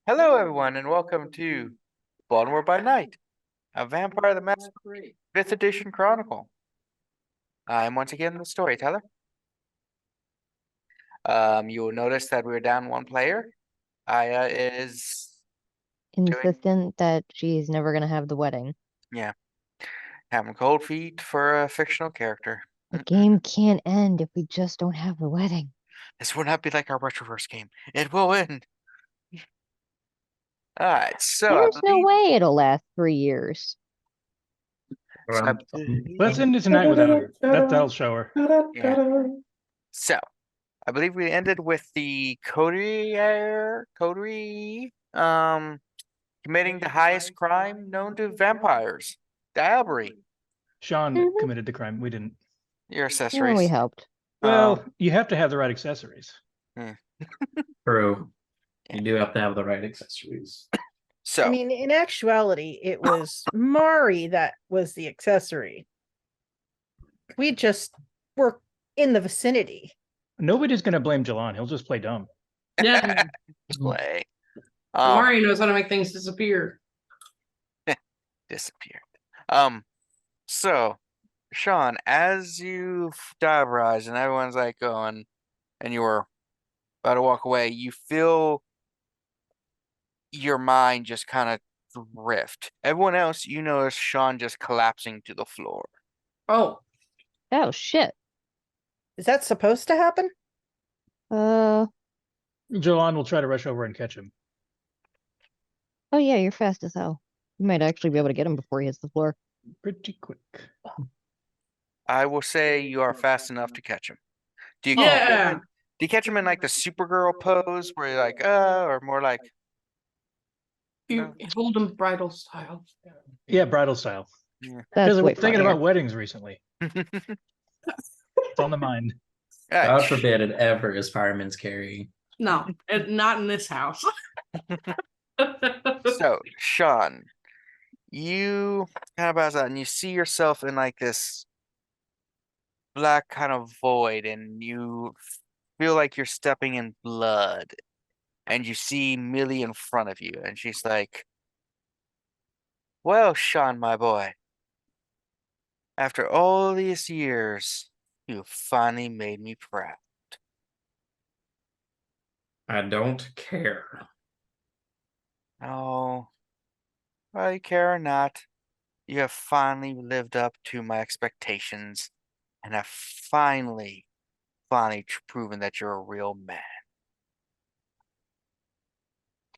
Hello, everyone, and welcome to Baltimore by Night, a Vampire the Masquerade 5th edition chronicle. I'm once again the storyteller. You will notice that we're down one player. Aya is doing, Insistent that she's never gonna have the wedding. yeah, having cold feet for a fictional character. The game can't end if we just don't have the wedding. This will not be like our Retroverse game. It will end. All right, so I There's no believe, way it'll last 3 years. so I Let's believe, end it tonight without her. That'll show her. yeah. So I believe we ended with the coterie, committing the highest crime known to vampires, diablerie. Sean Mhm. committed the crime. We didn't. Your We accessories. helped. Well, you have to have the right accessories. True. You do have to have the right accessories. So I mean, in actuality, it was Mari that was the accessory. We just were in the vicinity. Nobody's going to blame Jilon. He'll just play dumb. Yeah, play. Mari knows how to make things disappear. Disappeared. So Sean, as you dive and everyone's like going, and you were about to walk away, you feel your mind just kind of drift. Everyone else, you notice Sean just collapsing to the floor. Oh, Oh shit. Is that supposed to happen? Oh Jilon will try to rush over and catch him. yeah, you're fast as hell. You might actually be able to get him before he hits the floor. Pretty quick. I will say you are fast enough to catch him. Do you yeah. do you catch him in like the Supergirl pose where you're like, or more like You hold him bridal style. Yeah, bridal style. yeah. That's Because way we're thinking funnier. about weddings recently. It's on the mind. Alright, God forbid it ever is fireman's carry. No, not in this house. So, Sean, you kind of pass out and you see yourself in like this black kind of void, and you feel like you're stepping in blood, and you see Millie in front of you, and she's like, "Well, Sean, my boy, after all these years, you finally made me proud." I don't care. Oh, well, you care or not, you have finally lived up to my expectations, and have finally proven that you're a real man.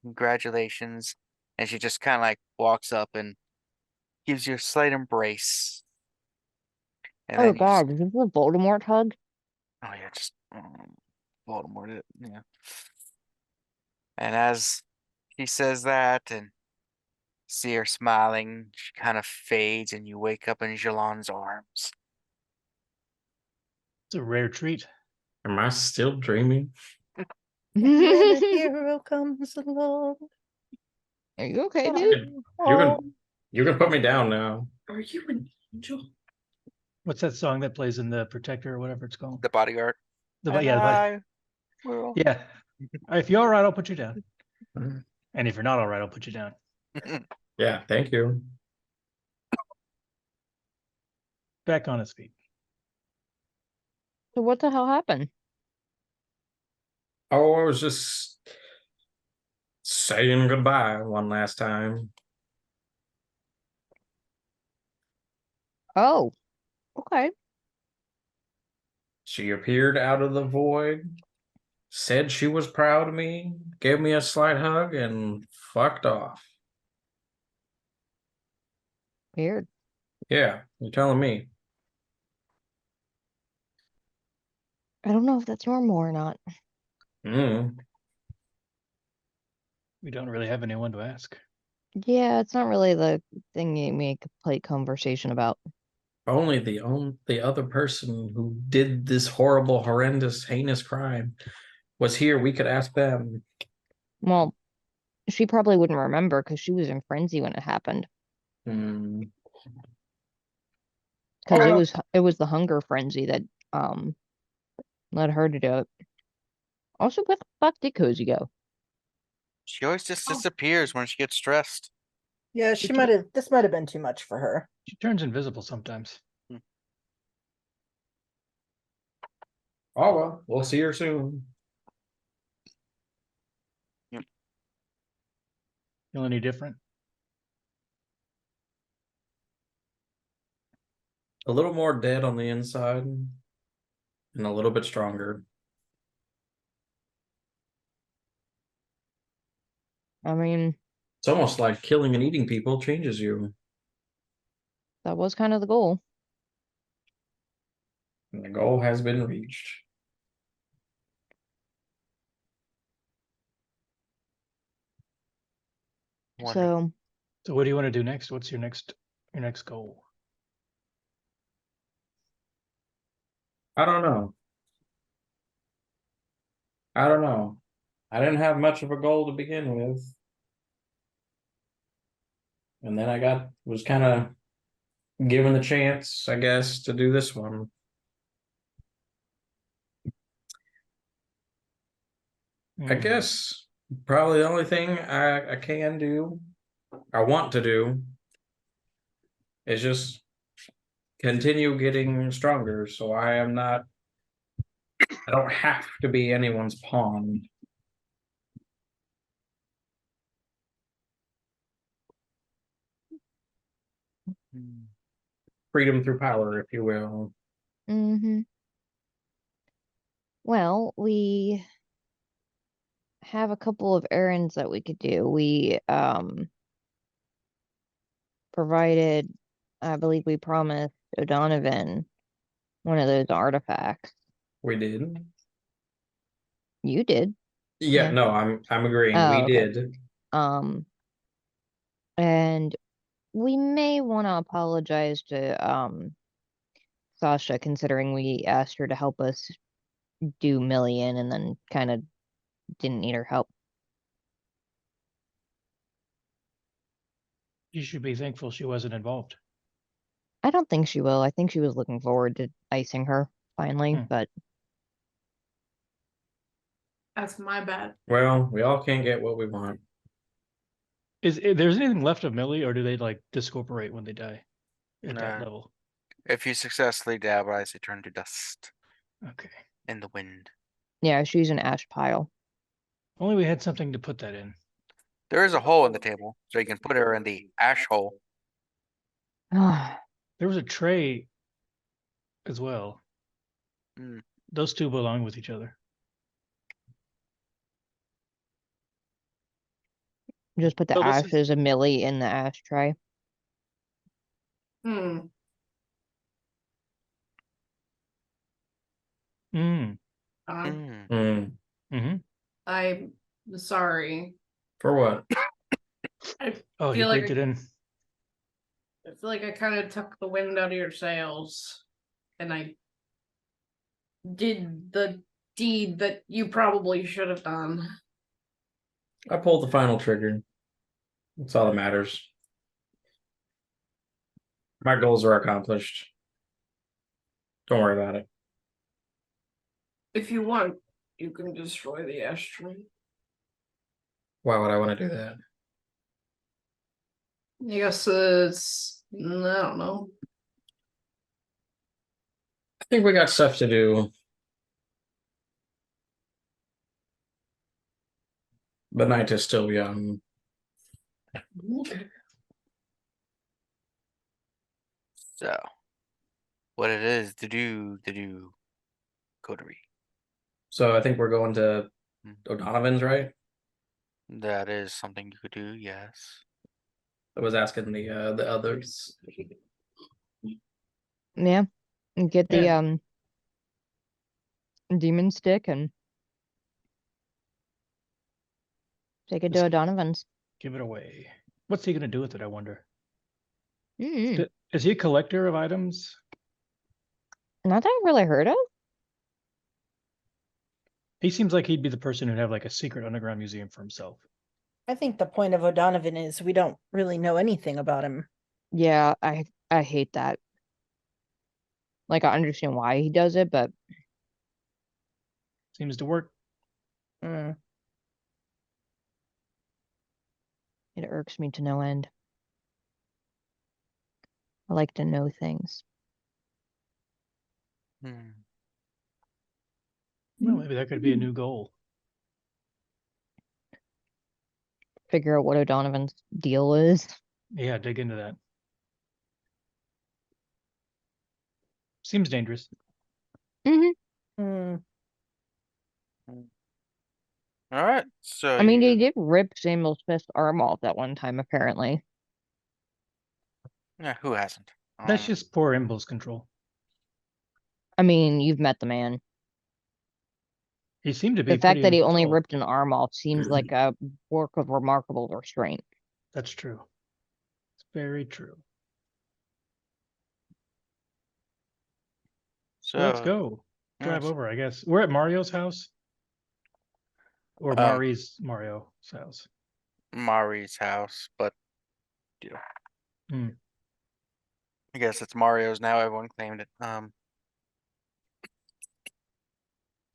Congratulations. And she just kind of like walks up and gives you a slight embrace. And Oh then god, is this a Voldemort hug? oh yeah, just Voldemort it, yeah. And as he says that and see her smiling, she kind of fades, and you wake up in Jilon's arms. It's a rare treat. Am I still dreaming? When a hero comes along. Are you okay, You dude? you can put me down now. Are you an angel? What's that song that plays in the Protector or whatever it's called? The bodyguard. Yeah, And I will. yeah. If you're all right, I'll put you down. Mhm. And if you're not all right, I'll put you down. Yeah, thank you. Back on his feet. So what the hell happened? Oh, I was just saying goodbye one last time. Oh, okay. She appeared out of the void, said she was proud of me, gave me a slight hug, and fucked off. Weird. Yeah, you're telling me. I don't know if that's normal or not. Mm. We don't really have anyone to ask. Yeah, it's not really the thing you make a polite conversation about. Only the other person who did this horrible, horrendous, heinous crime was here. We could ask them. Well, she probably wouldn't remember because she was in frenzy when it happened. Mm. Because Oh. it was the hunger frenzy that led her to do it. Also, where the fuck did Cozy go? She always just disappears when she gets stressed. Yeah, She this might have been too much for her. She turns invisible sometimes. Oh well, we'll see her soon. Feel any different? A little more dead on the inside, and a little bit stronger. I mean, It's almost like killing and eating people changes you. that was kind of the goal. And the goal has been reached. Wonderful. So, So what do you want to do next? What's your next goal? I don't know. I don't know. I didn't have much of a goal to begin with. And then I was kind of given the chance, I guess, to do this one. I Hmm. guess probably the only thing I can do, I want to do, is just continue getting stronger. So I don't have to be anyone's pawn. Freedom through power, if you will. mm-hmm. Well, we have a couple of errands that we could do. We provided, I believe we promised O'Donovan one of those artifacts. We did. You did. Yeah, Yeah. no, I'm agreeing. Oh, We okay. did. And we may want to apologize to Sasha, considering we asked her to help us do Million and then kind of didn't need her help. You should be thankful she wasn't involved. I don't think she will. I think she was looking forward to icing her finally, but That's my bad. Well, we all can't get what we want. There's anything left of Millie, or do they like discorporate when they die at that Nah. level? If you successfully dabblize, they turn to dust Okay. in the wind. yeah, she's an ash pile. Only we had something to put that in. There is a hole in the table, so you can put her in the ash hole. There was a tray as well. Hmm. Those two belong with each other. Just put the So this is- ashes of Millie in the ashtray. Hmm. Mm. Um, Mm-hmm. I'm sorry. For what? I Oh, he feel like baked it in. I feel like I kind of took the wind out of your sails, and I did the deed that you probably should have done. I pulled the final trigger. That's all that matters. My goals are accomplished. Don't worry about it. If you want, you can destroy the ashtray. Why would I want to do that? I guess it's I don't know. I think we got stuff to do. The night is still young. So, what it is to do, coterie. So I think we're going to O'Donovan's, right? That is something you could do, yes. I was asking the others. Yeah. And get the Yeah. demon stick and take it to Just O'Donovan's. give it away. What's he gonna do with it, I wonder? Mm-hmm. Is he a collector of items? Not that I've really heard of. He seems like he'd be the person who'd have like a secret underground museum for himself. I think the point of O'Donovan is we don't really know anything about him. Yeah, I hate that. Like, I understand why he does it, but Seems to work. Mm. It irks me to no end. I like to know things. Hmm. Well, maybe that could be a new goal. Figure out what O'Donovan's deal is. Yeah, dig into that. Seems dangerous. Hmm. Hmm. All right. So I mean, you, he did rip Samuel Smith's arm off that one time, apparently. yeah, who hasn't? That's just poor impulse control. I mean, you've met the man. He seemed to be The fact pretty that in he only control. ripped an arm off seems like a work of remarkable restraint. That's true. It's very true. Let's so go. Drive yes. over, I guess. We're at Mario's house. Or Um, Mario's house. Mari's house, but you know, Hmm. I guess it's Mario's now. Everyone claimed it.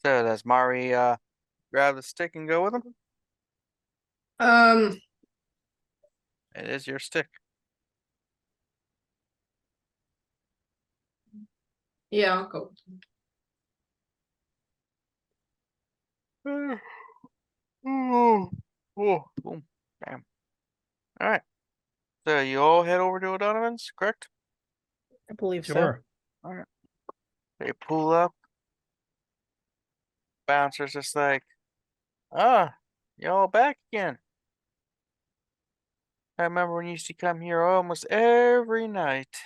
So does Mari grab the stick and go with him? Um, It is your stick. yeah, I'll go. Oh, boom, bam. All right. So you all head over to O'Donovan's, correct? I believe so. Sure. All right. They pull up. Bouncer's just like, ah, y'all back again. I remember when you used to come here almost every night.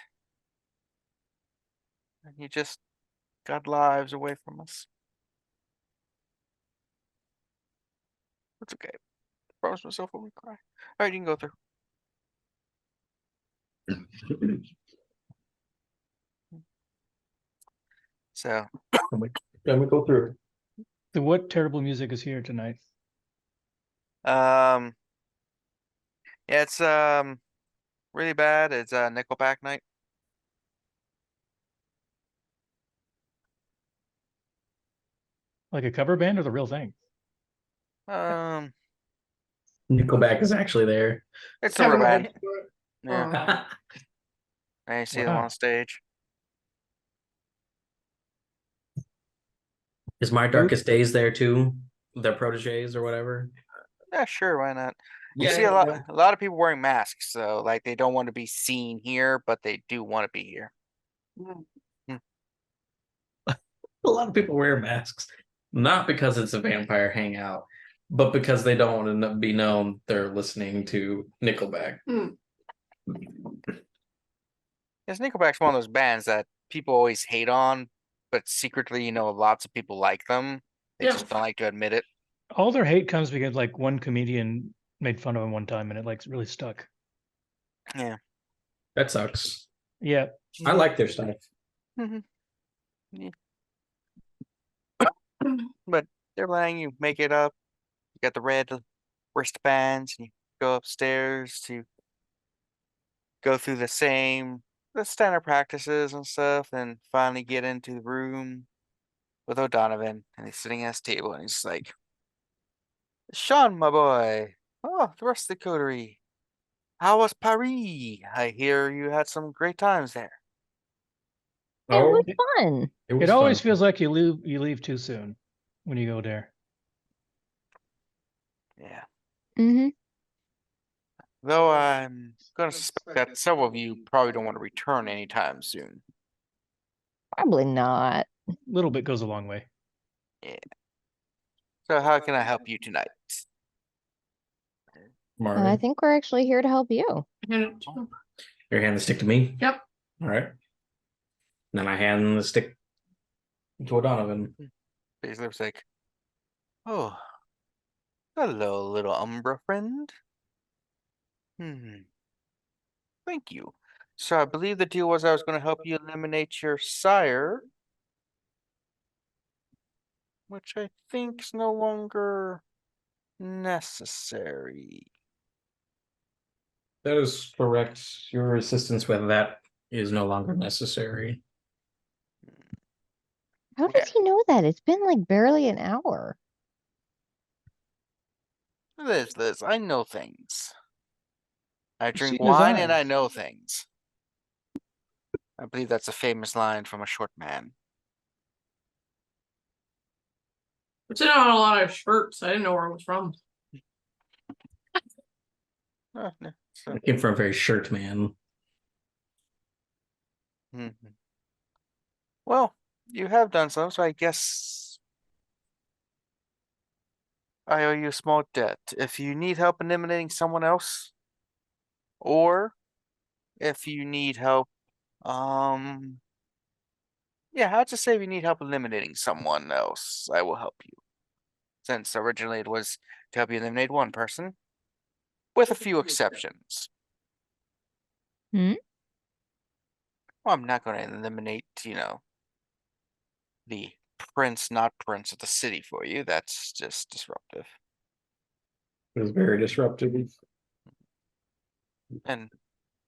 And you just got lives away from us. It's okay. I promised myself I wouldn't cry. All right, you can go through. So, Let me go through. So what terrible music is here tonight? yeah, it's really bad. It's Nickelback night. Like a cover band or the real thing? Um, Nickelback is actually there. it's the real Haven't band. listened to it. Yeah, Oh. and you see them Wow. on stage. Is My Darkest Days there too? Their proteges or whatever. Yeah, sure, why not? You Yeah, see a lot of people wearing masks, so like they don't want to be seen here, but they do want to be here. a lot of people wear masks, not because it's a vampire hangout, but because they don't want to be known they're listening to Nickelback. Yes, Nickelback's one of those bands that people always hate on, but secretly, lots of people like them. They Yeah. just don't like to admit it. All their hate comes because like one comedian made fun of him one time and it like really stuck. Yeah. That sucks. Yeah. I like their stuff. Yeah. But they're letting you make it up. You got the red wristbands, and you go upstairs to go through the standard practices and stuff, and finally get into the room with O'Donovan, and he's sitting at his table, and he's like, Sean, my boy. Oh, the rest of the coterie. How was Paris? I hear you had some great times there. It Oh, was fun. it was It always fun. feels like you leave too soon when you go there. Yeah. Hmm. Though I'm gonna suspect that several of you probably don't want to return anytime soon. Probably not. A little bit goes a long way. Yeah. So how can I help you tonight? Marvin, I think we're actually here to help you. Hand it to him. your hand the stick to me. Yep. All right. Then I hand the stick to O'Donovan. He looks like, oh, hello, little Umbra friend. Thank you. So I believe the deal was I was going to help you eliminate your sire, which I think is no longer necessary. That is correct. Your assistance with that is no longer necessary. How does he know that? It's been like barely an hour. Liz, I know things. I drink seen his wine and I eyes. know things. I believe that's a famous line from a short man. It's in on a lot of shirts. I didn't know where it was from. Oh, no, so- I came from a very shirt man. Mhm. Well, you have done so, so I guess I owe you a small debt. If you need help eliminating someone else, or if you need help, yeah, I'd just say if you need help eliminating someone else, I will help you. Since originally it was to help you eliminate one person, with a few exceptions. Hmm? Well, I'm not going to eliminate, the prince, not prince of the city for you. That's just disruptive. It was very disruptive. And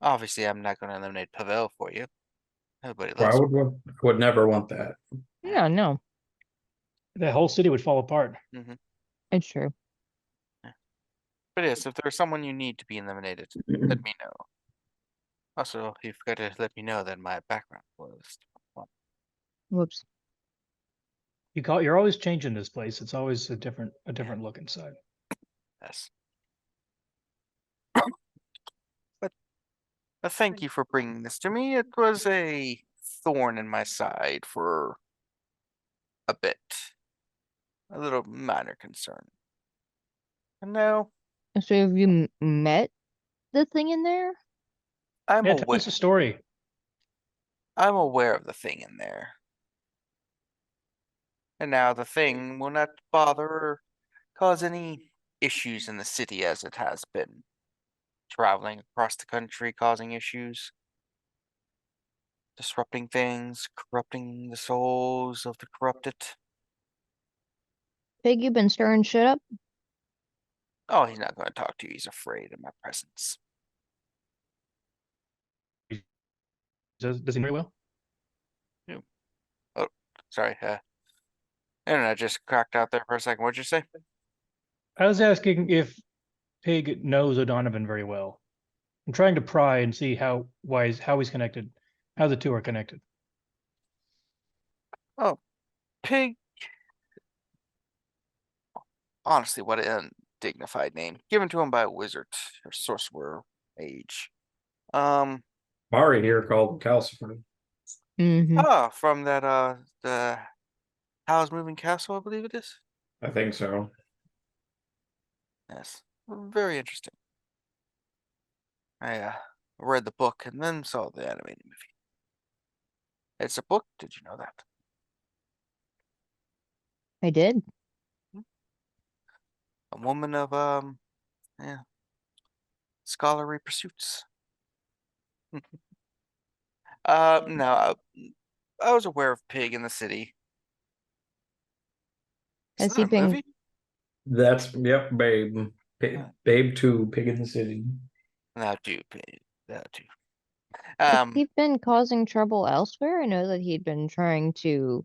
obviously, I'm not going to eliminate Pavel for you. Everybody Well, I loves. would never want that. Yeah, no, The whole city would fall apart. it's true. But yes, if there's someone you need to be eliminated, let me know. Also, you've got to let me know that my background was. Whoops. You're always changing this place. It's always a different look inside. Yes. But thank you for bringing this to me. It was a thorn in my side for a bit. A little minor concern. And now So have you met the thing in there? I'm Yeah, tell aware us a story. I'm aware of the thing in there. And now the thing will not bother or cause any issues in the city as it has been. Traveling across the country, causing issues, disrupting things, corrupting the souls of the corrupted. Pig, you been stirring shit up? Oh, he's not going to talk to you. He's afraid of my presence. Does he know very well? Oh, sorry. Internet just cracked out there for a second. What'd you say? I was asking if Pig knows O'Donovan very well. I'm trying to pry and see how he's connected, how the two are connected. Oh, Pig. Honestly, what an undignified name. Given to him by a wizard or sorcerer mage. Mari here called Calcifer. Mm-hmm. From that the Howl's Moving Castle, I believe it is. I think so. Yes. Very interesting. I read the book and then saw the animated movie. It's a book, did you know that? I did. A woman of yeah, scholarly pursuits. No, I was aware of Pig in the City. Is Has he that a been movie? That's Babe. Babe 2, Pig in the City. That too, Pig. That too. has he been causing trouble elsewhere? I know that he'd been trying to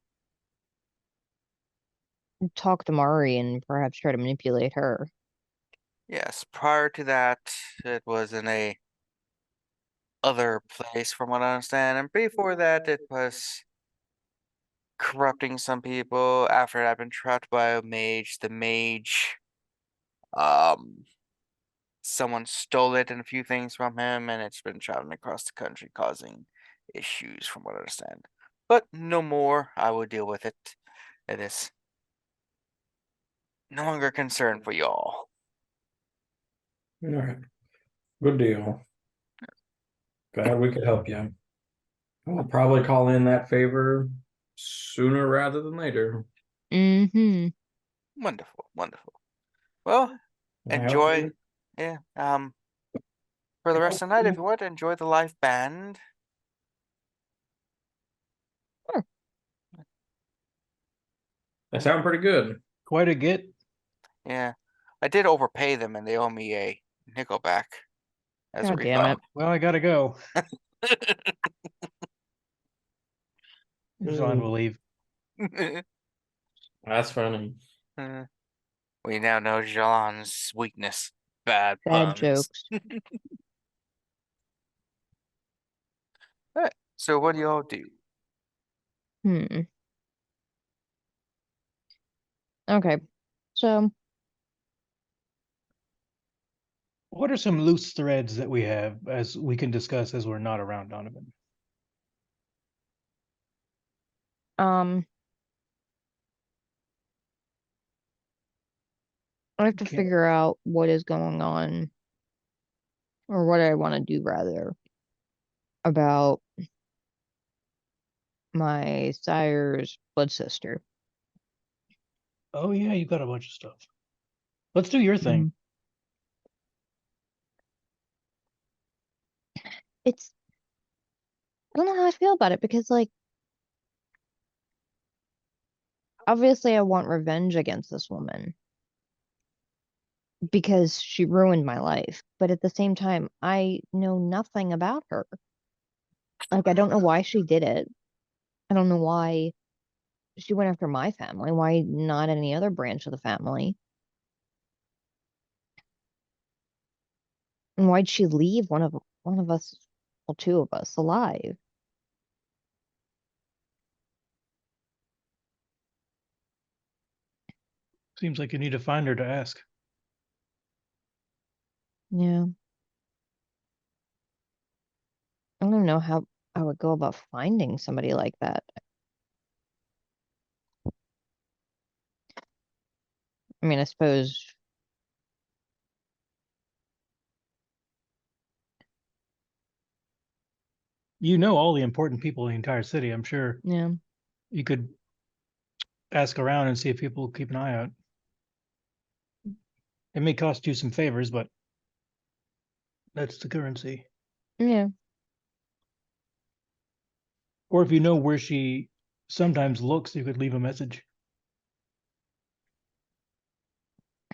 talk to Mari and perhaps try to manipulate her. Yes, prior to that, it was in a other place, from what I understand, and before that, it was corrupting some people. After it had been trapped by a mage, the mage, um, someone stole it and a few things from him, and it's been traveling across the country, causing issues, from what I understand. But no more. I will deal with it. It is no longer a concern for y'all. All right. Good deal. Glad we could help you. I'll probably call in that favor sooner rather than later. Mm-hmm. Wonderful, wonderful. Well, I hope enjoy. Yeah. For the rest of the night, if you want, enjoy the live band. They sound pretty good. Quite a get. Yeah, I did overpay them, and they owe me a nickel back as a God damn it. refund. Well, I gotta go. Jilon will leave. That's funny. We now know Jean's weakness. Bad Bad puns. jokes. All right. So what do y'all do? Hmm. Okay. So, What are some loose threads that we have as we can discuss as we're not around Donovan? um, I have to Okay. figure out what is going on, or what I want to do rather, about my sire's blood sister. Oh yeah, you got a bunch of stuff. Let's do your thing. It's, I don't know how I feel about it because, like, obviously I want revenge against this woman because she ruined my life. But at the same time, I know nothing about her. Like, I don't know why she did it. I don't know why she went after my family. Why not any other branch of the family? And why'd she leave one of us, well, two of us alive? Seems like you need to find her to ask. Yeah. I don't know how I would go about finding somebody like that. I mean, I suppose, You know all the important people in the entire city. I'm sure yeah. you could ask around and see if people keep an eye out. It may cost you some favors, but that's the currency. Yeah. Or if you know where she sometimes looks, you could leave a message.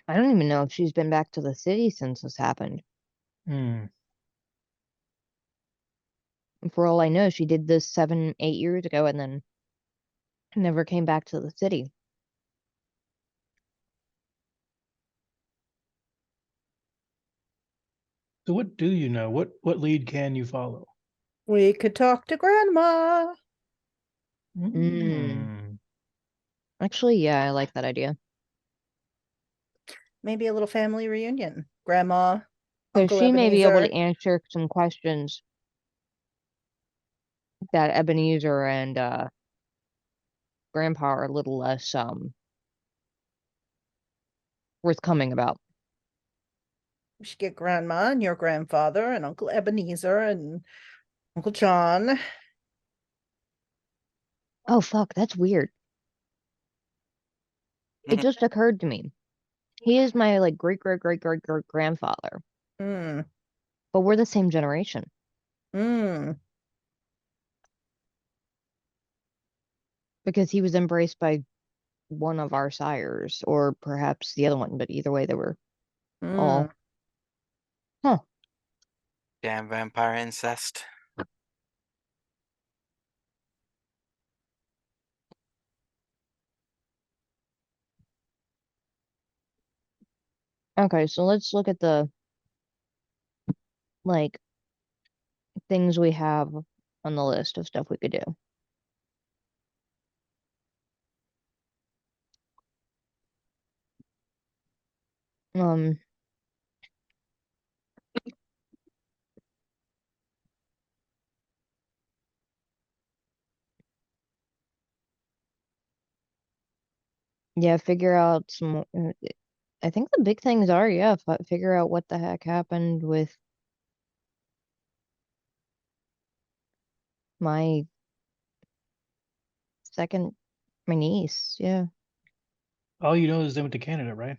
I don't even know if she's been back to the city since this happened. Hmm. For all I know, she did this 7, 8 years ago and then never came back to the city. So what do you know? What lead can you follow? We could talk to Grandma. Mm. Hmm. Actually, yeah, I like that idea. Maybe a little family reunion. Grandma, So Uncle she may be able to Ebenezer. answer some questions that Ebenezer and Grandpa are a little less forthcoming about. We should get Grandma and your grandfather and Uncle Ebenezer and Uncle John. Oh fuck, that's weird. It just occurred to me. He is my like great great great great great grandfather, Hmm. but we're the same generation Hmm. because he was embraced by one of our sires, or perhaps the other one, but either way, they were Hmm. all. Huh. Damn vampire incest. Okay, so let's look at the like things we have on the list of stuff we could do. Um, yeah, figure out some. I think the big things are, yeah, figure out what the heck happened with my second, my niece. Yeah, All you know is they went to Canada, right?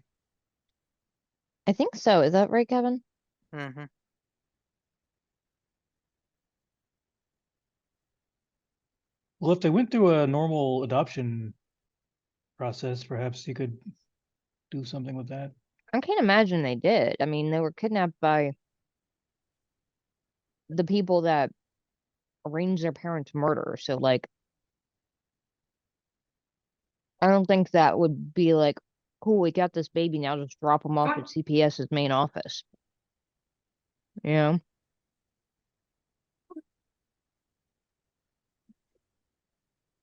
I think so. Is that right, Kevin? Mm-hmm. Well, if they went through a normal adoption process, perhaps you could do something with that. I can't imagine they did. I mean, they were kidnapped by the people that arranged their parents' murder. So, like, I don't think that would be like, cool, we got this baby now, just drop him off at CPS's main office. You know?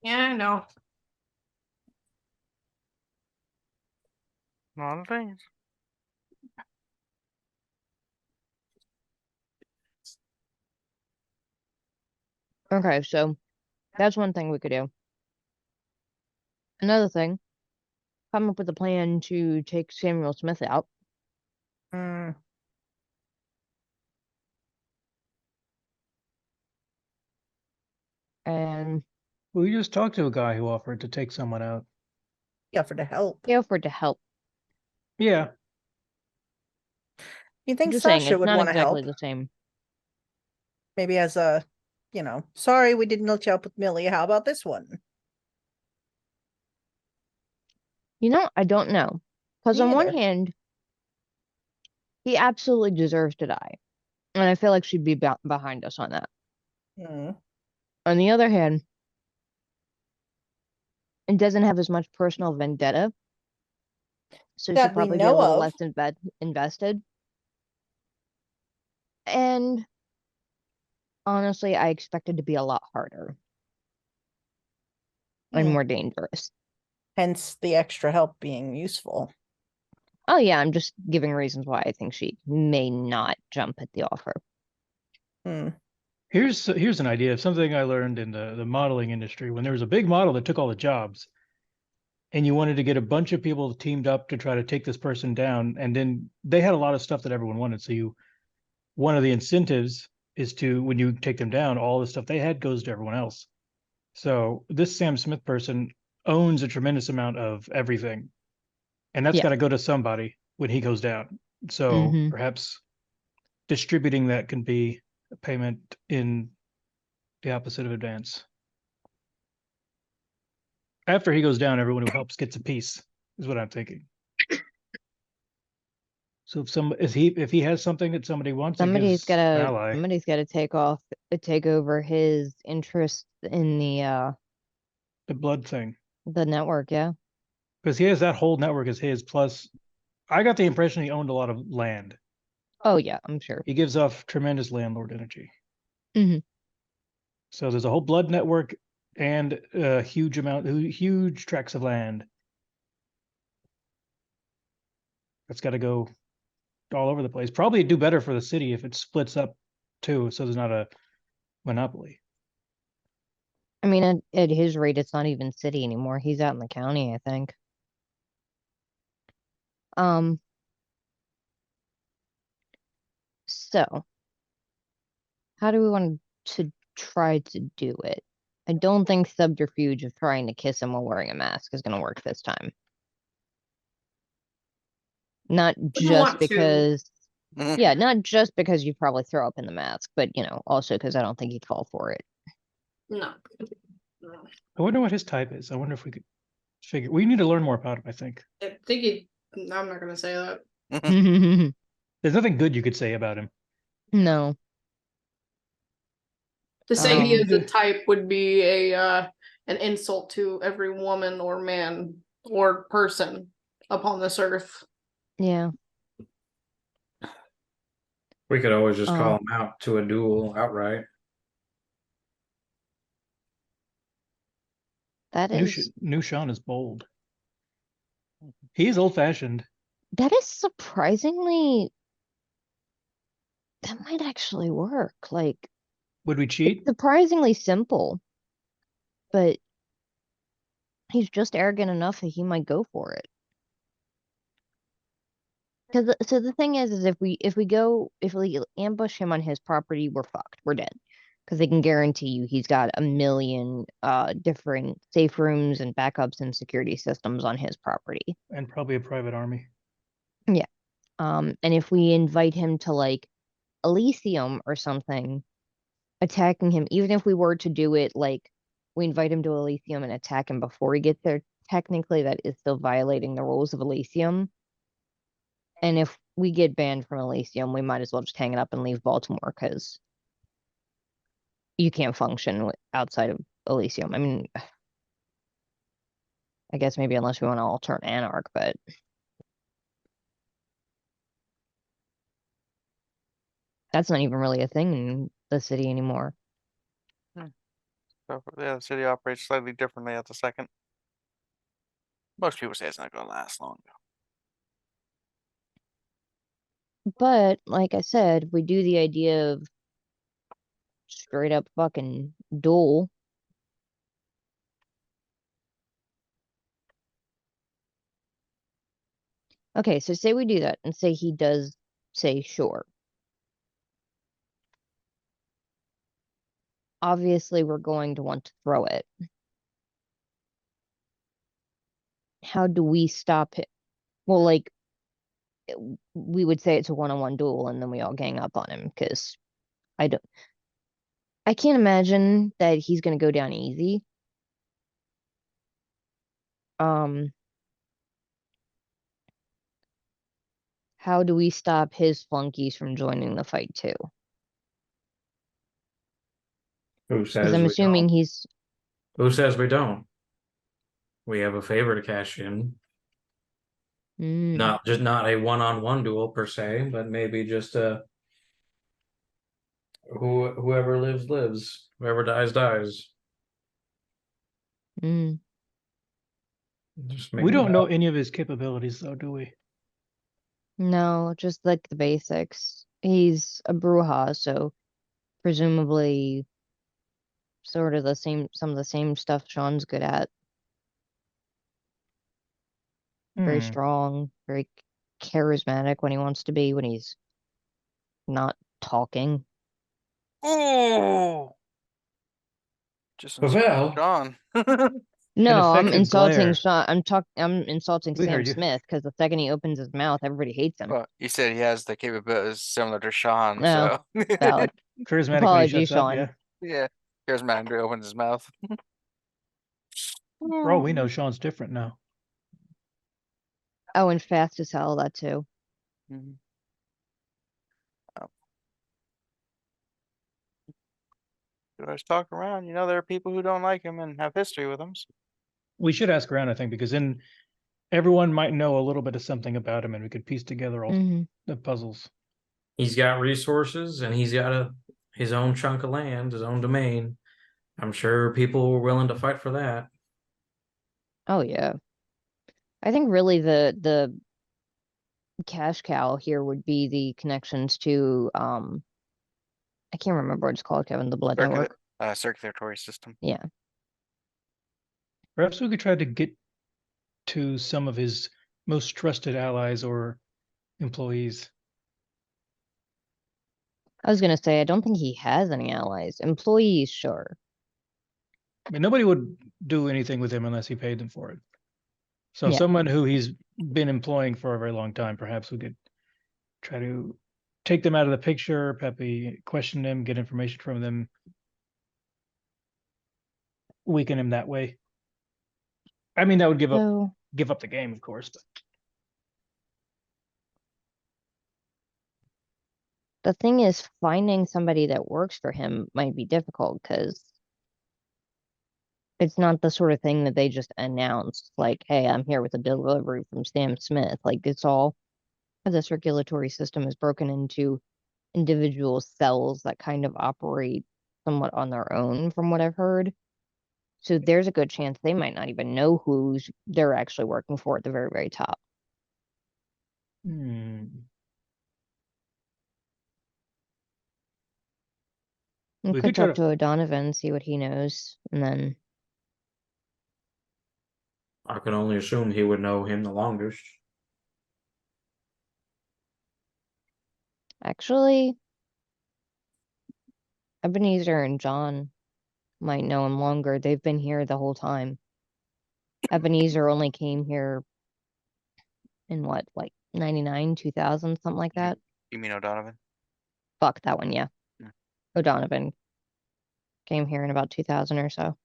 Yeah, I know. A lot of things. Okay, so that's one thing we could do. Another thing, come up with a plan to take Samuel Smith out. Mm, And We just talked to a guy who offered to take someone out. yeah, for the help. he offered to help. Yeah, You think Just saying, Sasha it's would not want to exactly help? the same. Maybe as a, sorry we didn't let you up with Millie. How about this one? I don't know. Because Me on one either. hand, he absolutely deserves to die. And I feel like she'd be behind us on that. Mm. On the other hand, it doesn't have as much personal vendetta. So she'd That we probably be a know little of. less invested. And honestly, I expect it to be a lot harder and Mm. more dangerous. Hence the extra help being useful. Oh yeah, I'm just giving reasons why I think she may not jump at the offer. Mm. here's an idea of something I learned in the modeling industry when there was a big model that took all the jobs, and you wanted to get a bunch of people teamed up to try to take this person down, and then they had a lot of stuff that everyone wanted. So one of the incentives is to, when you take them down, all the stuff they had goes to everyone else. So this Sam Smith person owns a tremendous amount of everything, and that's Yeah. got to go to somebody when he goes down. So Mhm. perhaps distributing that can be a payment in the opposite of advance. After he goes down, everyone who helps gets a piece, is what I'm thinking. So if he has something that somebody wants, it gives an ally. Somebody's gotta take over his interest in The blood thing. the network, yeah. Because he has that whole network as his. Plus, I got the impression he owned a lot of land. Oh yeah, I'm sure. He gives off tremendous landlord energy. Mhm. So there's a whole blood network and a huge tracts of land. That's got to go all over the place. Probably do better for the city if it splits up too, so there's not a monopoly. I mean, at his rate, it's not even city anymore. He's out in the county, I think. Um, so how do we want to try to do it? I don't think subterfuge of trying to kiss him while wearing a mask is gonna work this time. Not Wouldn't just want to. because, yeah, not just because you probably throw up in the mask, but also because I don't think he'd fall for it. No. No. I wonder what his type is. I wonder if we could figure. We need to learn more about him, I think. I think he. I'm not gonna say that. There's nothing good you could say about him. No. To say he is a Um, type would be an insult to every woman or man or person upon this earth. Yeah. We could always just call Um, him out to a duel outright. that is New Sean is bold. He's old fashioned. surprisingly, that might actually work. Like, Would we it's cheat? surprisingly simple, but he's just arrogant enough that he might go for it. Because so the thing is if we ambush him on his property, we're fucked. We're dead. Because they can guarantee you he's got a million different safe rooms and backups and security systems on his property. And probably a private army. Yeah. And if we invite him to like Elysium or something, attacking him, even if we were to do it like we invite him to Elysium and attack him before he gets there, technically that is still violating the rules of Elysium. And if we get banned from Elysium, we might as well just hang it up and leave Baltimore because you can't function outside of Elysium. I mean, I guess maybe unless we want to all turn Anarch, but that's not even really a thing in the city anymore. So, yeah, the city operates slightly differently at the second. Most people say it's not gonna last long. But like I said, we do the idea of straight up fucking duel. Okay, so say we do that and say he does say sure. Obviously, we're going to want to throw it. How do we stop it? Well, like, we would say it's a one-on-one duel and then we all gang up on him because I can't imagine that he's gonna go down easy. How do we stop his flunkies from joining the fight too? Who Because says I'm we assuming don't? he's Who says we don't? We have a favor to cash in. Not a one-on-one duel per se, but maybe just a whoever lives lives, whoever dies dies. Just We making don't know about. any of his capabilities, though, do we? No, just like the basics. He's a Brujah, so presumably sort of some of the same stuff Sean's good at. Very Hmm. strong, very charismatic when he wants to be, when he's not talking. Oh, just Well, Sean. No, I'm effective insulting glare. Sean. I'm insulting We Sam heard you. Smith because the second he opens his mouth, everybody hates him. Well, you said he has the capabilities similar to Sean, No, so valid. Charismatic when he Apologies, shuts up, Sean. yeah. yeah. Here's Mandry opens his mouth. For all we know, Sean's different now. Oh, and fast as hell, that too. Mhm. Oh. You always talk around. You know, there are people who don't like him and have history with him. So. We should ask around, I think, because then everyone might know a little bit of something about him and we could piece together all the puzzles. he's got resources and he's got his own chunk of land, his own domain. I'm sure people were willing to fight for that. Oh yeah. I think really the cash cow here would be the connections to I can't remember what it's called, Kevin, the Blood Network. Circulatory system. Yeah. Perhaps we could try to get to some of his most trusted allies or employees. I was gonna say I don't think he has any allies. Employees, sure. I mean, nobody would do anything with him unless he paid them for it. So Yeah. someone who he's been employing for a very long time, perhaps we could try to take them out of the picture, Pepe question them, get information from them, weaken him that way. I mean, that would give up the game, of course. But The thing is, finding somebody that works for him might be difficult because it's not the sort of thing that they just announce, like, hey, I'm here with a delivery from Sam Smith. Like, it's all the circulatory system is broken into individual cells that kind of operate somewhat on their own, from what I've heard. So there's a good chance they might not even know who they're actually working for at the very, very top. We we could could try talk to. to O'Donovan, see what he knows, and then I can only assume he would know him the longest. actually, Ebenezer and John might know him longer. They've been here the whole time. Ebenezer only came here in what, like 99, 2000, something like that. You mean O'Donovan? Fuck that one, yeah. Hmm. O'Donovan came here in about 2000 or so.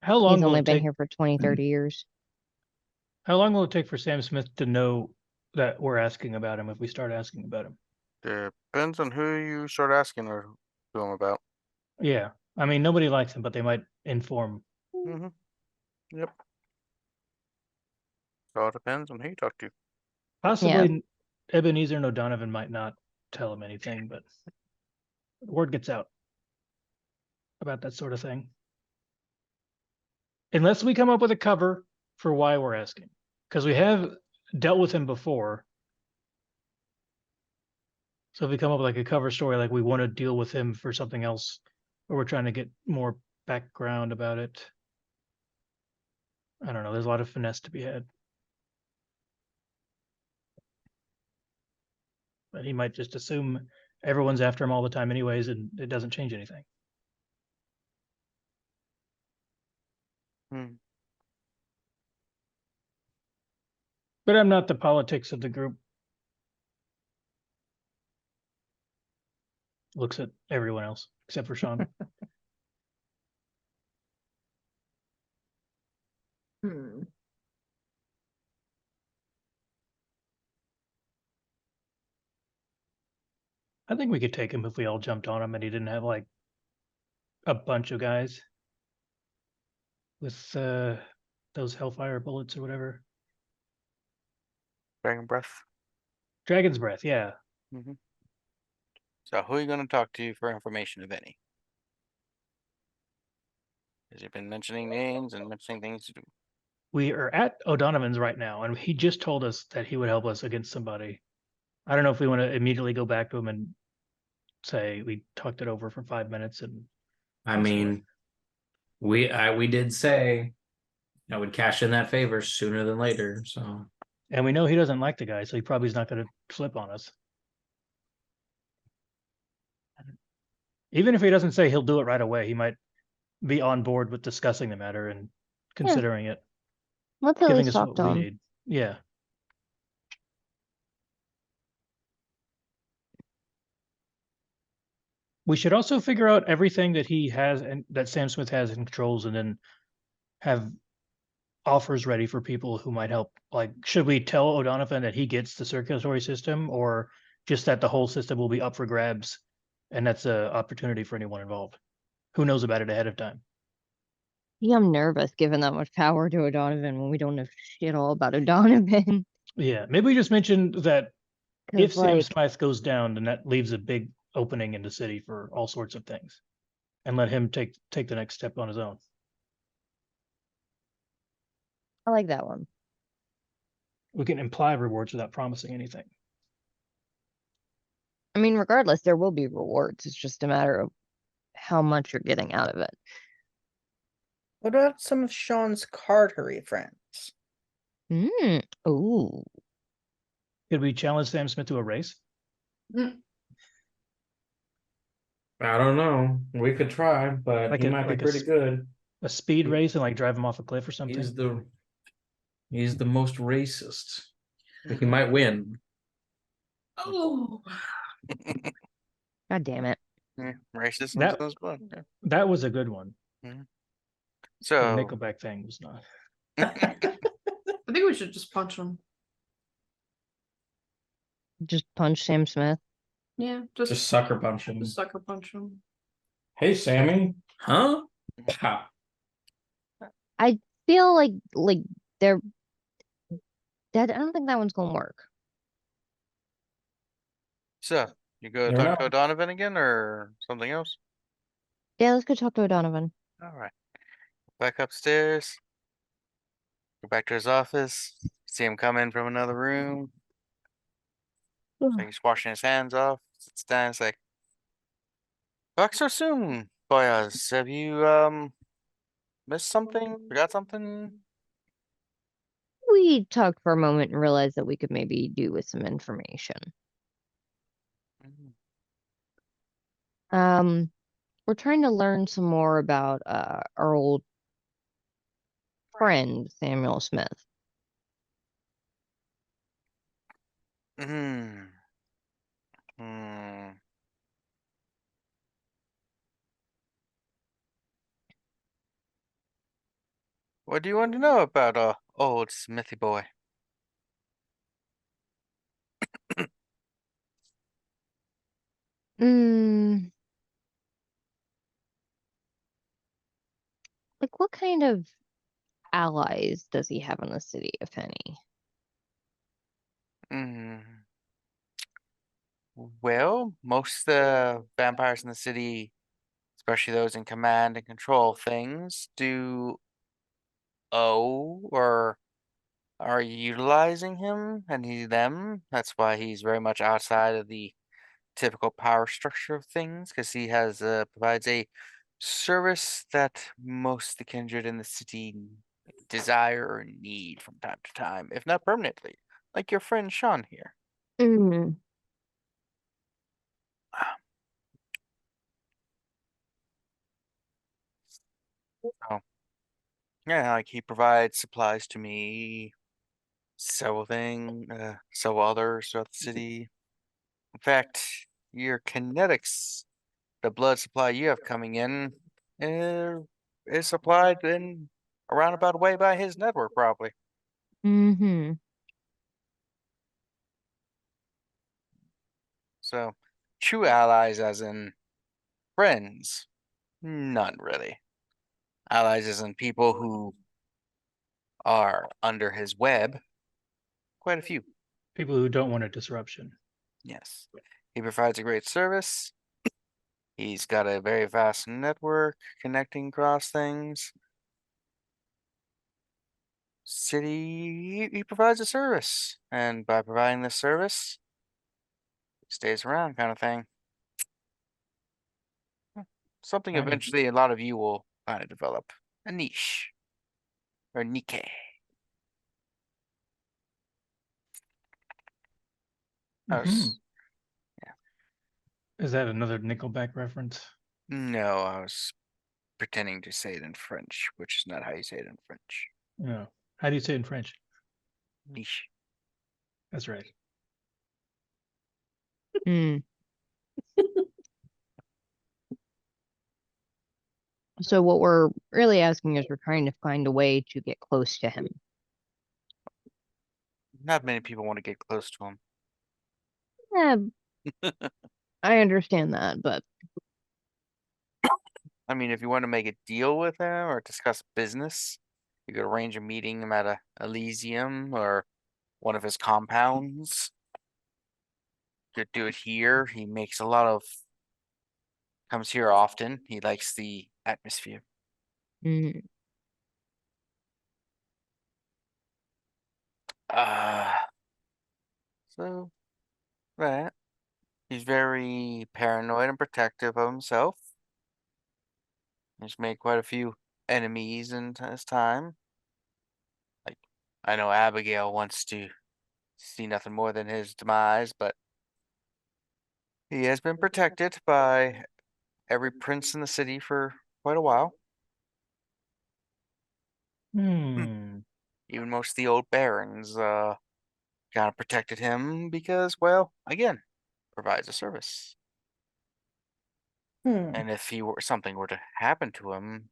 How long He's will only it been take? here for 20, 30 years. How long will it take for Sam Smith to know that we're asking about him if we start asking about him? Depends on who you start asking or to him about. Yeah, I mean, nobody likes him, but they might inform. Yep. It all depends on who you talk to. Possibly Ebenezer and O'Donovan might not tell him anything, but the word gets out. about that sort of thing. Unless we come up with a cover for why we're asking. Because we have dealt with him before. So if we come up with like a cover story, like we want to deal with him for something else, or we're trying to get more background about it. I don't know. There's a lot of finesse to be had. But he might just assume everyone's after him all the time anyways, and it doesn't change anything. Hmm. But I'm not the politics of the group. Looks at everyone else except for Sean. Hmm. I think we could take him if we all jumped on him and he didn't have like a bunch of guys with those hellfire bullets or whatever. Dragon breath. Dragon's breath, yeah. So who are you going to talk to for information, if any? Has he been mentioning names and mentioning things to do? We are at O'Donovan's right now, and he just told us that he would help us against somebody. I don't know if we want to immediately go back to him and say we talked it over for 5 minutes and I mean, we did say I would cash in that favor sooner than later. So and we know he doesn't like the guy, so he probably is not going to flip on us. Even if he doesn't say he'll do it right away, he might be on board with discussing the matter and considering it, Let's at giving least us talk what to we him. need. Yeah. We should also figure out everything that he has and that Sam Smith has and controls, and then have offers ready for people who might help. Like, should we tell O'Donovan that he gets the circulatory system, or just that the whole system will be up for grabs and that's an opportunity for anyone involved? Who knows about it ahead of time? Yeah, I'm nervous giving that much power to O'Donovan when we don't know shit all about O'Donovan. Yeah, maybe we just mentioned that if Because, Sam like, Smith goes down, then that leaves a big opening in the city for all sorts of things, and let him take the next step on his own. I like that one. We can imply rewards without promising anything. I mean, regardless, there will be rewards. It's just a matter of how much you're getting out of it. What about some of Sean's cartery friends? Ooh. Could we challenge Sam Smith to a race? Mm. I don't know. We could try, but Like he a- might be like a pretty s- good. A speed race and like drive him off a cliff or something? He's the most racist. He might win. Oh, God damn it. Yeah, racism That- in his blood. Yeah. That was a good one. The So Nickelback thing was not. I think we should just punch him. Just punch Sam Smith. Yeah, Just sucker punch him. just sucker punch him. Hey, Sammy. Huh? Pow. I feel like they're that I don't think that one's gonna work. So you go Never talk to know. O'Donovan again or something else? Yeah, let's go talk to O'Donovan. All right. Back upstairs. Go back to his office. See him come in from another room. So he's washing his hands off. Sits down. It's like, back so soon, boys. Have you missed something? Forgot something? We talked for a moment and realized that we could maybe do with some information. We're trying to learn some more about our old friend Samuel Smith. Hmm. Hmm. What do you want to know about old Smithy boy? Mm, like what kind of allies does he have in the city, if any? Hmm. Well, most of the vampires in the city especially those in command and control of things, do owe or are utilizing him and them. That's why he's very much outside of the typical power structure of things, because he has provides a service that most the kindred in the city desire or need from time to time, if not permanently, like your friend Sean here. Mm. So, yeah, like he provides supplies to me, several others throughout the city. In fact, your kinetics, the blood supply you have coming in, is supplied in a roundabout way by his network, probably. Mm-hmm. So, true allies, as in friends, none really. Allies, as in people who are under his web, quite a few. People who don't want a disruption. Yes. He provides a great service. He's got a very vast network connecting across things. City, he provides a service, and by providing this service, he stays around, kind of thing. Something Kind of. eventually a lot of you will kind of develop a niche or Nikkei. I Mhm. was Is that another Nickelback reference? no, I was pretending to say it in French, which is not how you say it in French. No. How do you say it in French? Niche. That's right. Mm. So what we're really asking is we're trying to find a way to get close to him. Not many people want to get close to him. Yeah, I understand that, but I mean, if you want to make a deal with him or discuss business, you could arrange a meeting him at a Elysium or one of his compounds. You could do it here. He makes a lot of comes here often. He likes the atmosphere. mm, Uh so that he's very paranoid and protective of himself. He's made quite a few enemies in his time. Like I know Abigail wants to see nothing more than his demise, but he has been protected by every prince in the city for quite a while. Hmm. Even most of the old barons kind of protected him because, well, again, provides a service. Hmm. And if he were something were to happen to him,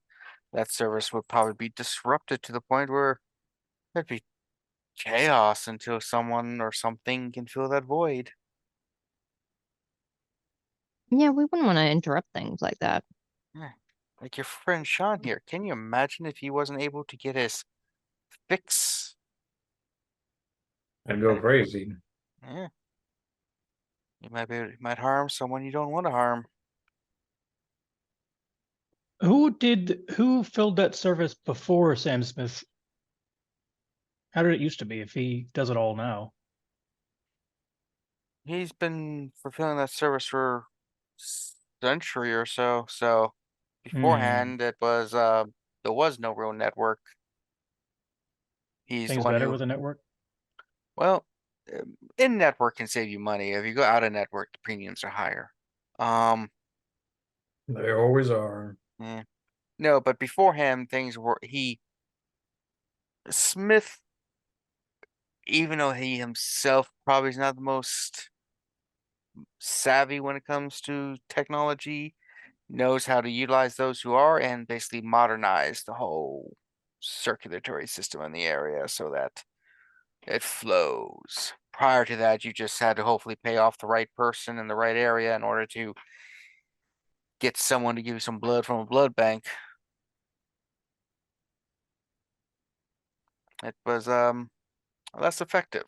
that service would probably be disrupted to the point where there'd be chaos until someone or something can fill that void. yeah, we wouldn't want to interrupt things like that. Yeah. Like your friend Sean here. Can you imagine if he wasn't able to get his fix? I'd go crazy. Yeah. You might harm someone you don't want to harm. Who filled that service before Sam Smith? How did it used to be if he does it all now? He's been fulfilling that service for century or so. So Hmm. beforehand, there was no real network. He's the Things one better who, with a network? well, in network can save you money. If you go out of network, the premiums are higher. Um, They always are. eh. No, but beforehand, things were Smith, even though he himself probably is not the most savvy when it comes to technology, knows how to utilize those who are and basically modernize the whole circulatory system in the area so that it flows. Prior to that, you just had to hopefully pay off the right person in the right area in order to get someone to give you some blood from a blood bank. It was less effective.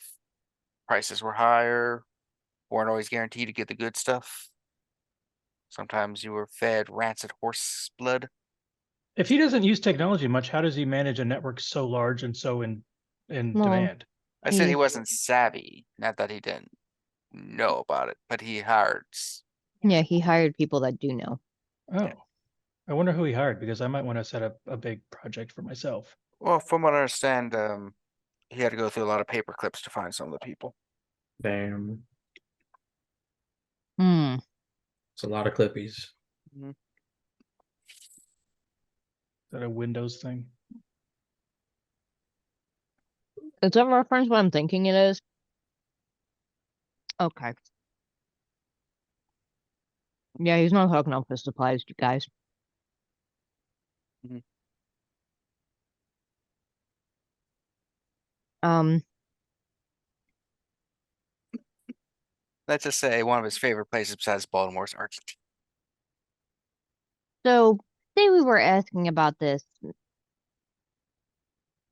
Prices were higher, weren't always guaranteed to get the good stuff. Sometimes you were fed rancid horse blood. If he doesn't use technology much, how does he manage a network so large and so in Well, demand? I said he He's- wasn't savvy, not that he didn't know about it, but he hires. Yeah, he hired people that do know. Oh, I wonder who he hired because I might want to set up a big project for myself. Well, from what I understand, he had to go through a lot of paper clips to find some of the people. Damn. Hmm. It's a lot of clippies. Is that a Windows thing? Does that reference what I'm thinking it is? Okay. Yeah, he's not hooking up his supplies, you guys. Mhm. Um, Let's just say one of his favorite places besides Baltimore is Argentina. so say we were asking about this,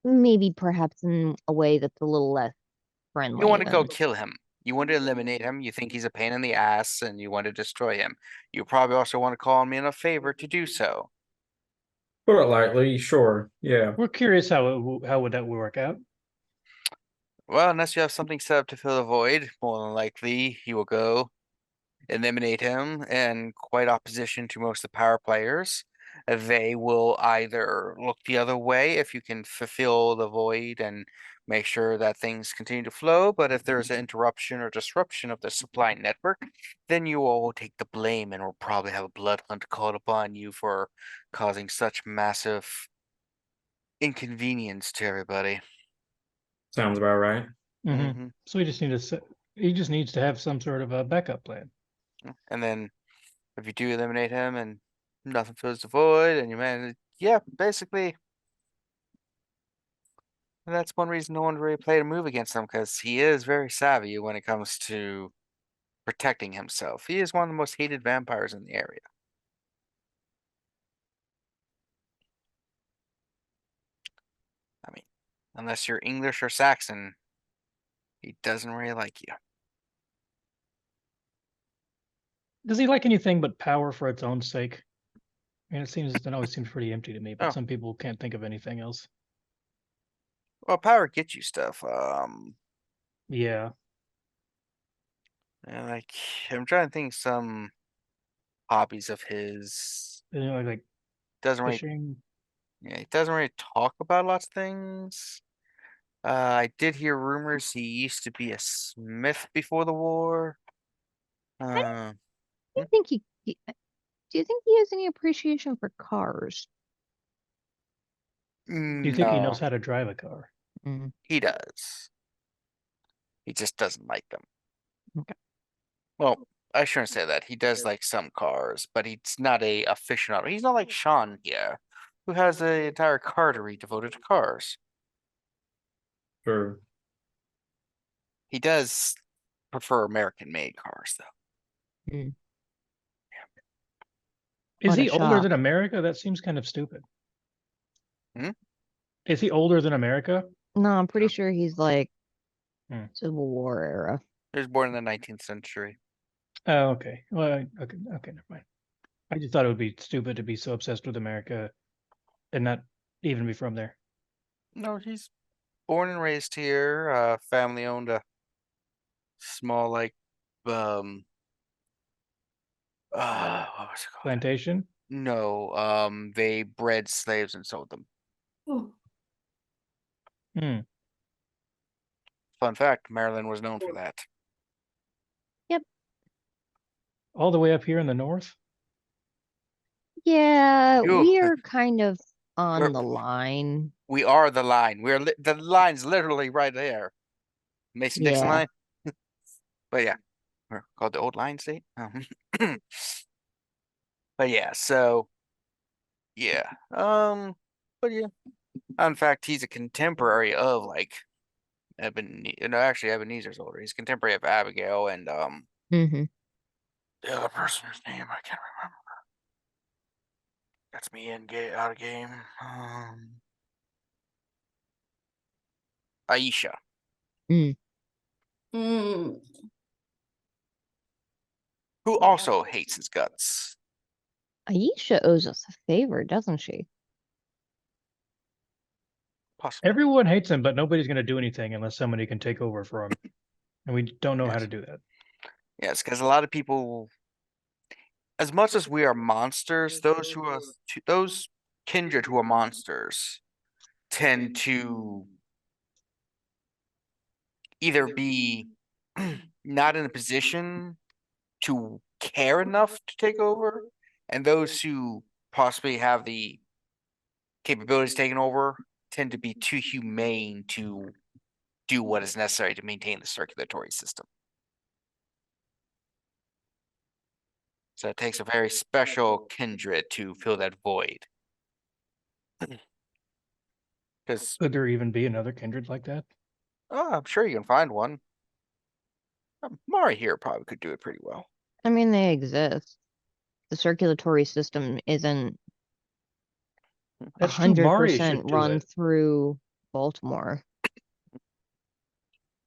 maybe perhaps in a way that's a little less friendly You want to go than kill him. You want to eliminate him. You think he's a pain in the ass and you want to destroy him. You probably also want to call me in a favor to do so. Put it lightly, sure. Yeah. We're curious how would that work out? Well, unless you have something set up to fill the void, more than likely he will go eliminate him, and quite opposition to most of the power players. They will either look the other way if you can fulfill the void and make sure that things continue to flow, but if there's an interruption or disruption of the supply network, then you all will take the blame and will probably have a blood hunt called upon you for causing such massive inconvenience to everybody. Sounds about right. Mm-hmm. So he just needs to have some sort of a backup plan. And then if you do eliminate him and nothing fills the void and you manage, yeah, basically that's one reason no one really played a move against him, because he is very savvy when it comes to protecting himself. He is one of the most hated vampires in the area. I mean, unless you're English or Saxon, he doesn't really like you. Does he like anything but power for its own sake? I mean, it always seems pretty empty to me, but Oh. some people can't think of anything else. Well, power gets you stuff. Yeah. And like I'm trying to think some hobbies of his. You know, like Doesn't really, fishing. yeah, he doesn't really talk about lots of things. I did hear rumors he used to be a smith before the war. Uh, I think do you think he has any appreciation for cars? Do you think he knows no, how to drive a car? Mm, he does. He just doesn't like them. okay. Well, I shouldn't say that. He does like some cars, but he's not a aficionado. He's not like Sean here, who has an entire cartery devoted to cars. Sure. He does prefer American-made cars, though. Mm. Is What a he older than shock. America? That seems kind of stupid. Hmm? Is he older than America? No, I'm pretty sure he's like Hmm. Civil War era. He was born in the 19th century. Oh, okay. Well, okay, never mind. I just thought it would be stupid to be so obsessed with America and not even be from there. No, he's born and raised here. Family owned a small, like, um, what was it called? Plantation? No, they bred slaves and sold them. Hmm. Fun fact, Maryland was known for that. All the way up here in the north? Yeah, You, we are kind of on We're- the line. we are the line. The line's literally right there. Mason-Dixon Yeah. line. But yeah, we're called the old line state. But yeah, so yeah. But yeah. In fact, he's a contemporary of like Ebenezer's older. He's contemporary of Abigail and Mm-hmm. the other person's name I can't remember. That's me out of game. Aisha. Mm. Mm. who also hates his guts. Aisha owes us a favor, doesn't she? Possibly. Everyone hates him, but nobody's going to do anything unless somebody can take over for him. And we don't know how Yes. to do that. Yes, because a lot of people, as much as we are monsters, those kindred who are monsters tend to either be not in a position to care enough to take over, and those who possibly have the capabilities taken over tend to be too humane to do what is necessary to maintain the circulatory system. So it takes a very special kindred to fill that void. Because Could there even be another kindred like that? I'm sure you can find one. Mari here probably could do it pretty well. I mean, they exist. The circulatory system isn't That's true. Mari should 100% do run it. through Baltimore.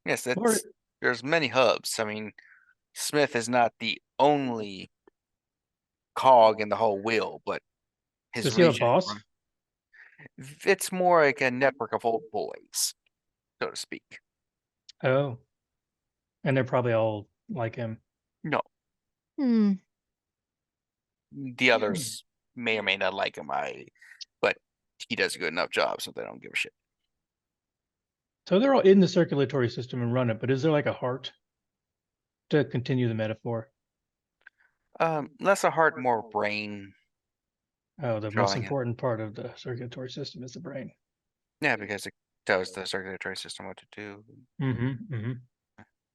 Yes, Or there's many hubs. I mean, Smith is not the only cog in the whole wheel, but his does he have a region boss? it's more like a network of old boys, so to speak. Oh. And they're probably all like him. No, Hmm. the others may or may not like him. But he does a good enough job, so they don't give a shit. So they're all in the circulatory system and run it, but is there like a heart to continue the metaphor? Less a heart, more brain. Oh, the most Drawing it. important part of the circulatory system is the brain. Yeah, because it tells the circulatory system what to do. Mm-hmm. Mm-hmm.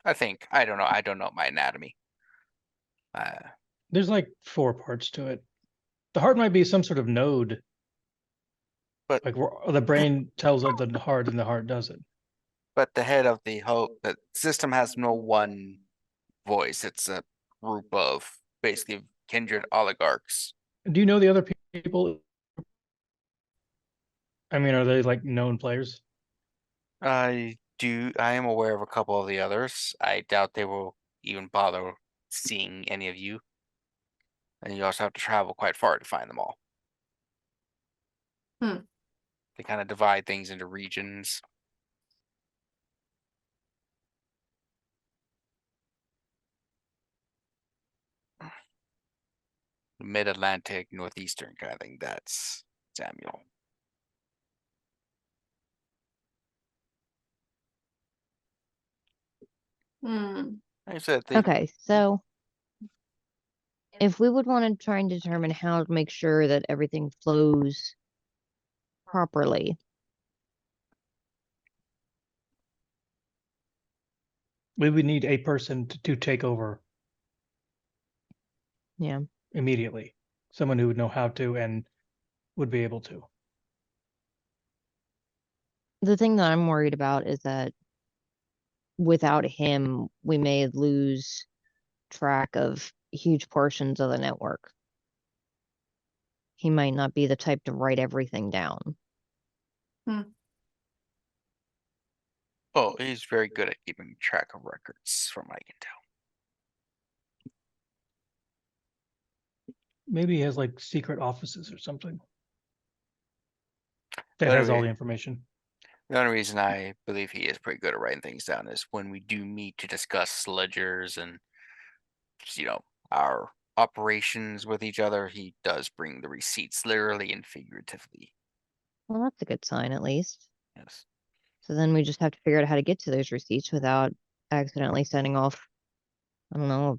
I think. I don't know. I don't know my anatomy. There's like 4 parts to it. The heart might be some sort of node. But like the brain tells of the heart and the heart does it. But the head of the system has no one voice. It's a group of basically kindred oligarchs. Do you know the other people? I mean, are they like known players? I am aware of a couple of the others. I doubt they will even bother seeing any of you. And you also have to travel quite far to find them all. Hmm. They kind of divide things into regions. Mid-Atlantic, Northeastern kind of thing. That's Samuel. Hmm. I said Okay, so if we would want to try and determine how to make sure that everything flows properly, We would need a person to take over yeah. immediately. Someone who would know how to and would be able to. The thing that I'm worried about is that without him, we may lose track of huge portions of the network. He might not be the type to write everything down. Oh, he's very good at keeping track of records, from what I can tell. Maybe he has like secret offices or something that But has all anyway, the information. the only reason I believe he is pretty good at writing things down is when we do meet to discuss ledgers and our operations with each other, he does bring the receipts literally and figuratively. Well, that's a good sign, at least. Yes. So then we just have to figure out how to get to those receipts without accidentally sending off, I don't know,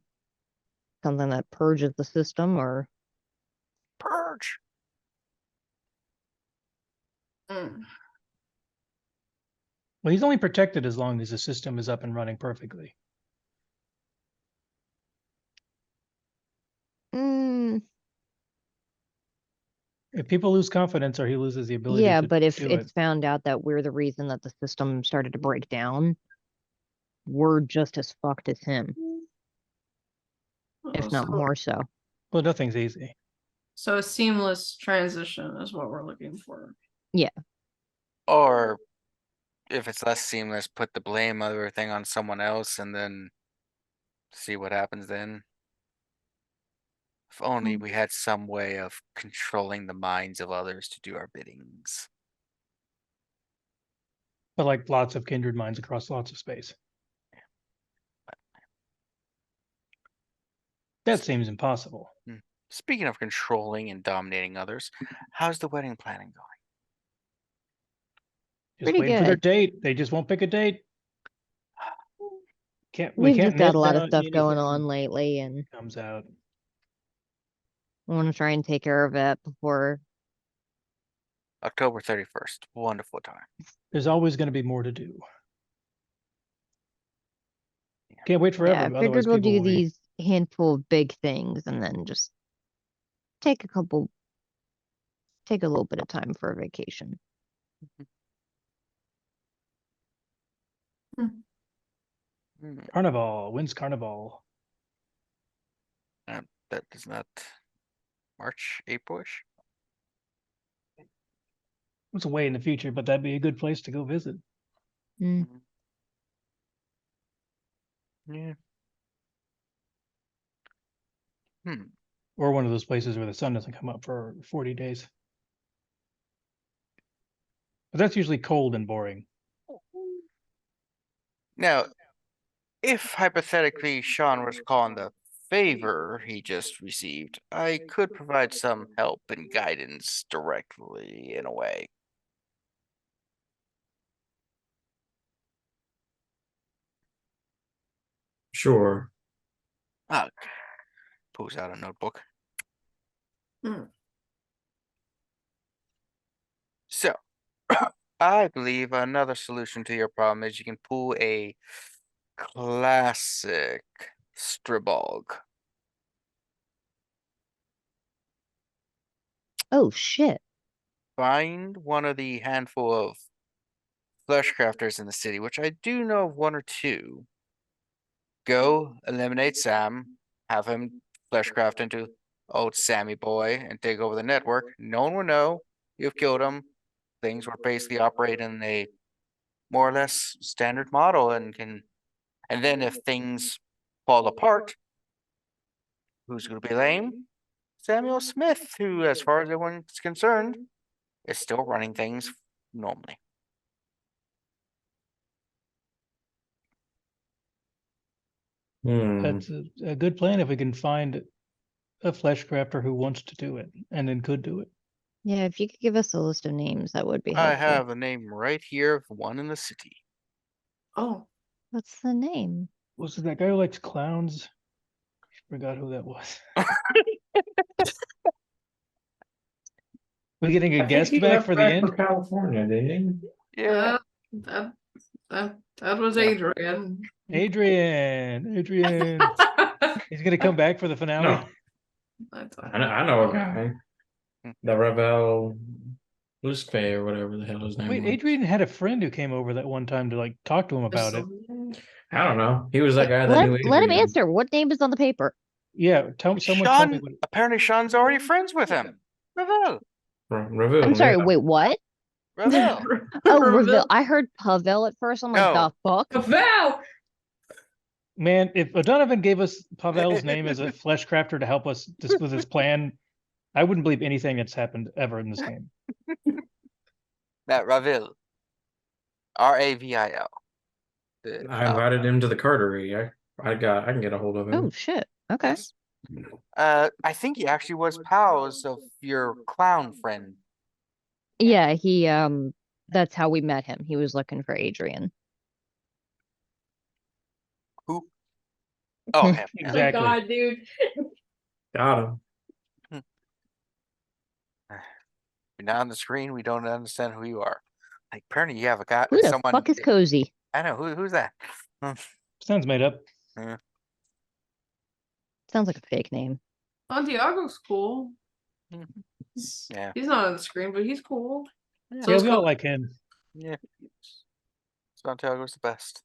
something that purges the system or. Purge. Hmm. Well, he's only protected as long as the system is up and running perfectly. Mm, If people lose confidence or he loses the ability yeah, to but if do it's it, found out that we're the reason that the system started to break down, we're just as fucked as him, if not more so. well, nothing's easy. So a seamless transition is what we're looking for. Yeah. Or if it's less seamless, put the blame of everything on someone else and then see what happens then. If only we had some way of controlling the minds of others to do our biddings. But like lots of kindred minds across lots of space. That seems impossible. Speaking of controlling and dominating others, how's the wedding planning going? Just Pretty waiting for their good. date. They just won't pick a date. We We've can't just got nail a lot of down stuff going anything on lately, and comes out. I want to try and take care of it before. October 31st. Wonderful time. There's always going to be more to do. Can't wait forever. Yeah, I Otherwise, figured we'll people do will be- these handful of big things and then just take a little bit of time for a vacation. Hmm, Carnival. When's Carnival? that is not March, April-ish. It's way in the future, but that'd be a good place to go visit. Mm. Yeah. Hmm. Or one of those places where the sun doesn't come up for 40 days. But that's usually cold and boring. Now, if hypothetically Sean was calling the favor he just received, I could provide some help and guidance directly in a way. Sure. Ah, pulls out a notebook. Hmm. So, I believe another solution to your problem is you can pull a classic Stribog. Oh shit. Find one of the handful of flesh crafters in the city, which I do know of one or two. Go eliminate Sam, have him fleshcraft into old Sammy boy and take over the network. No one will know you've killed him. Things will basically operate in a more or less standard model and then if things fall apart, who's gonna be lame? Samuel Smith, who, as far as everyone's concerned, is still running things normally. That's a good plan if we can find a flesh crafter who wants to do it and then could do it. Yeah, if you could give us a list of names, that would be I helpful. have a name right here of one in the city. Oh, What's the name? Was it that guy who likes clowns? Forgot who that was. We're getting a guest back for the end. From California, didn't he? Yeah. that was Yeah. Adrian. Adrian. He's gonna come back for the finale. No, I know a guy. The Revel Luspe or whatever the hell his name Wait, was. Adrian had a friend who came over that one time to like talk to him about it. I don't know. He was that guy that Let, knew let him Adrian. answer. What name is on the paper? Yeah, someone tell me Sean, what. apparently Sean's already friends with him. Revel. Reveal. I'm sorry, yeah. wait, what? Revel. Oh, Reveal. I heard Pavel at first. I'm like, No. the fuck? Pavel! Man, if O'Donovan gave us Pavel's name as a flesh crafter to help us just with his plan, I wouldn't believe anything that's happened ever in this game. That Ravil. Ravil. I invited him to the cartery. I can get a hold of him. Oh shit. Okay. Yes. I think he actually was pals of your clown friend. Yeah, he that's how we met him. He was looking for Adrian. Who? Oh, him. Yeah. Exactly. Oh God, dude. Got him. You're not on the screen. We don't understand who you are. Like, apparently you have a guy. Who the Someone. fuck is Cozy? I know who's that. Sounds made up. Sounds like a fake name. Santiago's cool. Yeah. He's not on the screen, but he's cool. So Yeah, is we all Cody. like him. Yeah. Santiago's the best.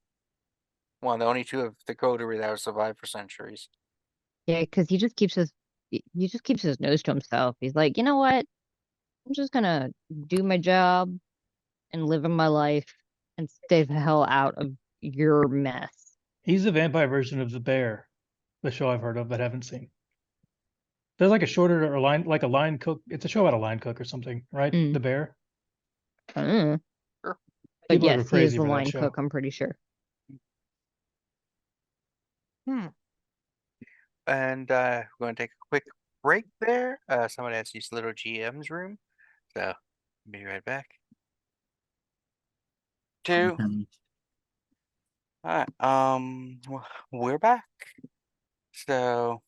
One of the only two of the coterie that have survived for centuries. Yeah, because he just keeps his nose to himself. He's like, you know what? I'm just gonna do my job and live in my life and stay the hell out of your mess. He's the vampire version of the bear, the show I've heard of but haven't seen. There's like a shorter or line, like a line cook. It's a show about a line cook or something, right? Mm. The bear. I don't know. Sure. But People are yes, he is crazy the for that line show. cook, I'm pretty sure. And we're going to take a quick break there. Someone has used little GM's room, so be right back. Two. Mhm. All right. We're back. So,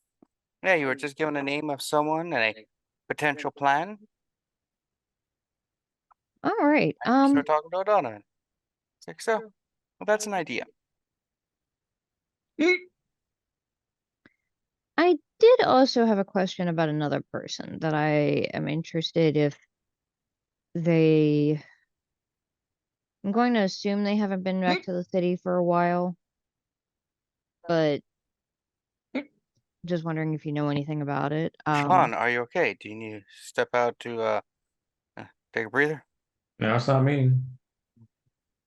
yeah, you were just given a name of someone and a potential plan. All right. Start talking to O'Donnell. It's like, so, well, that's an idea. I did also have a question about another person that I am interested if they. I'm going to assume they haven't been back to the city for a while, but just wondering if you know anything about it. Sean, are you okay? Do you need to step out to take a breather? No, it's not me.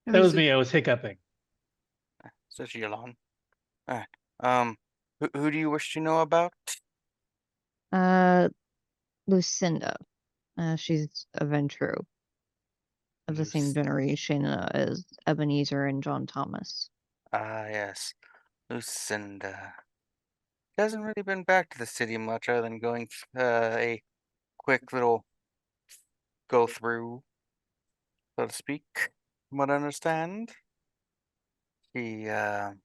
That was me. I was hiccuping. So Jilon. All right. Who do you wish to know about? Lucinda. She's a Ventrue of the same generation as Ebenezer and John Thomas. Yes. Lucinda. She hasn't really been back to the city much other than going a quick little go through, so to speak. From what I understand. She not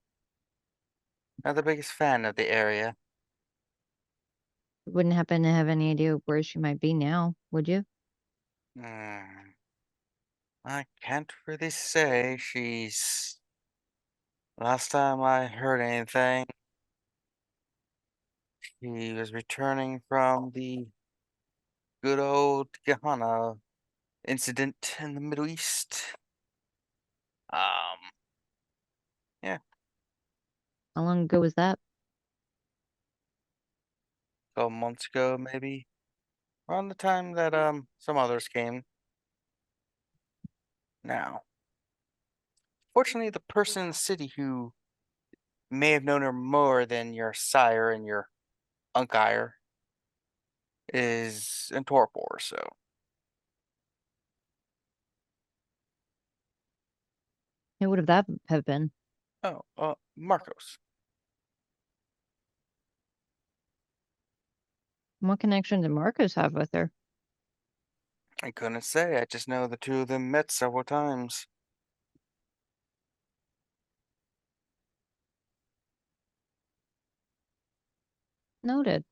the biggest fan of the area. Wouldn't happen to have any idea where she might be now, would you? I can't really say. Last time I heard anything, she was returning from the good old Gehenna incident in the Middle East. Yeah, How long ago was that? a couple months ago, maybe. Around the time that some others came. Now, fortunately, the person in the city who may have known her more than your sire and your uncire is in Torpor, so Who would have that have been? Marcos. What connection did Marcos have with her? I couldn't say. I just know the two of them met several times. Noted.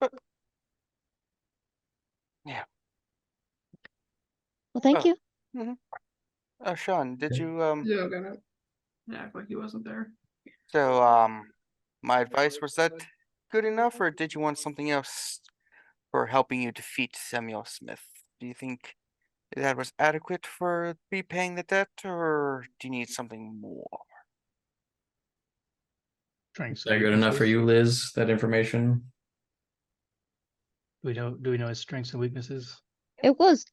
But yeah. Well, thank you. Sean, did you Yeah, I'm gonna act like he wasn't there. so my advice, was that good enough, or did you want something else for helping you defeat Samuel Smith? Do you think that was adequate for repaying the debt, or do you need something more? Strengths Is and that good enough for weaknesses. you, Liz? That information? Do we know his strengths and weaknesses? It was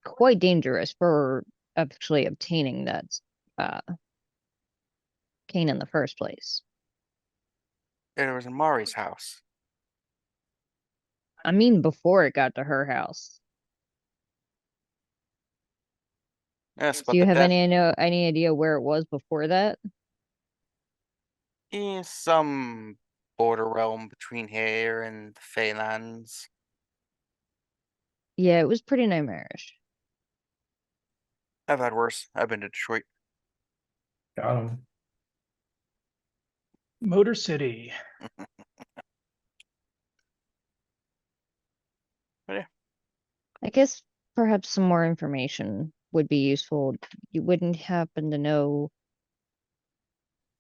quite dangerous for actually obtaining that uh cane in the first place. It was in Mari's house. I mean, before it got to her house. Yes, Do but you the have debt any idea where it was before that? is some border realm between here and the Feylands. Yeah, it was pretty nightmarish. I've had worse. I've been to Detroit. Got him. Motor City. I guess perhaps some more information would be useful. You wouldn't happen to know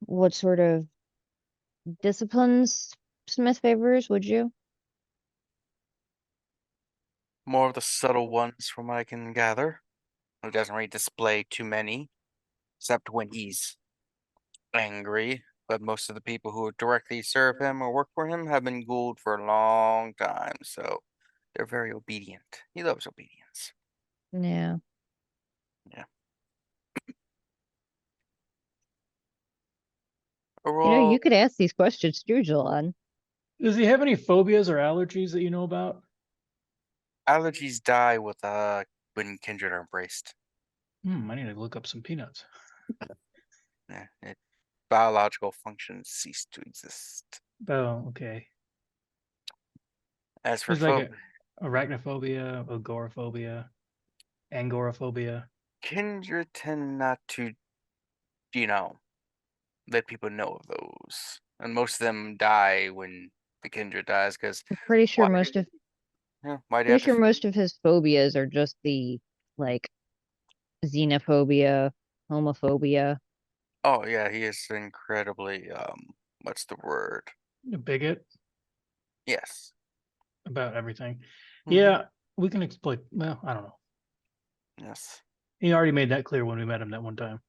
what sort of disciplines Smith favors, would you? More of the subtle ones from what I can gather. He doesn't really display too many, except when he's angry. But most of the people who directly serve him or work for him have been Gould for a long time, so they're very obedient. He loves obedience. Yeah. Yeah. You know, Overall, you could ask these questions to Jilon. Does he have any phobias or allergies that you know about? Allergies die with when kindred are embraced. I need to look up some peanuts. Yeah, biological functions cease to exist. Oh, okay. As for There's like arachnophobia, agoraphobia, angoraphobia. kindred tend not to, let people know of those, and most of them die when the kindred dies. Because I'm pretty sure why? most of Yeah, why do you pretty have to? sure most of his phobias are just the like xenophobia, homophobia. Oh yeah, he is incredibly what's the word? A bigot Yes. about everything. Mhm. Yeah, we can exploit. Well, I don't know. Yes. He already made that clear when we met him that one time.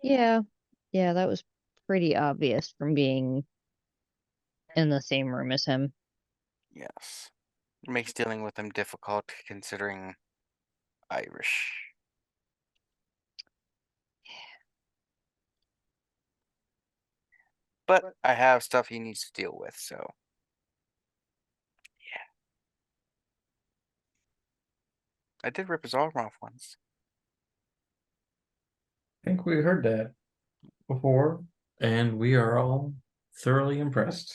Yeah. Yeah, that was pretty obvious from being in the same room as him. Yes. It makes dealing with him difficult considering Irish. But I have stuff he needs to deal with, so yeah. I did rip his arm off once. I think we heard that before, and we are all thoroughly impressed.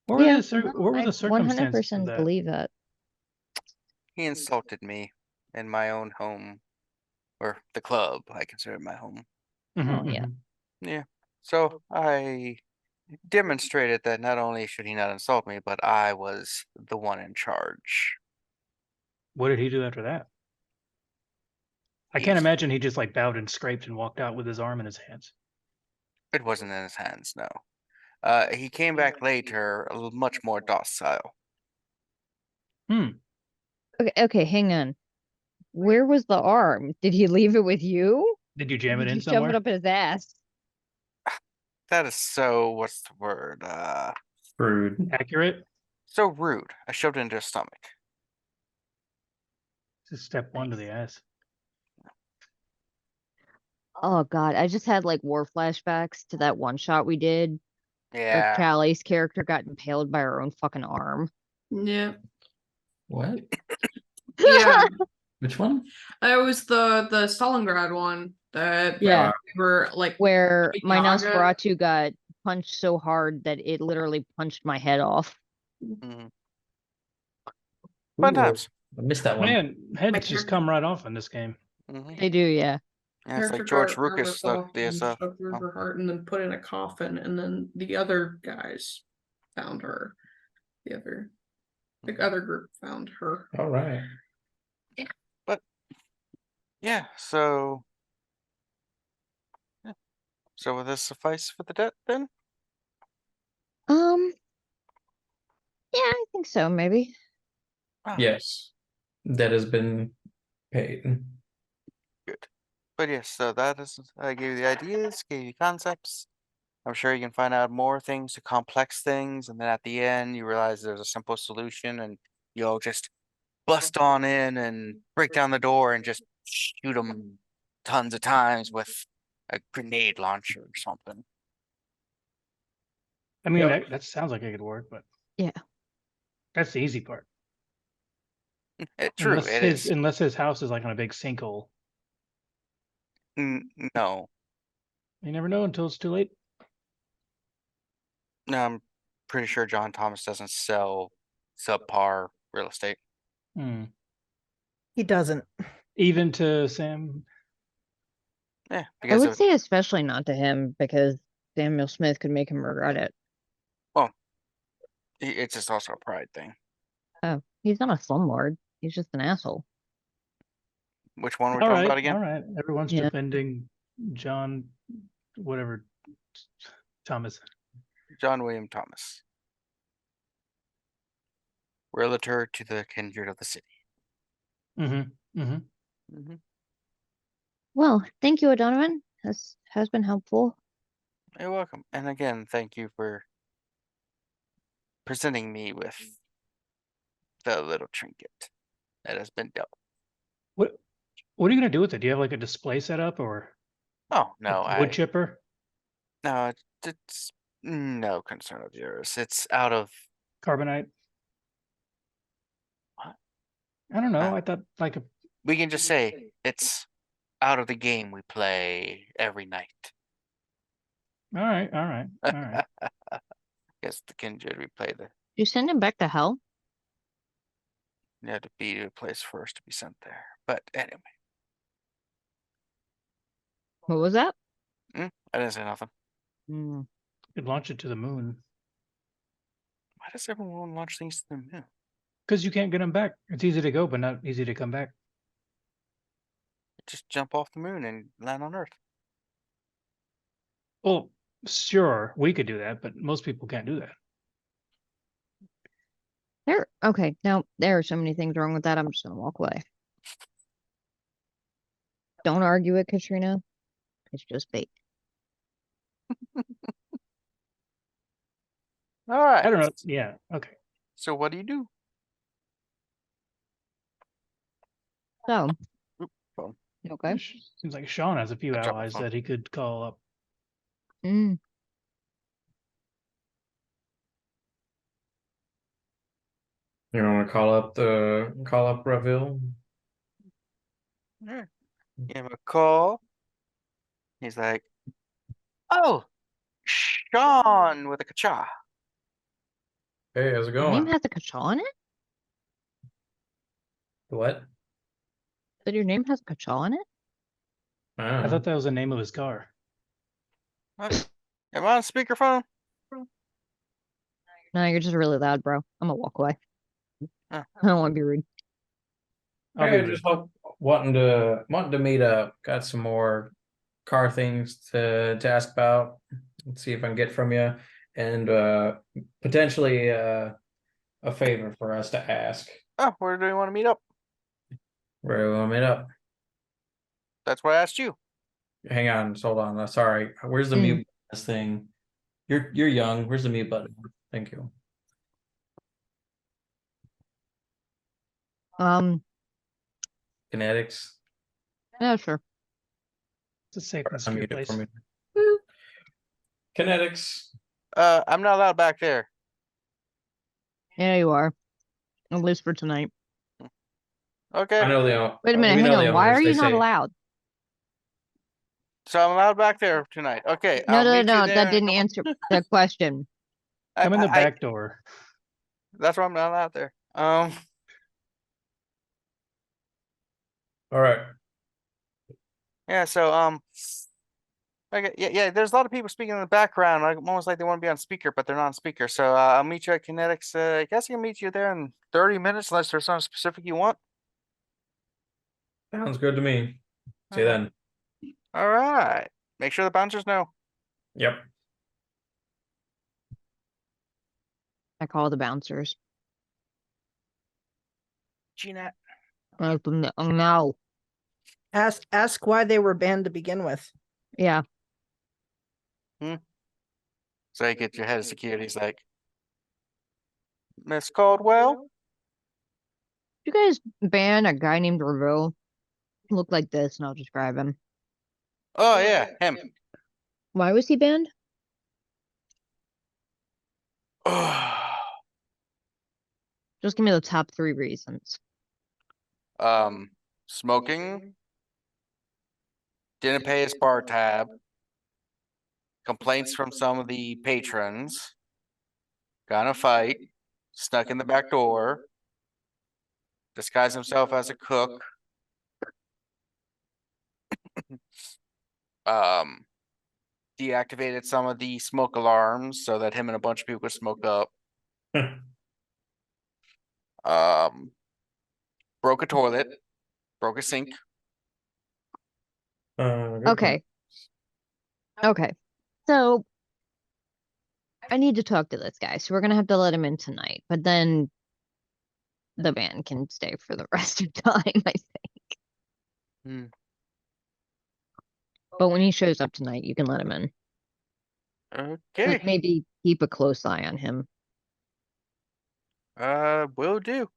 What were Yeah, what were I the circumstances of 100% that? believe that. He insulted me in my own home, or the club I consider my home. Oh, yeah. Yeah. So I demonstrated that not only should he not insult me, but I was the one in charge. What did he do after that? I can't imagine he just like bowed and scraped and walked out with his arm in his hands. It wasn't in his hands, no. He came back later, much more docile. Okay, hang on. Where was the arm? Did he leave it with you? Did you Or jam it did in you shove it somewhere? up his ass? That is so, what's the word? Rude. Accurate? So rude. I shoved it into his stomach. This is step one to the ass. Oh God, I just had like war flashbacks to that one shot we did where Yeah. Callie's character got impaled by her own fucking arm. Yeah. What? Yeah. Which one? It was the Stalingrad one that Yeah. we were like Where my Yaga. Nosferatu got punched so hard that it literally punched my head off. Mhm. Fun Ooh, times. I missed that one. Man, heads just character- come right off in this game. Mhm. They do, yeah. Yeah, it's like character George got armor Lucas fell looked off and this shoved through oh. her heart and then put in a coffin, and then the other guys found her. The other group found her. All right. But yeah, so yeah. So will this suffice for the debt then? Yeah, I think so, maybe. Ah, Yes, that has been paid. good. But yes, so that is, I gave you the ideas, gave you concepts. I'm sure you can find out more things to complex things, and then at the end you realize there's a simple solution, and you'll just bust on in and break down the door and just shoot them tons of times with a grenade launcher or something. I mean, Yep. that sounds like it could work, but Yeah. that's the easy part. True, it is. Unless his house is like on a big sinkhole. No, You never know until it's too late. no, I'm pretty sure John Thomas doesn't sell subpar real estate. He doesn't. Even to Sam. Yeah, I because would say especially not to him because Samuel Smith could make him regret it. well, it's just also a pride thing. Oh, he's not a slumlord. He's just an asshole. Which one are we All talking right, about again? all right. Everyone's Yeah. defending John, whatever, Thomas. John William Thomas, realtor to the kindred of the city. Well, thank you, O'Donovan. This has been helpful. You're welcome. And again, thank you for presenting me with the little trinket that has been dealt. What are you gonna do with it? Do you have like a display set up or Oh no, a wood chipper? no, it's no concern of yours. It's out of Carbonite. What? I don't know. Ah. I thought like a We can just say it's out of the game we play every night. all right, all right, all right. Yes, the kindred we play the You send him back to hell? you have to be to a place first to be sent there. But anyway, What was that? I didn't say nothing. Mm. Could launch it to the moon Why does everyone launch things to the moon? because you can't get them back. It's easy to go, but not easy to come back. Just jump off the moon and land on Earth. Well, sure, we could do that, but most people can't do that. Okay, now there are so many things wrong with that. I'm just gonna walk away. Don't argue it, Katrina. It's just bait. All right. I don't know. Yeah. Okay. So what do you do? So, Oop, phone. okay. Seems like Sean has a few I dropped my allies phone. that he could call up. Mm. You want to call up Raville? Yeah. Give him a call. He's like, "Oh, Sean with a kacha." Hey, how's it Your name going? has a kacha on it? What? But your name has a kacha on it? I Oh. thought that was the name of his car. What? Am I on speakerphone? No, you're just really loud, bro. I'm gonna walk away. Oh. I don't want to be rude. I'll Hey, be I rude. just wanting to meet up. Got some more car things to ask about. Let's see if I can get from you, and potentially a favor for us to ask. Oh, where do you want to meet up? Where do we want to meet up? That's what I asked you. Hang on, just hold on. Sorry, where's the mute button on this thing? You're young. Where's the mute button? Thank you. Kinetics. Yeah, sure. It's a safe and secure Unmute it for place. me. Kinetics. I'm not allowed back there. Yeah, you are. At least for tonight. Okay. I know the. Wait a minute, we hang know the on. Why owners, are they you not say- allowed? So I'm allowed back there tonight. Okay. No, I'll no, meet you no, there that in a didn't couple- answer the question. Come in the I- back door. That's why I'm not allowed there. All right. Yeah. So okay. Yeah. There's a lot of people speaking in the background. Like almost like they want to be on speaker, but they're not on speaker. So I'll meet you at Kinetics. I guess I can meet you there in 30 minutes, unless there's something specific you want. Sounds good to me. See you Alright. then. All right. Make sure the bouncers know. Yep. I call the bouncers. Jeanette. No. Ask why they were banned to begin with. Yeah. So you get your head of security. He's like, Miss Caldwell. You guys ban a guy named Reveal? Look like this, and I'll describe him. Oh yeah, him. Why was he banned? Just give me the top 3 reasons. Smoking. Didn't pay his bar tab. Complaints from some of the patrons. Got in a fight. Snuck in the back door. Disguised himself as a cook. Deactivated some of the smoke alarms so that him and a bunch of people could smoke up. Broke a toilet. Broke a sink. Good Okay. Okay. So I need to talk to this guy, so we're gonna have to let him in tonight. But then the ban can stay for the rest of time, I think. Hmm. But when he shows up tonight, you can let him in. Okay. Like maybe keep a close eye on him. Will do.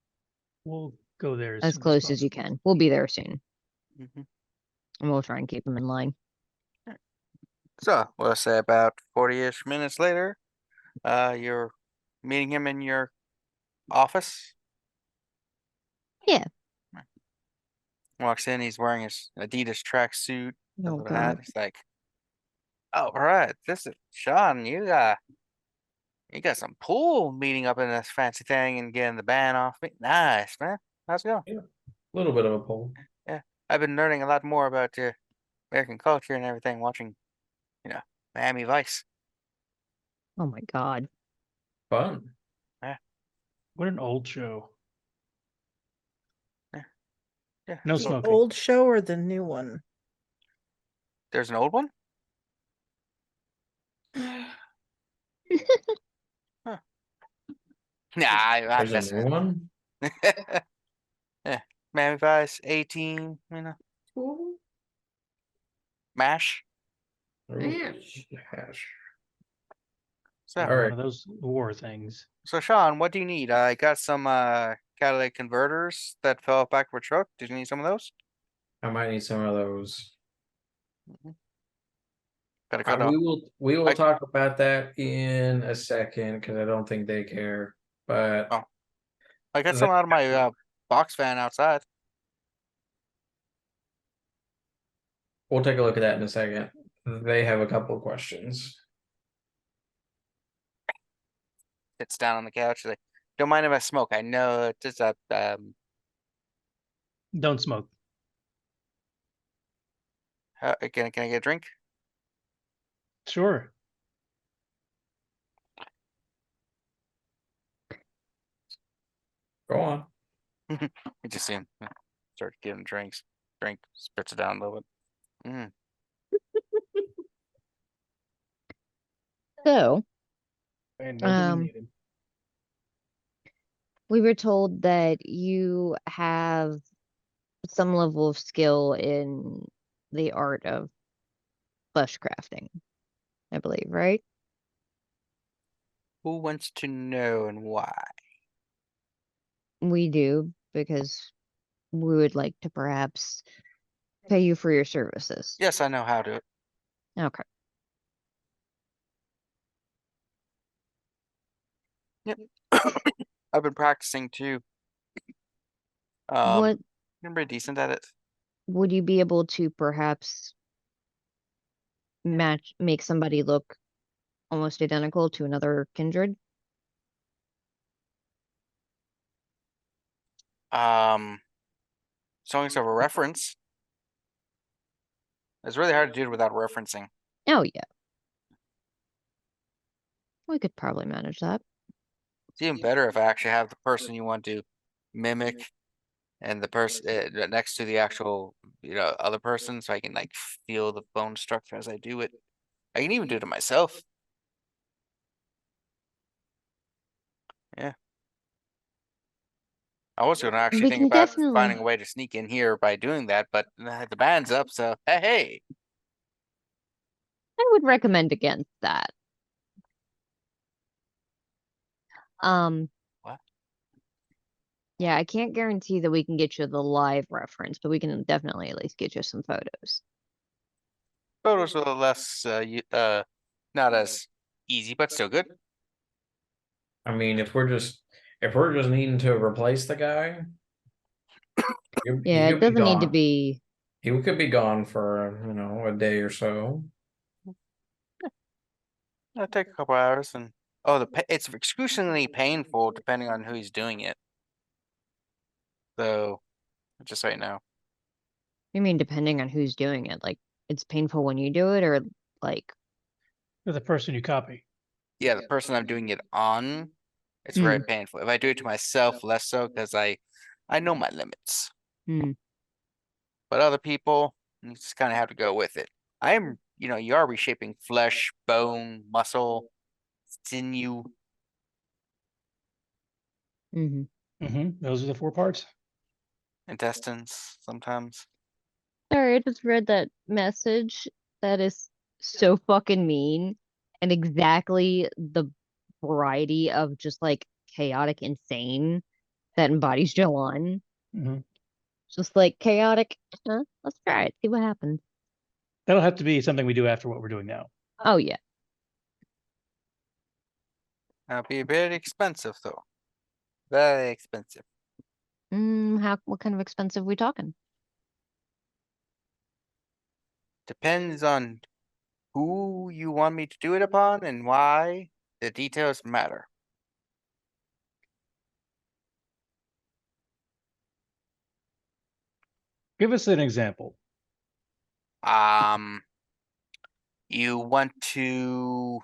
We'll go there As soon close as you possible. can. We'll be there soon. Mhm. And we'll try and keep him in line. So we'll say about 40-ish minutes later, you're meeting him in your office. Yeah. Walks in, he's wearing his Adidas tracksuit, Oh with a hat. God. He's like, "Oh, right, this is Sean. You got some pool meeting up in this fancy thing and getting the band off me. Nice, man. How's it going? Yeah, a little bit of a pull. Yeah, I've been learning a lot more about American culture and everything watching, Miami Vice. Oh my God. Fun. What an old show. Yeah, No The smoking. old show or the new one? there's an old one. Nah, I'm There's a messing new with one. it. Yeah, Miami Vice 18. MASH. Ooh, Yes. hash. So, All One right. of those war things. so Sean, what do you need? I got some catalytic converters that fell off back of a truck. Did you need some of those? I might need some of those. Gotta cut off. We will I- talk about that in a second because I don't think they care. But Oh. I got some out of my box fan outside. we'll take a look at that in a second. They have a couple of questions. Sits down on the couch. Like, don't mind if I smoke. I know it's just a Don't smoke. can I get a drink? Sure. Go on. You just see him start giving drinks. Drink, spits it down a little bit. So, And nobody Um, needed. we were told that you have some level of skill in the art of flesh crafting, I believe, right? Who wants to know and why? We do, because we would like to perhaps pay you for your services. Yes, I know how to. Okay. Yep. I've been practicing too. What I'm pretty decent at it. would you be able to perhaps make somebody look almost identical to another kindred? Songs of a reference. It's really hard to do it without referencing. Oh yeah. We could probably manage that. It's even better if I actually have the person you want to mimic and the person next to the actual, other person, so I can like feel the bone structure as I do it. I can even do it to myself. Yeah. I was gonna actually We think can about definitely. finding a way to sneak in here by doing that, but the band's up, so hey. I would recommend against that. What? Yeah, I can't guarantee that we can get you the live reference, but we can definitely at least get you some photos. Photos are less, not as easy, but still good. I mean, if we're just needing to replace the guy, Yeah, he it could be doesn't need to gone. be. He could be gone for a day or so. It'll take a couple hours, and it's excruciatingly painful depending on who he's doing it. So, just so you know. I mean, depending on who's doing it, like it's painful when you do it, or like. For the person you copy. Yeah, the person I'm doing it on, it's very painful. If I do it to myself, less so because I know my limits. Hmm. But other people, you just kind of have to go with it. You are reshaping flesh, bone, muscle, sinew. Those are the 4 parts. Intestines sometimes. Sorry, I just read that message. That is so fucking mean, and exactly the variety of just like chaotic insane that embodies Jilon. Just like chaotic. Let's try it. See what happens. That'll have to be something we do after what we're doing now. Oh yeah. That'd be very expensive though. Very expensive. What kind of expensive we talking? Depends on who you want me to do it upon and why. The details matter. Give us an example. You want to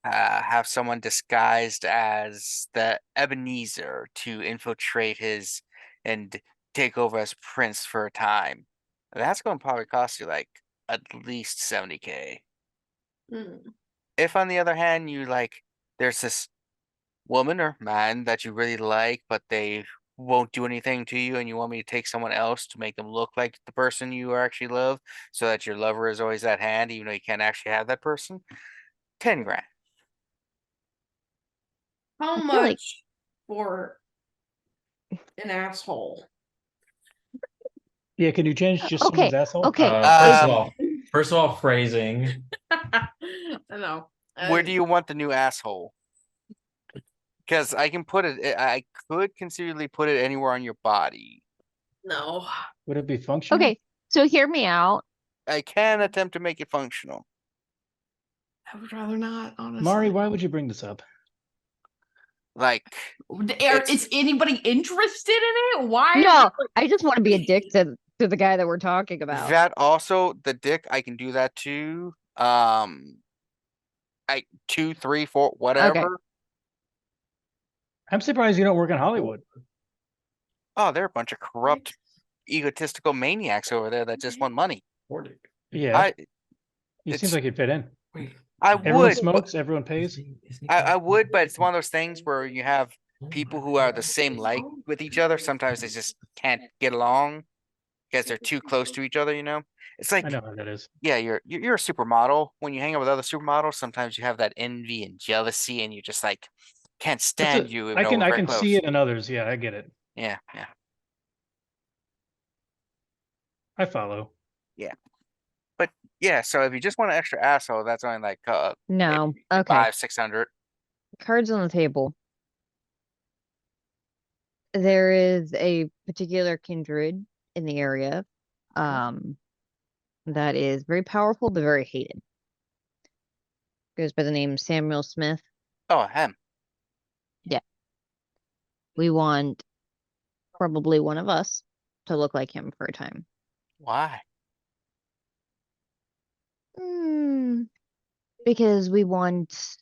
have someone disguised as the Ebenezer to infiltrate his and take over as prince for a time. That's going to probably cost you like at least 70K. Mm. If on the other hand you like there's this woman or man that you really like, but they won't do anything to you, and you want me to take someone else to make them look like the person you actually love, so that your lover is always at hand, even though you can't actually have that person. 10 grand. How I feel like- much for an asshole? Yeah, can you change just Okay, someone's asshole? okay. First of all, phrasing. I know. Where do you want the new asshole? Because I can put it, I could conceivably put it anywhere on your body. No. Would it be functional? Okay, so hear me out. I can attempt to make it functional. I would rather not, honestly. Mari, why would you bring this up? Like, Is anybody interested in it? Why? No, I just want to be a dick to the guy that we're talking about. that also, the dick, I can do that too. I 2, 3, 4, whatever. I'm surprised you don't work in Hollywood. Oh, they're a bunch of corrupt, egotistical maniacs over there that just want money. Yeah, it it's- seems like you'd fit in. I Everyone would, but smokes, everyone pays. I would, but it's one of those things where you have people who are the same like with each other. Sometimes they just can't get along because they're too close to each other. You know, it's like I know how that is. yeah, you're a supermodel. When you hang out with other supermodels, sometimes you have that envy and jealousy, and you just like can't stand you. Even I though can we're I very can close. see it in others. Yeah, I get it. Yeah. I follow. But yeah, so if you just want an extra asshole, that's only like No. maybe Okay. 500-600. Cards on the table. There is a particular kindred in the area, that is very powerful but very hated. Goes by the name Samuel Smith. Oh, him. We want probably one of us to look like him for a time. Why? Because we want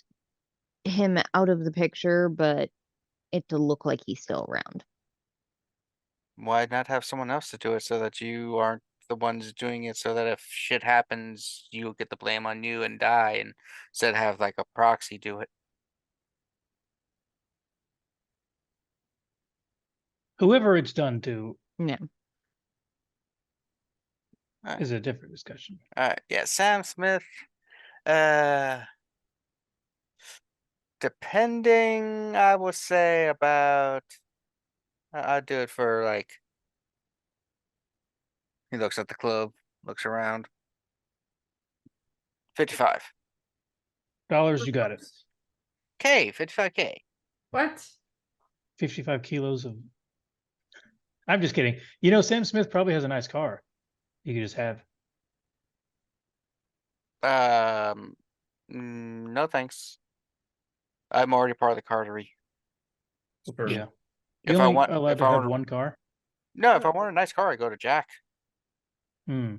him out of the picture, but it to look like he's still around. Why not have someone else to do it so that you aren't the ones doing it, so that if shit happens, you'll get the blame on you and die, and instead have like a proxy do it. Whoever it's done to No. is a different discussion. Yeah, Sam Smith. Depending, I would say about. I'd do it for like. He looks at the club, looks around. 55. Dollars, you got it. 55K. What? 55 kilos of. I'm just kidding. You know, Sam Smith probably has a nice car. You could just have. No thanks. I'm already part of the cartery. Yeah. If You're I only want, allowed if to I have want, one car. no, if I want a nice car, I go to Jack. Hmm.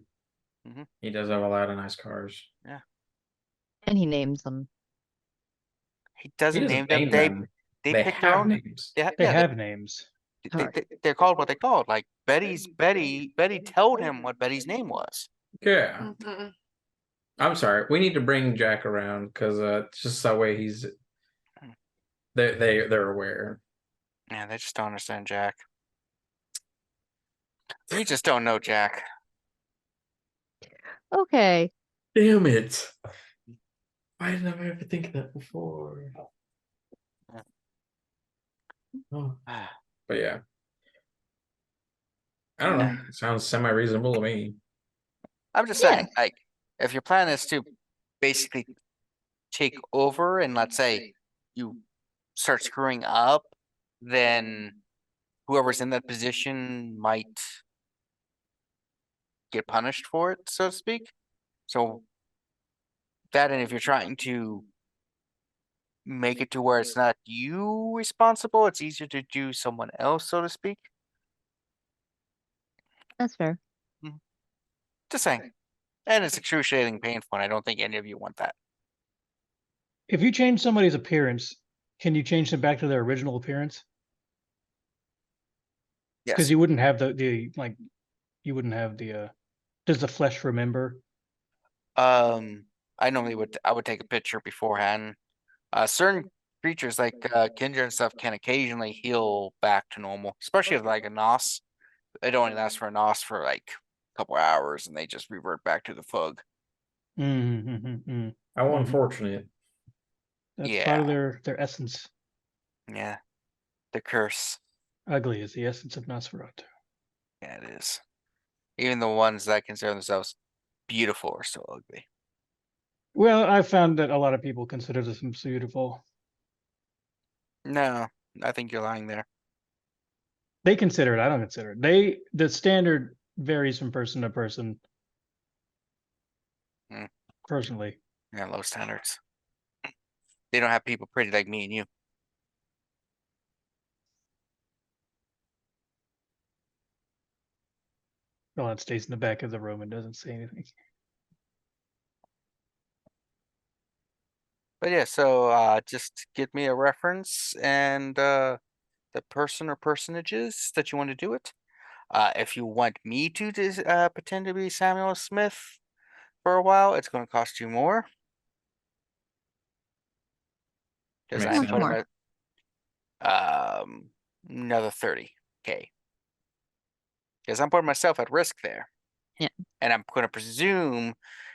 He does have a lot of nice cars. And he names them. He He doesn't doesn't name them. name them. They They pick their have own. names. Yeah, They yeah, have names. they're called what they called. Like Betty's Betty. Betty told him what Betty's name was. Yeah. Mhm. I'm sorry. We need to bring Jack around because just that way he's they're aware. Yeah, they just don't understand Jack. You just don't know Jack. Okay. Damn it. Why didn't I ever think of that before? Oh. But yeah. I don't know. It sounds semi-reasonable to me. I'm just Yeah. saying, like, if your plan is to basically take over and let's say you start screwing up then whoever's in that position might get punished for it, so to speak. So that, and if you're trying to make it to where it's not you responsible, it's easier to do someone else, so to speak. That's fair. Just saying. And it's excruciating painful, and I don't think any of you want that. If you change somebody's appearance, can you change them back to their original appearance? Because Yes. you wouldn't have the like, you wouldn't have the. Does the flesh remember? I normally would take a picture beforehand. Certain creatures like kindred and stuff can occasionally heal back to normal, especially if like a nos. It only lasts for a nos for like a couple hours, and they just revert back to the fug. Mm-hmm. How Mhm. unfortunate. That's part of Yeah. their essence. Yeah, the curse. Ugly is the essence of Nosferatu. Yeah, it is. Even the ones that consider themselves beautiful are still ugly. Well, I found that a lot of people consider this beautiful. No, I think you're lying there. They consider it. I don't consider it. The standard varies from person to person. Mm. Personally, Yeah, low standards. They don't have people pretty like me and you. well, it stays in the back of the room and doesn't say anything. But yeah, so just give me a reference and the person or personages that you want to do it. If you want me to pretend to be Samuel Smith for a while, it's going to cost you more. Because Makes I'm Much sense. putting more. another 30K. Because I'm putting myself at risk there. Yeah. And I'm going to presume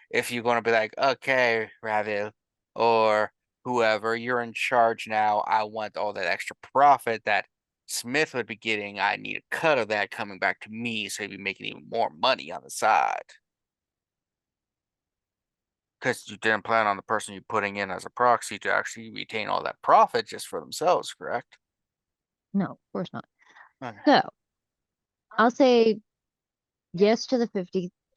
if you're going to be like, okay, Ravil, or whoever, you're in charge now. I want all that extra profit that Smith would be getting. I need a cut of that coming back to me, so you'd be making even more money on the side. Because you didn't plan on the person you're putting in as a proxy to actually retain all that profit just for themselves, correct? No, of course not. Okay. So I'll say yes to the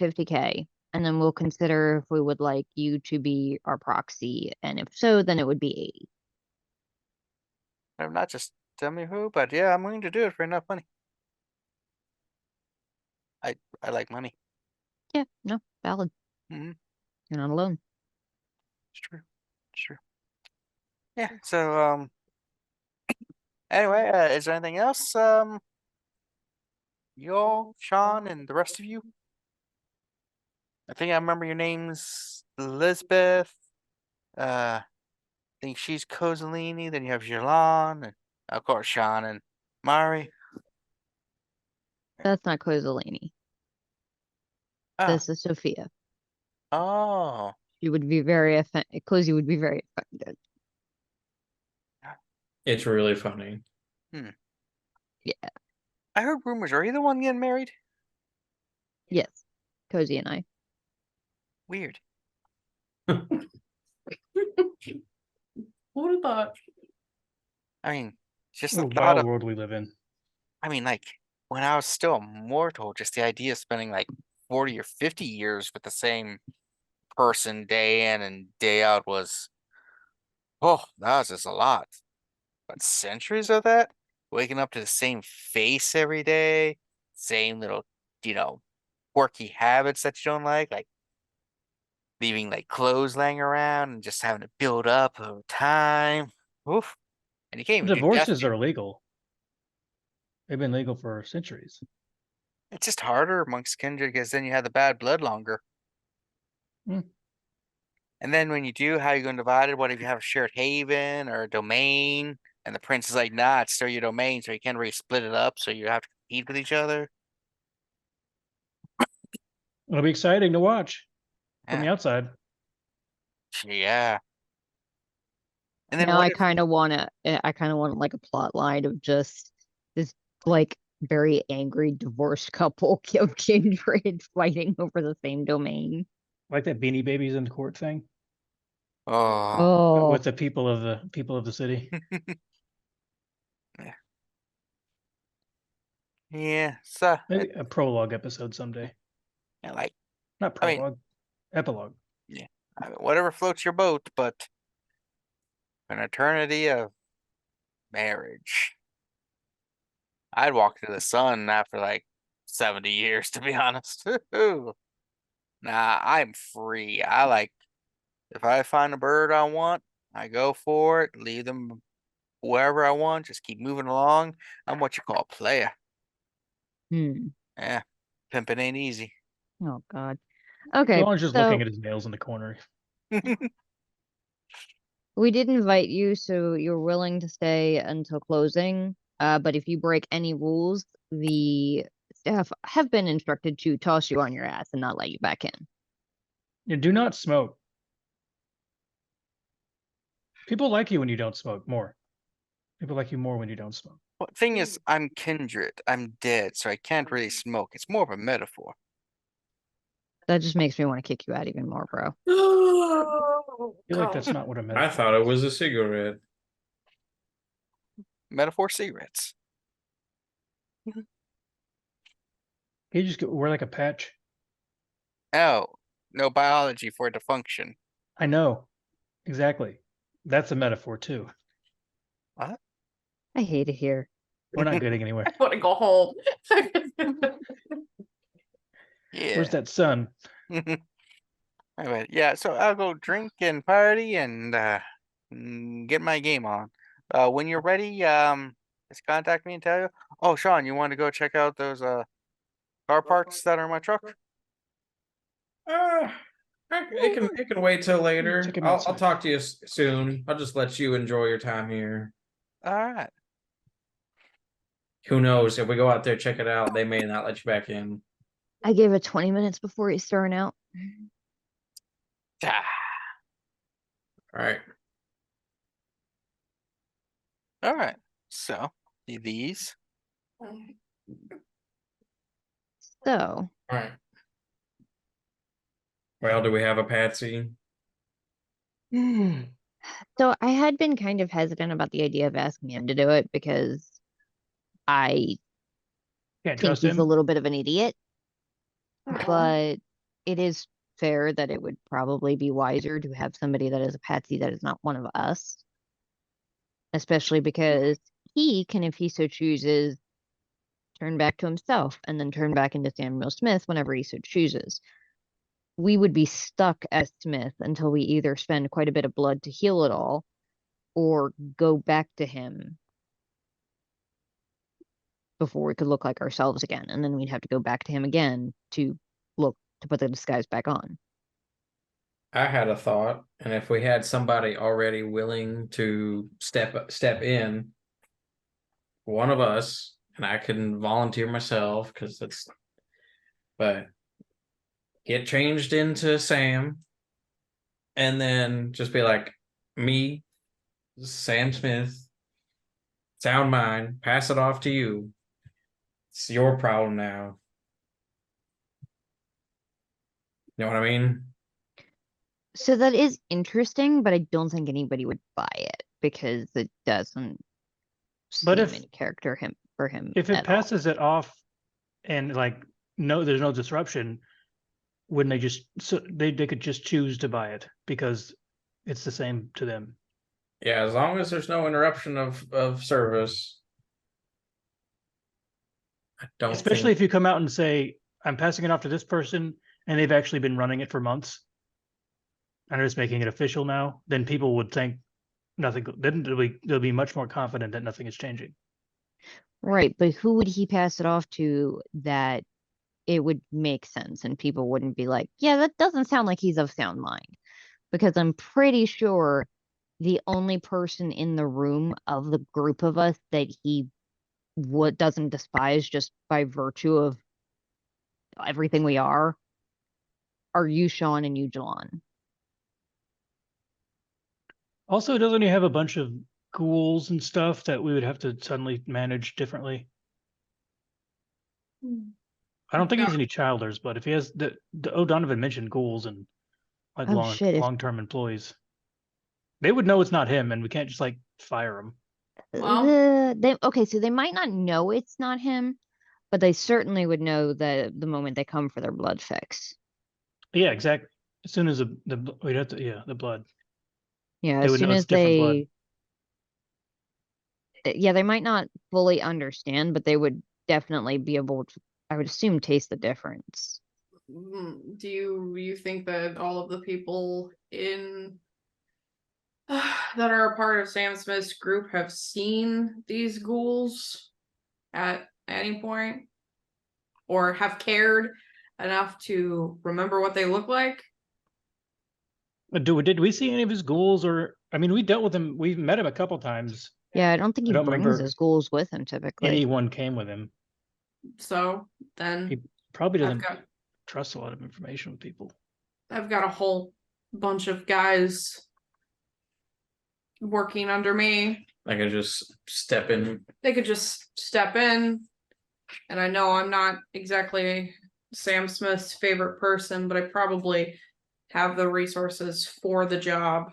50K, and then we'll consider if we would like you to be our proxy, and if so, then it would be 80. I'm not just tell me who, but yeah, I'm willing to do it for enough money. I like money. Yeah, no, valid. Mm-hmm. You're not alone. It's true. It's true. Yeah. So anyway, is there anything else? Y'all, Sean, and the rest of you. I think I remember your names, Elizabeth. I think she's Kozaline. Then you have Jilon, and of course Sean and Mari. That's not Kozaline. Oh, This is Sophia. oh, You would be very offended. Cozy would be very offended. It's really funny. Yeah. I heard rumors. Are you the one getting married? Yes. Cozy and I. Weird. Who would have thought? I mean, just What the a thought wild of. world we live in. I mean, like when I was still a mortal, just the idea of spending like 40 or 50 years with the same person day in and day out was, oh, that was just a lot. But centuries of that, waking up to the same face every day, same little, you know, quirky habits that you don't like leaving like clothes laying around and just having to build up over time. Oof. And you can't even do death. Divorces are legal. They've been legal for centuries. It's just harder amongst kindred because then you have the bad blood longer. Hmm. And then when you do, how you going to divide it? What if you have a shared haven or a domain? And the prince is like, nah, it's still your domain, so you can't really split it up, so you have to compete with each other. It'll be exciting to watch from the Yeah. outside. Yeah. And then Now what I if kind of want to. I kind of want like a plot line of just this like very angry divorced couple of kindred fighting over the same domain. Like that Beanie Babies in the court thing oh Oh, with the people of the city. yeah. Yeah, so Maybe a prologue episode someday. like Not I mean, prologue, epilogue. I mean, whatever floats your boat, but an eternity of marriage. I'd walk through the sun after like 70 years, to be honest. Nah, I'm free. I like if I find a bird I want, I go for it, leave them wherever I want, just keep moving along. I'm what you call a player. Hmm. Yeah, pimping ain't easy. Oh God. Okay, Jilon's just so looking at his nails in the corner. we did invite you, so you're willing to stay until closing. But if you break any rules, the staff have been instructed to toss you on your ass and not let you back in. You do not smoke. People like you when you don't smoke more. People like you more when you don't smoke. Well, thing is, I'm kindred. I'm dead, so I can't really smoke. It's more of a metaphor. That just makes me want to kick you out even more, bro. I feel like that's not what a I metaphor thought it was a cigarette. Metaphor cigarettes. You just wear like a patch. Oh, no biology for it to function. I know. Exactly. That's a metaphor too. What? I hate it here. We're not getting anywhere. I want to go home. Yeah. Where's that sun? Alright, yeah, so I'll go drink and party and get my game on. When you're ready, just contact me and tell you. Oh, Sean, you want to go check out those car parts that are in my truck? It can wait till later. Check him I'll outside. talk to you soon. I'll just let you enjoy your time here. All right. Who knows? If we go out there, check it out, they may not let you back in. I gave it 20 minutes before he's thrown out. Ah, All right. all right. So, see these. So, All right. Well, do we have a Patsy? so I had been kind of hesitant about the idea of asking him to do it because I Can't think trust he's him. a little bit of an idiot. But it is fair that it would probably be wiser to have somebody that is a patsy that is not one of us. Especially because he can, if he so chooses, turn back to himself and then turn back into Samuel Smith whenever he so chooses. We would be stuck as Smith until we either spend quite a bit of blood to heal it all or go back to him before we could look like ourselves again. And then we'd have to go back to him again to put the disguise back on. I had a thought, and if we had somebody already willing to step in, one of us, and I can volunteer myself because that's, but get changed into Sam, and then just be like, me, Sam Smith, sound mind, pass it off to you. It's your problem now. You know what I mean? So that is interesting, but I don't think anybody would buy it because it doesn't But seem if- any character for him If it at all. passes it off and like no, there's no disruption, wouldn't they just they could just choose to buy it because it's the same to them. Yeah, as long as there's no interruption of service. I don't Especially think if you come out and say, I'm passing it off to this person and they've actually been running it for months and are just making it official now, then people would think nothing, then they'll be much more confident that nothing is changing. Right, but who would he pass it off to that it would make sense and people wouldn't be like, yeah, that doesn't sound like he's of sound mind? Because I'm pretty sure the only person in the room of the group of us that he doesn't despise just by virtue of everything we are you, Sean, and you, Jilon. Also, doesn't he have a bunch of ghouls and stuff that we would have to suddenly manage differently? I don't think he has any childers, but if he has the O'Donovan mentioned ghouls and like Oh, shit, if- long-term employees, they would know it's not him, and we can't just like fire him. Well- Okay, so they might not know it's not him, but they certainly would know the moment they come for their blood fix. Yeah, exactly. As soon as we'd have to, yeah, the blood. Yeah, They as would soon know as it's different blood. yeah, they might not fully understand, but they would definitely be able to, I would assume, taste the difference. Do you think that all of the people in that are a part of Sam Smith's group have seen these ghouls at any point? Or have cared enough to remember what they look like? Did we see any of his ghouls? Or I mean, we dealt with him. We met him a couple times. Yeah, I don't think I he don't brings remember his ghouls with him typically. anyone came with him. So then He probably I've doesn't got trust a lot of information with people. a whole bunch of guys working under me. I could just step in. They could just step in. And I know I'm not exactly Sam Smith's favorite person, but I probably have the resources for the job.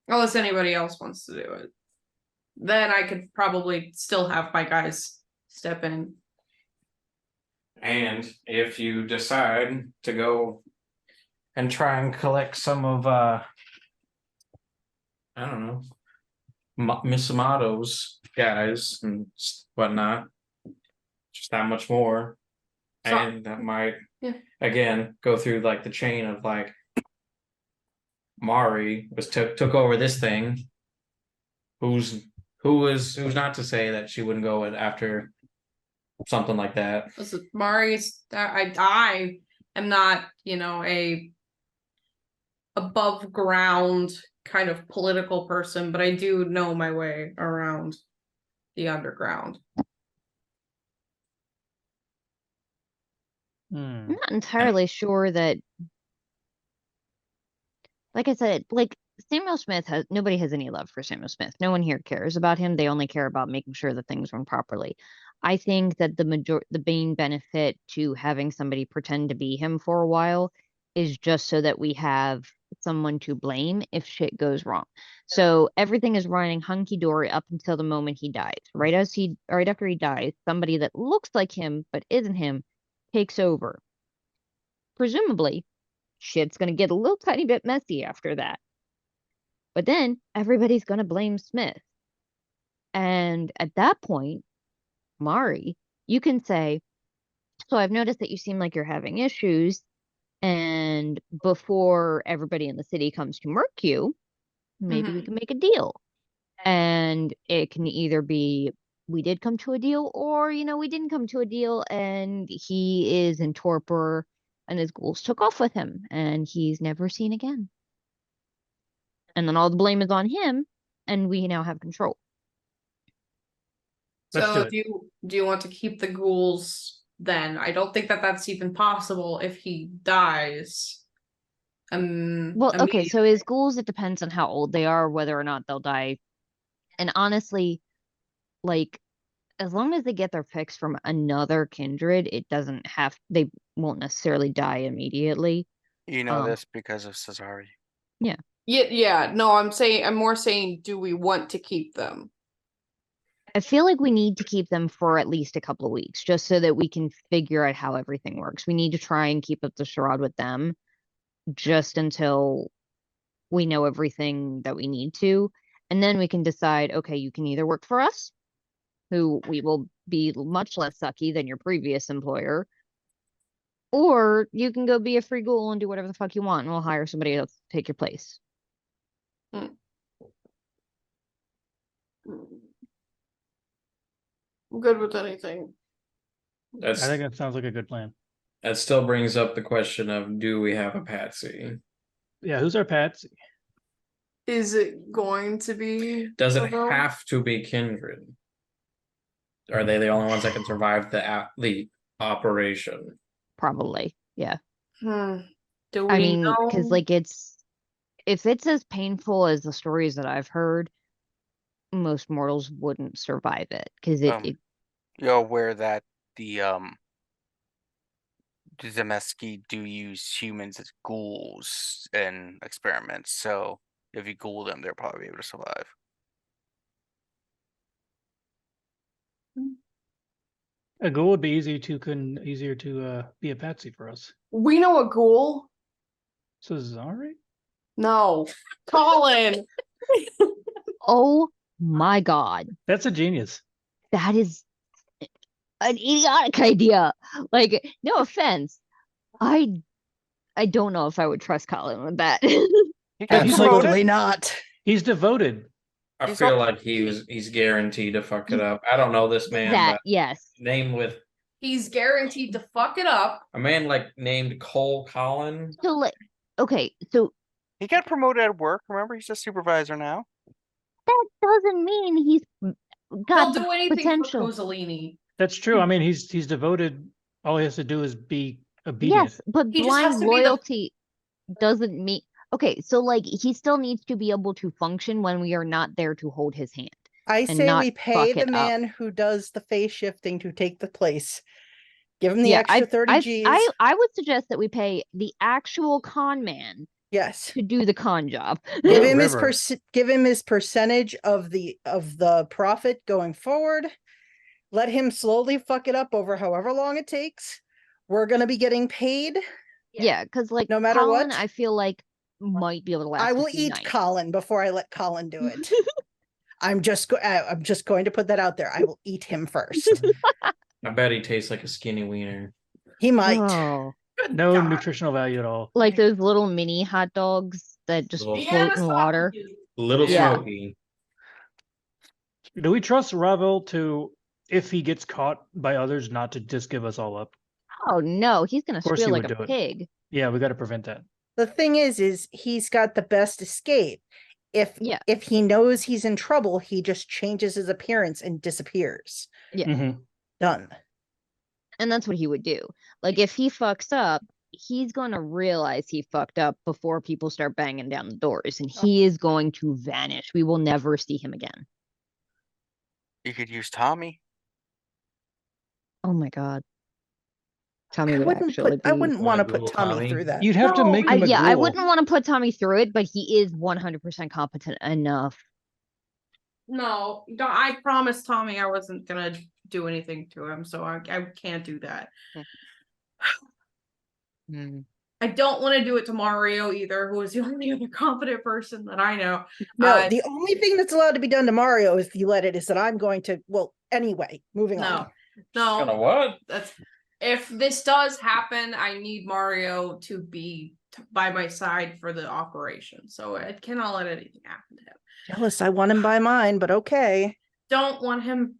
Unless anybody else wants to do it. Then I could probably still have my guys step in. And if you decide to go and try and collect some of I don't know, Miss Amato's guys and whatnot, just that much more. So- And that might Yeah. again go through like the chain of like Mari took over this thing. Who's not to say that she wouldn't go after something like that. Listen, Mari's I am not, a above ground kind of political person, but I do know my way around the underground. I'm not entirely sure that, like I said, like Samuel Smith nobody has any love for Samuel Smith. No one here cares about him. They only care about making sure that things run properly. I think that the main benefit to having somebody pretend to be him for a while is just so that we have someone to blame if shit goes wrong. So everything is running hunky-dory up until the moment he dies. Right after he dies, somebody that looks like him but isn't him takes over. Presumably, shit's going to get a little tiny bit messy after that. But then everybody's going to blame Smith. And at that point, Mari, you can say, so I've noticed that you seem like you're having issues. And before everybody in the city comes to murk you, maybe we can make a deal. And it can either be we did come to a deal, or, we didn't come to a deal and he is in torpor and his ghouls took off with him and he's never seen again. And then all the blame is on him and we now have control. Let's do So it. do you want to keep the ghouls then? I don't think that that's even possible if he dies. Well, okay, so his ghouls, it depends on how old they are, whether or not they'll die. And honestly, like, as long as they get their fix from another kindred, they won't necessarily die immediately. You know this because of Cesare. Yeah. Yeah, no, I'm more saying, do we want to keep them? I feel like we need to keep them for at least a couple of weeks, just so that we can figure out how everything works. We need to try and keep up the charade with them just until we know everything that we need to. And then we can decide, okay, you can either work for us, who we will be much less sucky than your previous employer, or you can go be a free ghoul and do whatever the fuck you want, and we'll hire somebody else to take your place. I'm good with anything. I think that sounds like a good plan. That still brings up the question of, do we have a patsy? Yeah, who's our patsy? Is it going to be? Does it have to be kindred? Are they the only ones that can survive the operation? Probably, yeah. Do we I mean, know? because if it's as painful as the stories that I've heard, most mortals wouldn't survive it because You're aware that the Zemeski do use humans as ghouls in experiments, so if you ghoul them, they'll probably be able to survive. A ghoul would be easier to be a patsy for us. We know a ghoul. So Zari? No. Colin. Oh my god. That's a genius. That is an idiotic idea. Like, no offense. I don't know if I would trust Colin with that. He got He's like- Absolutely promoted. not. He's devoted. I He's feel all- like he's guaranteed to fuck it up. I don't know this man, That, but yes. name with He's guaranteed to fuck it up. a man like named Cole Collin. So like, okay, so He got promoted at work. Remember, he's a supervisor now. that doesn't mean he's He'll got do the anything potential. for Kozaline. That's true. I mean, he's devoted. All he has to do is be obedient. Yes, but He just has blind to be the- loyalty doesn't mean okay, so like he still needs to be able to function when we are not there to hold his hand. I And say not we pay fuck the it up. man who does the face shifting to take the place. Give him the Yeah, extra 30 Gs. I would suggest that we pay the actual con man Yes. to do the con job. Give Or him his River. give him his percentage of the profit going forward. Let him slowly fuck it up over however long it takes. We're gonna be getting paid. Yeah, because like No matter Colin, what, I feel like might be able to last. I a will few eat nights. Colin before I let Colin do it. I'm just going to put that out there. I will eat him first. I bet he tastes like a skinny wiener. He might. Oh, Good No God. nutritional value at all. like those little mini hot dogs that just Little- float in water. Little Yeah. smoky. Do we trust Ravel to, if he gets caught by others, not to just give us all up? Oh no, he's gonna course he squeal like would a do it. pig. Yeah, we got to prevent that. The thing is he's got the best escape. Yeah. If he knows he's in trouble, he just changes his appearance and disappears. Mhm. Done. And that's what he would do. Like if he fucks up, he's gonna realize he fucked up before people start banging down the doors, and he is going to vanish. We will never see him again. You could use Tommy. Oh my god. Tommy I would wouldn't actually put I be. wouldn't Wanna want to put Google Tommy Tommy? through that. You'd have to No, make him a yeah, I ghoul. wouldn't want to put Tommy through it, but he is 100% competent enough. No, I promised Tommy I wasn't gonna do anything to him, so I can't do that. Hmm. I don't want to do it to Mario either, who is the only other competent person that I know. No, the only thing that's allowed to be done to Mario if you let it is that I'm going to anyway, moving No, on. no, What? that's if this does happen, I need Mario to be by my side for the operation. So I cannot let anything happen to him. Jealous, I want him by mine, but okay. Don't want him.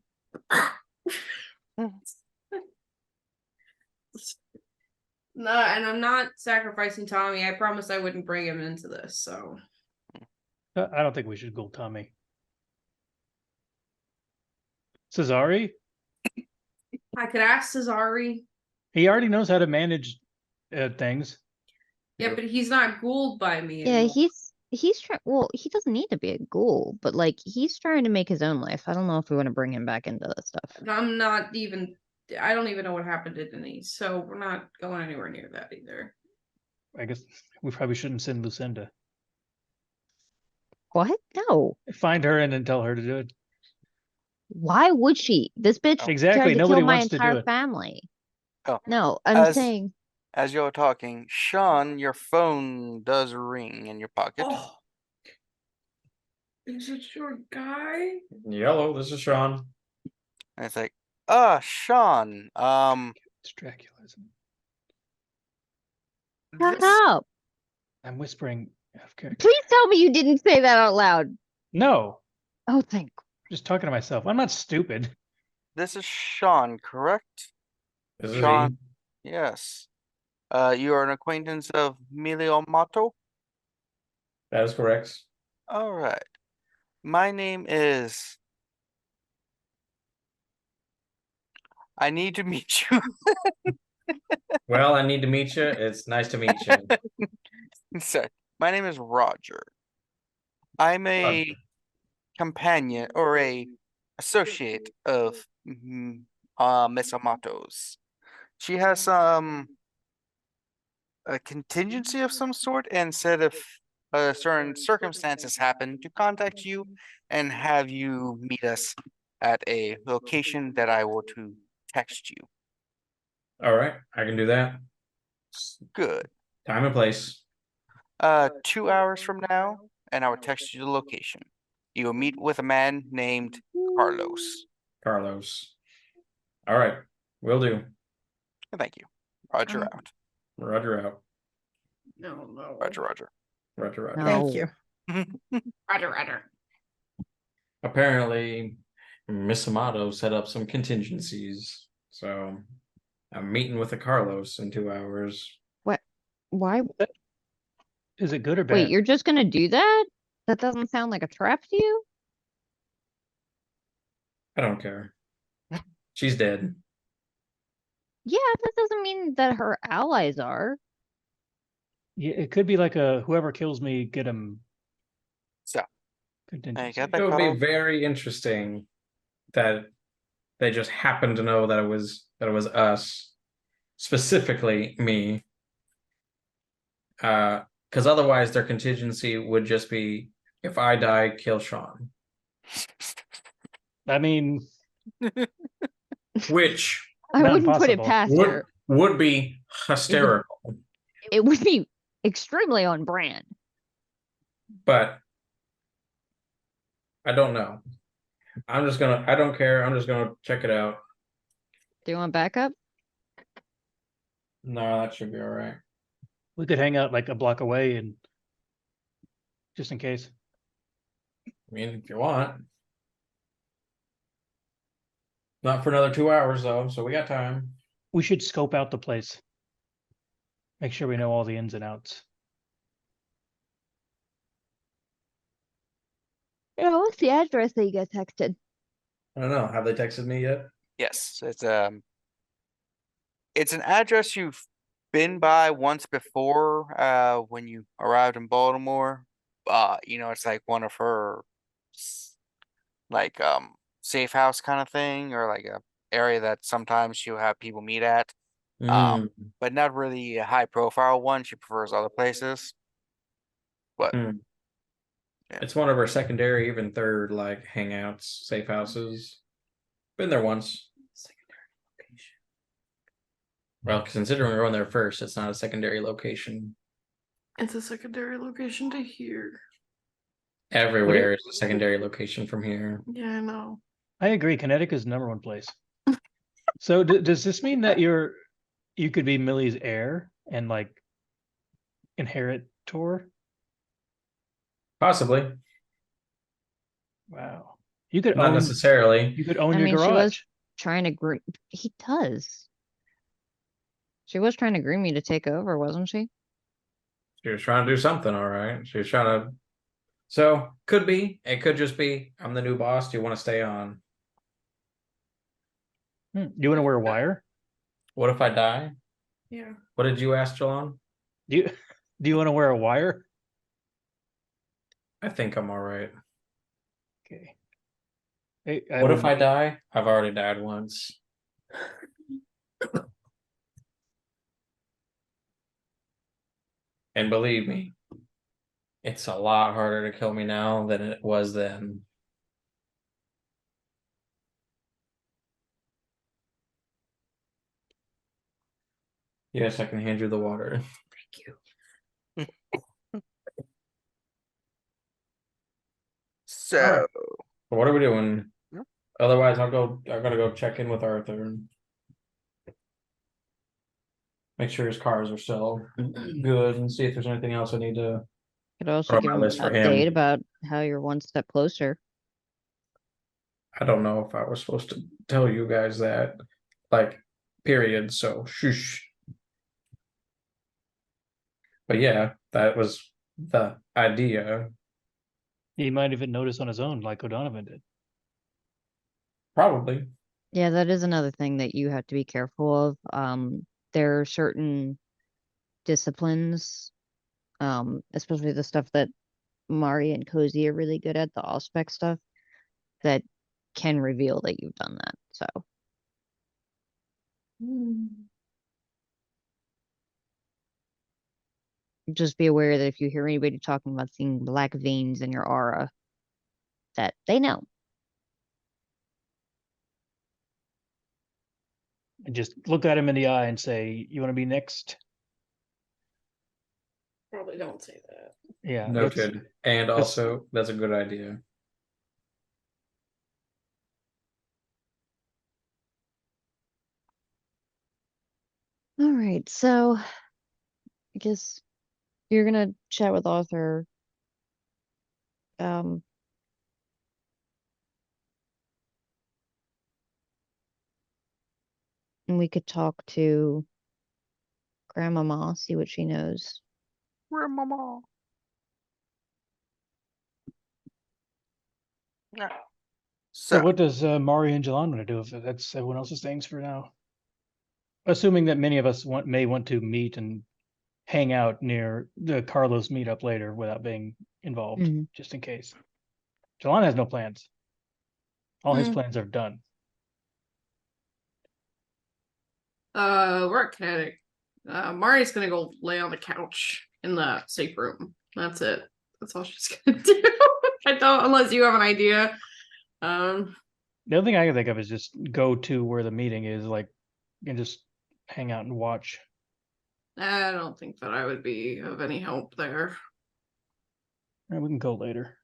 No, and I'm not sacrificing Tommy. I promised I wouldn't bring him into this. So I don't think we should ghoul Tommy. Cesari? I could ask Cesari. He already knows how to manage things. Yeah, but he's not ghouled by me. Yeah, anymore. he's trying. Well, he doesn't need to be a ghoul, but like he's trying to make his own life. I don't know if we want to bring him back into this stuff. I'm not even. I don't even know what happened to Denise, so we're not going anywhere near that either. I guess we probably shouldn't send Lucinda. What? No. Find her and then tell her to do it. Why would she? This bitch Exactly, tried to nobody kill my wants to do entire it. family. Oh, No, I'm as- saying As you're talking, Sean, your phone does ring in your pocket. Oh, is it your guy? Yellow, this is Sean. And it's like, Sean, It's Dracula, isn't it? shut this, up. I'm whispering out of character. Please tell me you didn't say that out loud. No, Oh, thank. I'm just talking to myself. I'm not stupid. this is Sean, correct? This is Sean. he. Yes. You are an acquaintance of Milio Mato? That is correct. All right. My name is. I need to meet you. Well, I need to meet you. It's nice to meet you. Sorry. My name is Roger. I'm a Roger. companion or a associate of Miss Amato's. She has a contingency of some sort, and said if certain circumstances happen, to contact you and have you meet us at a location that I will to text you. All right, I can do that. Good. Time and place. 2 hours from now, and I will text you the location. You will meet with a man named Carlos. Carlos. All right, will do. Thank you. Roger Um, out. Roger out. No. Roger, Roger. Roger, Roger. No. Thank you. Roger. Apparently, Miss Amato set up some contingencies. So I'm meeting with a Carlos in 2 hours. What? Why? Is it good or Wait, bad? you're just gonna do that? That doesn't sound like a trap to you? I don't care. She's dead. Yeah, that doesn't mean that her allies are. Yeah, it could be like a whoever kills me, get him So, contingency. got It that would be call? very interesting that they just happened to know that it was us, specifically me. Because otherwise their contingency would just be if I die, kill Sean. I mean, Which I Not wouldn't put it impossible. past would her. would be hysterical. It would be extremely on brand. But I don't know. I don't care. I'm just gonna check it out. Do you want backup? No, that should be all right. we could hang out like a block away and just in case. I mean, if you want. Not for another 2 hours though, so we got time. We should scope out the place. Make sure we know all the ins and outs. Yeah, what's the address that you got texted? I don't know. Have they texted me yet? Yes, it's an address you've been by once before, when you arrived in Baltimore. It's like one of her like safe house kind of thing, or like a area that sometimes she'll have people meet at. Mm, But not really a high profile one. She prefers other places. But mm. Yeah. It's one of our secondary, even third, like hangouts, safe houses. Been there once. Well, considering we're going there first, it's not a secondary location. It's a secondary location to here. Everywhere is a secondary location from here. Yeah, I know. I agree. Connecticut's the number one place. So does this mean that you could be Millie's heir and like inherit Tor? Possibly. Wow. You could Not own necessarily. you could own I your mean, garage. she was trying to groom. He does. She was trying to groom me to take over, wasn't she? She was trying to do something, all right. She was trying to. So, could be. It could just be, I'm the new boss. Do you want to stay on? Do you want to wear a wire? What if I die? Yeah. What did you ask, Jilon? Do you want to wear a wire? I think I'm all right. Okay. Hey, What if I die? I've already died once. And believe me, it's a lot harder to kill me now than it was then. Yes, I can hand you the water. Thank you. So, All right. What are we doing? Yeah. Otherwise, I gotta go check in with Arthur and make sure his cars are still good and see if there's anything else I need to Could also put on give my him list an for update him. about how you're one step closer. I don't know if I was supposed to tell you guys that, like, period. So shush. But yeah, that was the idea. he might even notice on his own, like O'Donovan did. Probably. Yeah, that is another thing that you have to be careful of. There are certain disciplines, especially the stuff that Mari and Cozy are really good at, the Auspex stuff, that can reveal that you've done that. So just be aware that if you hear anybody talking about seeing black veins in your aura, that they know. and just look at him in the eye and say, "You want to be next?" Probably don't say that. Yeah, Noted. And that's- also, that's a good idea. All right, so I guess you're gonna chat with Arthur. Um, and we could talk to Grandmama, see what she knows. Grandmama. Yeah. So So, what does Mari and Jilon want to do if that's everyone else's things for now? Assuming that many of us may want to meet and hang out near the Carlos meetup later without being involved, Mhm. just in case. Jilon has no plans. All his Hmm. plans are done. We're at Kinetic. Mari's gonna go lay on the couch in the safe room. That's it. That's all she's gonna do. I don't, unless you have an idea. The other thing I can think of is just go to where the meeting is, like, and just hang out and watch. I don't think that I would be of any help there. And we can go later.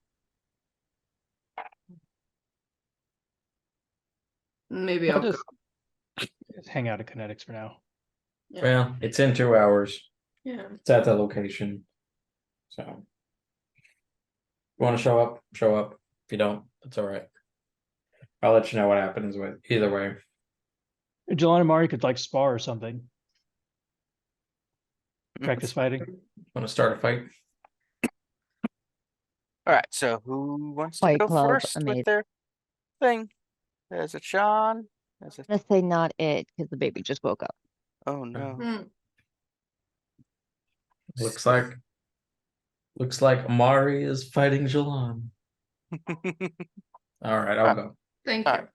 Maybe I'll go. Just hang out at Kinetics for now. Yeah. Well, it's in 2 hours. Yeah. It's at the location. So, if you want to show up, show up. If you don't, that's all right. I'll let you know what happens with either way. Jilon and Mari could like spar or something. Practice fighting. Want to start a fight? all right. So who wants to Fight go Club, first with amazing. their thing? Is it Sean? Is it? Let's say not it, because the baby just woke up. Oh no. Hmm. Looks like Amari is fighting Jilon. All right, I'll go. Thank you. Alright.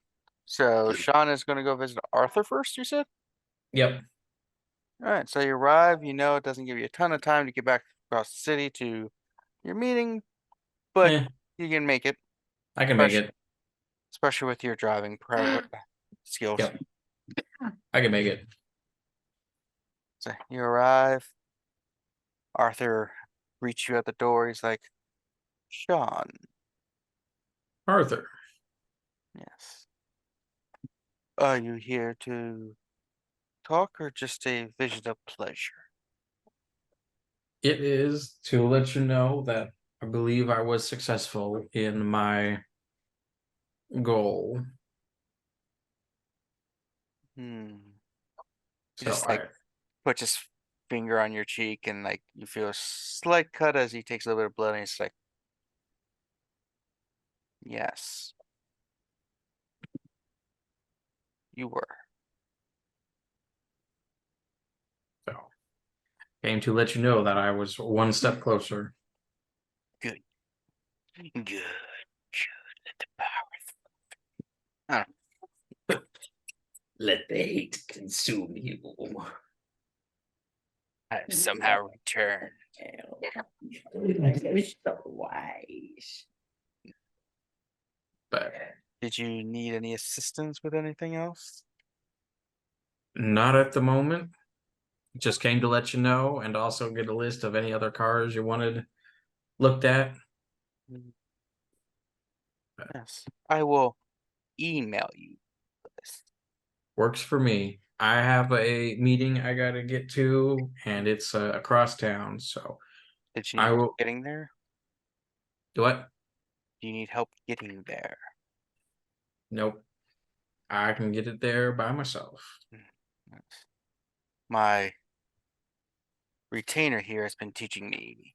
So Sean is going to go visit Arthur first, you said? Yep. All right. So you arrive. You know it doesn't give you a ton of time to get back across the city to your meeting, but Eh, you can make it, I can make it. especially with your driving skills. Yep. I can make it. So you arrive. Arthur greets you at the door. He's like, Sean. Arthur. Yes. Are you here to talk or just a vision of pleasure? It is to let you know that I believe I was successful in my goal. Hmm. He So just like puts his finger on your cheek and like you feel a slight cut as he takes a little bit of blood and he's like, yes, you were. so came to let you know that I was one step closer. Good. Good. Good. Let the power. Let the hate consume you. I've somehow returned. So wise. But Did you need any assistance with anything else? not at the moment. Just came to let you know and also get a list of any other cars you wanted looked at. Yes. I will email you this. Works for me. I have a meeting I gotta get to, and it's across town. So Did you I need help will. getting there? Do what? Do you need help getting there? Nope. I can get it there by myself. Yes. My retainer here has been teaching me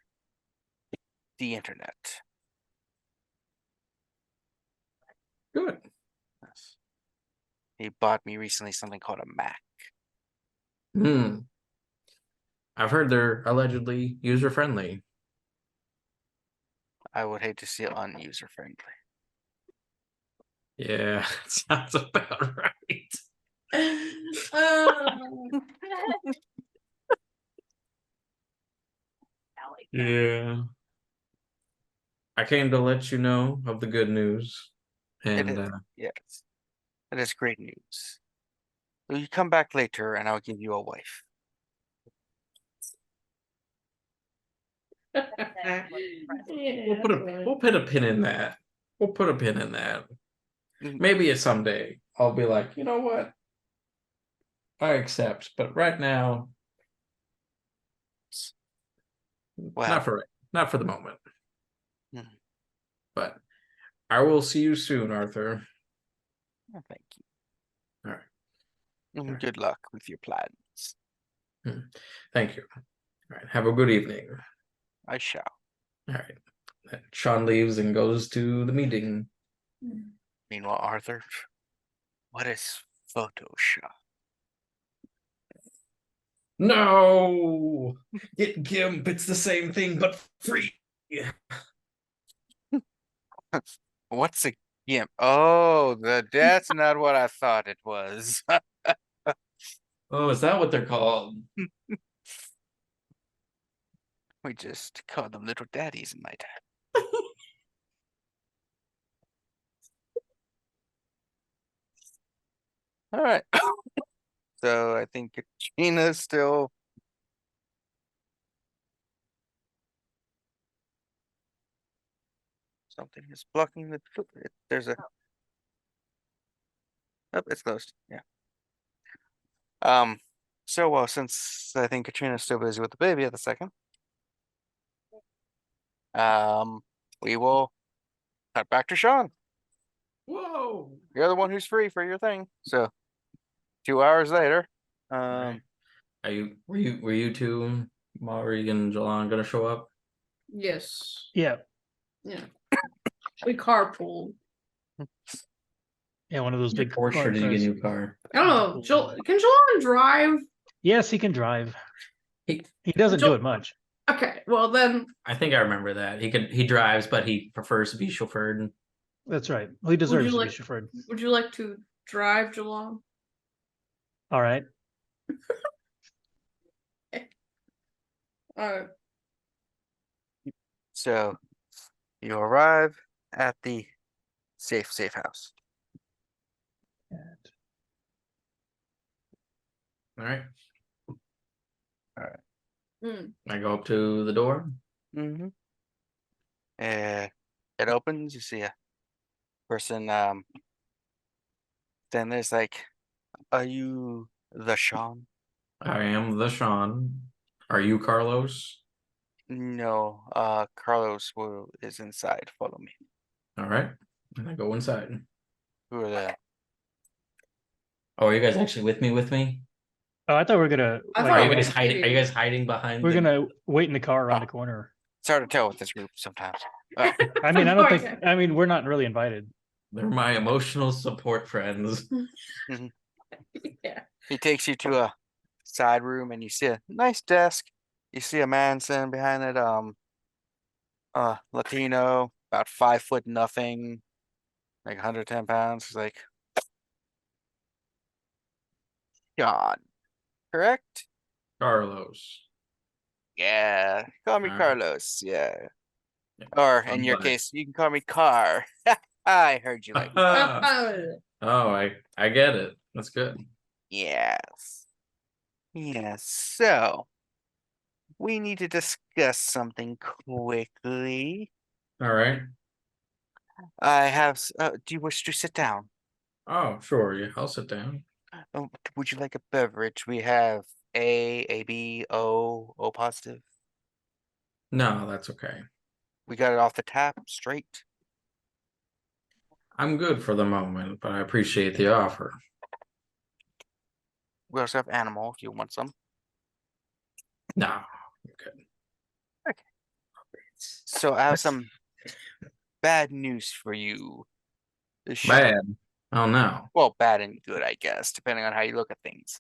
the internet. Good. Yes. He bought me recently something called a Mac. Hmm. I've heard they're allegedly user friendly. I would hate to see it unuser friendly. Yeah, sounds about right. Yeah. I came to let you know of the good news. It And is, yes. It is great news. So you come back later and I'll give you a wife. We'll put a pin in that. We'll put a pin in that. Mm, Maybe someday I'll be like, you know what? I accept, but right now, Well, not for the moment. mm, But I will see you soon, Arthur. thank you. All right. And Alright. good luck with your plans. Thank you. All right. Have a good evening. I shall. All right. Then Sean leaves and goes to the meeting. Meanwhile, Arthur, what is Photoshop? No, get GIMP. It's the same thing, but free. What's a GIMP? Oh, that's not what I thought it was. Oh, is that what they're called? We just called them little daddies in my time. All right. So I think Gina's still. Something is blocking the. There's a. Oh, it's closed. Yeah. So well, since I think Katrina's still busy with the baby at the second, we will cut back to Sean. Whoa. You're the one who's free for your thing. So 2 hours later, Right. Were you two, Maury and Jilon, gonna show up? Yes. Yeah. Yeah. We carpooled. Yeah, one of those Your big Porsche, car or did you get a cars. new car? I don't know. Can Jilon drive? Yes, he can drive. He, He doesn't do it much. Okay, well then. I think I remember that. He drives, but he prefers to be chauffeured. That's right. Well, he deserves to be chauffeured. Would you like to drive, Jilon? All right. so you arrive at the safe house. All right. Hmm. I go up to the door. Mm-hmm. It opens. You see a person. Then there's like, are you the Sean? I am the Sean. Are you Carlos? No. Carlos is inside. Follow me. All right. And I go inside. Who are the? Oh, are you guys actually with me? Oh, I thought we were gonna. I like, thought Are we you were guys hiding? Are you guys hiding behind? we're the... gonna wait in the car around the corner. It's hard to tell with this group sometimes. I mean, I don't think. I mean, we're not really invited. They're my emotional support friends. Yeah. He takes you to a side room and you see a nice desk. You see a man sitting behind it, Latino, about 5 foot nothing, like 110 pounds. He's like, John, correct? Carlos. Yeah, call me Alright. Carlos. Yeah. Yeah, Or in fun your buddy. case, you can call me Car. I heard you like Oh, I get it. That's good. Yes. Yes. So we need to discuss something quickly. All right. I have. Do you wish to sit down? Oh, sure. Yeah, I'll sit down. Would you like a beverage? We have A, B, O positive. No, that's okay. We got it off the tap, straight. I'm good for the moment, but I appreciate the offer. We also have animal if you want some. No. Okay. So I have some bad news for you. Bad. Oh no. Well, bad and good, I guess, depending on how you look at things.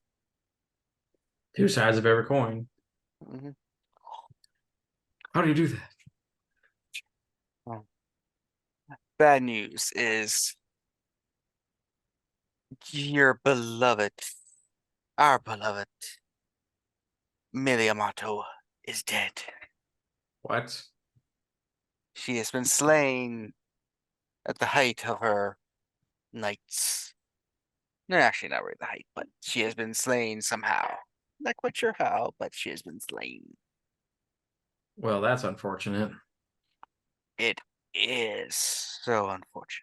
Two sides of every coin. hmm How do you do that? Bad news is your beloved, our beloved, Miliamato is dead. What? She has been slain at the height of her nights. No, actually, not really the height, but she has been slain somehow. Not quite sure how, but she has been slain. Well, that's unfortunate. It is so unfortunate.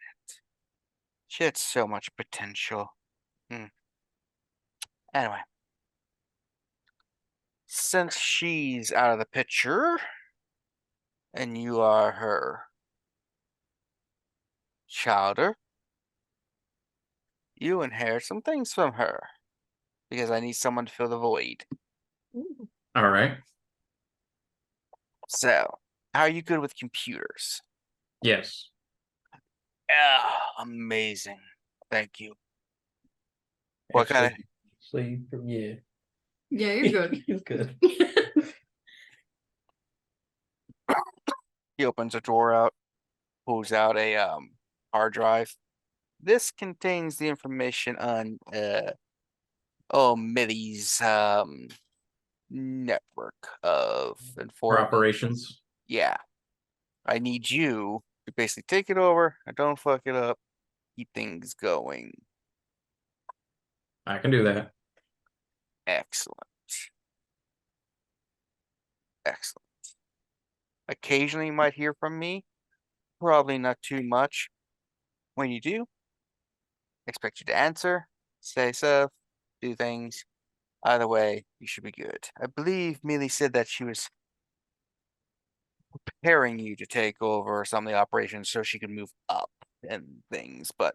She had so much potential. Anyway, since she's out of the picture, and you are her childer, you inherit some things from her. Because I need someone to fill the void. All right. So, how are you good with computers? Yes. Yeah, amazing. Thank you. What kind of Sleep. Yeah. Yeah, you're good. He's good. He opens a drawer out, pulls out a hard drive. This contains the information on Millie's network of For informants. operations. Yeah. I need you to basically take it over and don't fuck it up. Keep things going. I can do that. Excellent. Excellent. Occasionally you might hear from me. Probably not too much. When you do, expect you to answer, say stuff, do things. Either way, you should be good. I believe Millie said that she was preparing you to take over some of the operations so she could move up and things, but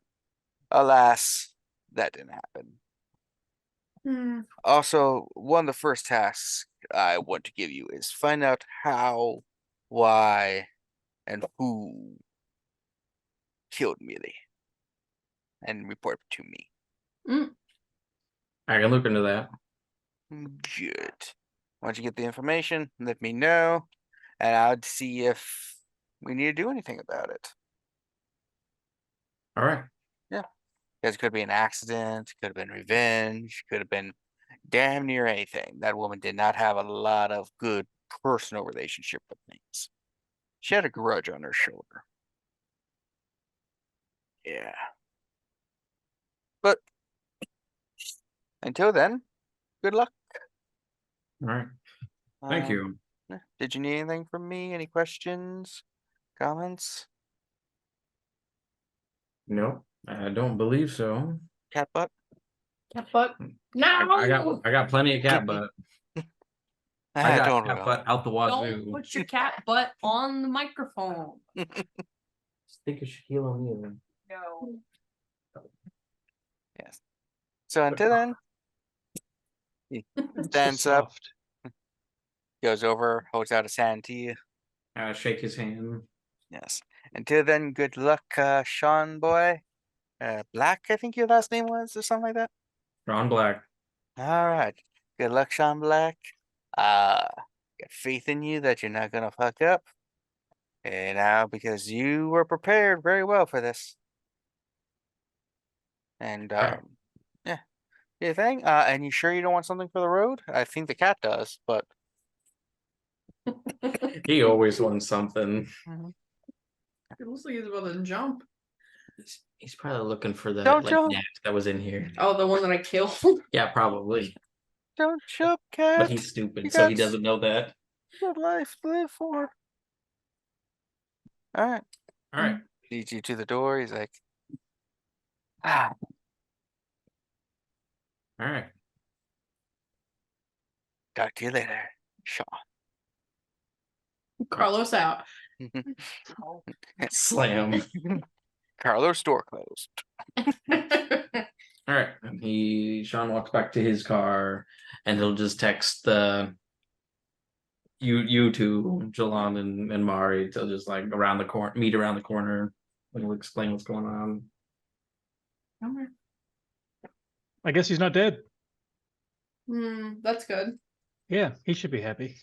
alas, that didn't happen. Also, one of the first tasks I want to give you is find out how, why, and who killed Millie and report to me. I can look into that. Good. Once you get the information, let me know, and I'll see if we need to do anything about it. All right. Because it could be an accident, could have been revenge, could have been damn near anything. That woman did not have a lot of good personal relationship with things. She had a grudge on her shoulder. Yeah. But until then, good luck. All right. Thank you. Did you need anything from me? Any questions? Comments? No, I don't believe so. Cat butt? Cat butt. No. I got plenty of cat butt. I got don't cat really. butt out the wazoo. Don't put your cat butt on the microphone. Just think of Shaquille O'Neal. No. Yes. So until then, he stands up, Soft. goes over, holds out his hand to you. Shake his hand. Yes. Until then, good luck, Sean boy. Black, I think your last name was, or something like that. Ron Black. All right. Good luck, Sean Black. Got faith in you that you're not gonna fuck up. And now, because you were prepared very well for this. And Alright. yeah, your thing. And you sure you don't want something for the road? I think the cat does, but He always wants something. It looks like he's about to jump. He's probably looking for that Don't like jump. gnat that was in here. Oh, the one that I killed. Yeah, probably. Don't jump, cat. But he's stupid, You so he got doesn't know that. Good life to live for. All right. All right. Leads you to the door. He's like, ah, All right. talk to you later, Sean. Carlos out. Slam. Carlos door closed. All right. And Sean walks back to his car, and he'll just text you two, Jilon and Mari, to just like meet around the corner, and he'll explain what's going on. I guess he's not dead. That's good. Yeah, he should be happy.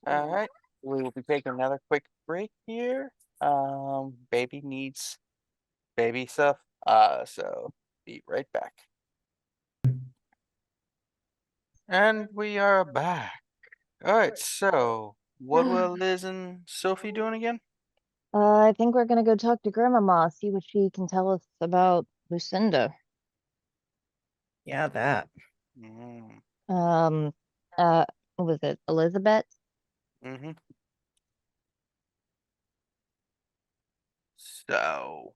All right. We will be taking another quick break here. Baby needs baby stuff. So be right back. And we are back. All right. So what will Liz and Sophie doing again? I think we're gonna go talk to Grandmama, see what she can tell us about Lucinda. Yeah, that. Mm, Um, uh, what was it? Elizabeth? mm-hmm. So,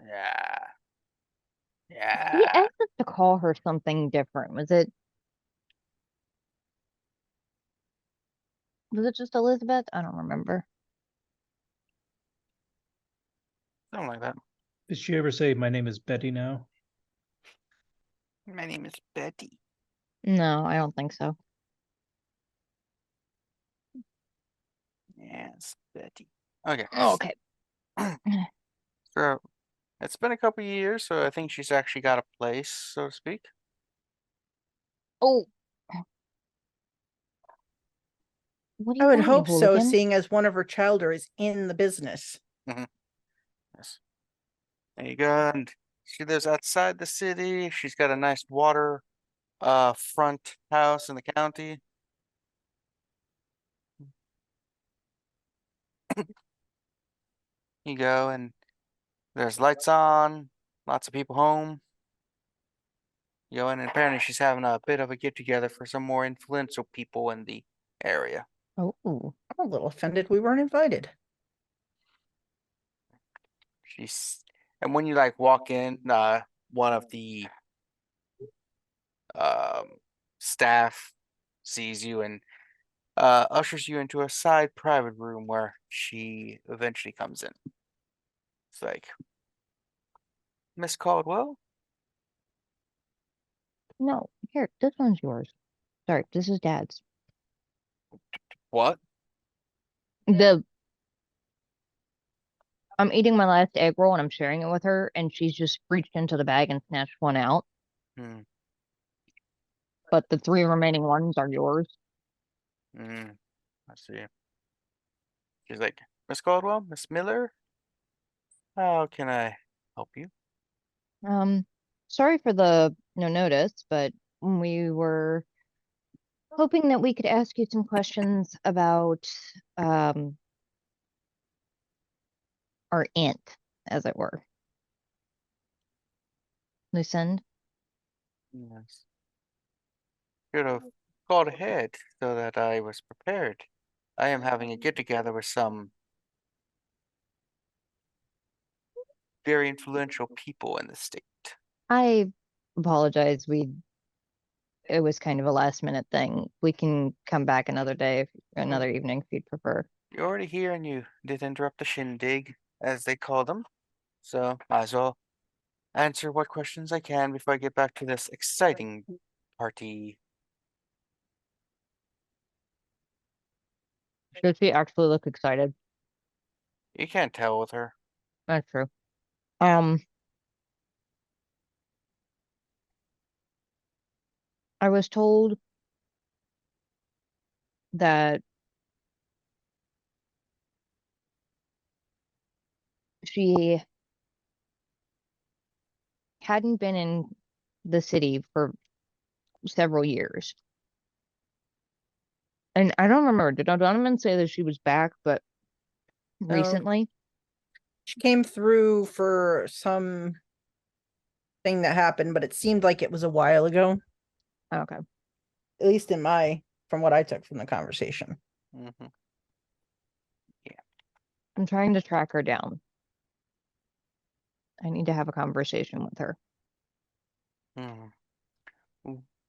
yeah. He Yeah. asked us to call her something different. Was it just Elizabeth? I don't remember. Something like that. Did she ever say, "My name is Betty" now? My name is Betty. No, I don't think so. Yes, Betty. Okay. Oh, okay. So it's been a couple years, so I think she's actually got a place, so to speak. Oh, what do I you would want, you hope so, hooligan? seeing as one of her children is in the business. Yes. There you go. And she lives outside the city. She's got a nice water front house in the county. You go and there's lights on, lots of people home. You know, and apparently she's having a bit of a get together for some more influential people in the area. Oh, I'm a little offended we weren't invited. She's and when you like walk in, one of the um staff sees you and ushers you into a side private room where she eventually comes in. It's like, Miss Caldwell? no. Here, this one's yours. Sorry, this is Dad's. What? The I'm eating my last egg roll and I'm sharing it with her, and she's just reached into the bag and snatched one out. Hmm. But the 3 remaining ones are yours. I see. She's like, Miss Caldwell, Miss Miller, how can I help you? Sorry for the no notice, but we were hoping that we could ask you some questions about um our aunt, as it were. Lucinde? Yes. Should have called ahead so that I was prepared. I am having a get together with some very influential people in the state. I apologize. It was kind of a last minute thing. We can come back another day, another evening if you'd prefer. You're already here and you did interrupt the shindig, as they call them. So might as well answer what questions I can before I get back to this exciting party. Does she actually look excited? You can't tell with her. That's true. Um, I was told that she hadn't been in the city for several years. And I don't remember, did Donovan say that she was back, but recently? She came through for some thing that happened, but it seemed like it was a while ago, Okay. at least from what I took from the conversation. Hmm. I'm trying to track her down. I need to have a conversation with her. Hmm.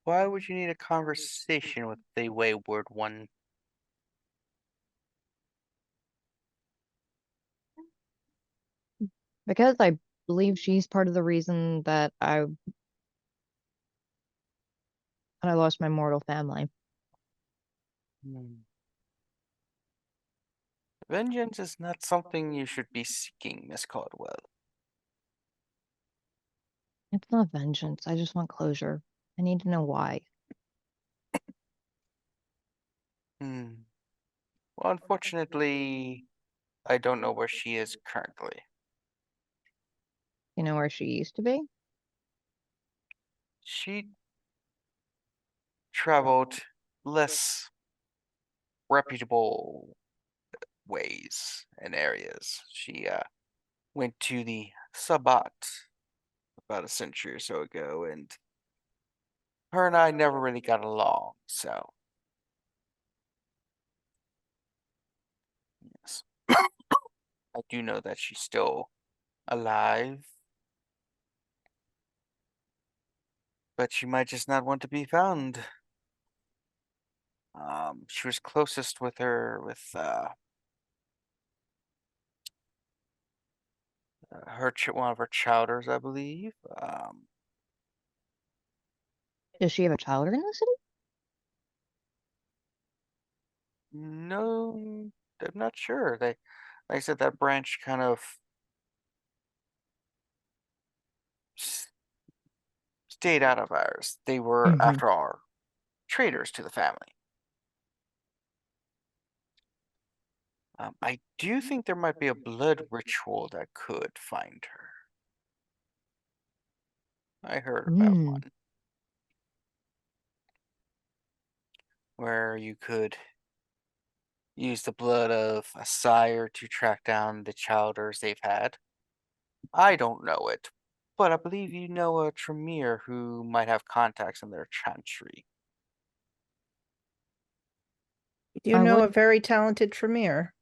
Why would you need a conversation with the wayward one? Because I believe she's part of the reason that I lost my mortal family. Hmm. Vengeance is not something you should be seeking, Miss Caldwell. It's not vengeance. I just want closure. I need to know why. Hmm. Well, unfortunately, I don't know where she is currently. You know where she used to be? She traveled less reputable ways and areas. She went to the Sabbat about a century or so ago, and her and I never really got along, so yes. I do know that she's still alive, but she might just not want to be found. She was closest with one of her chowders, I believe. Does she have a child in the city? No, I'm not sure. Like I said, that branch kind of stayed out of ours. They were, Mhm. after all, traitors to the family. I do think there might be a blood ritual that could find her. I heard about Mm. one where you could use the blood of a sire to track down the childers they've had. I don't know it, but I believe you know a Tremere who might have contacts in their chantry. You I know a would, very talented Tremere.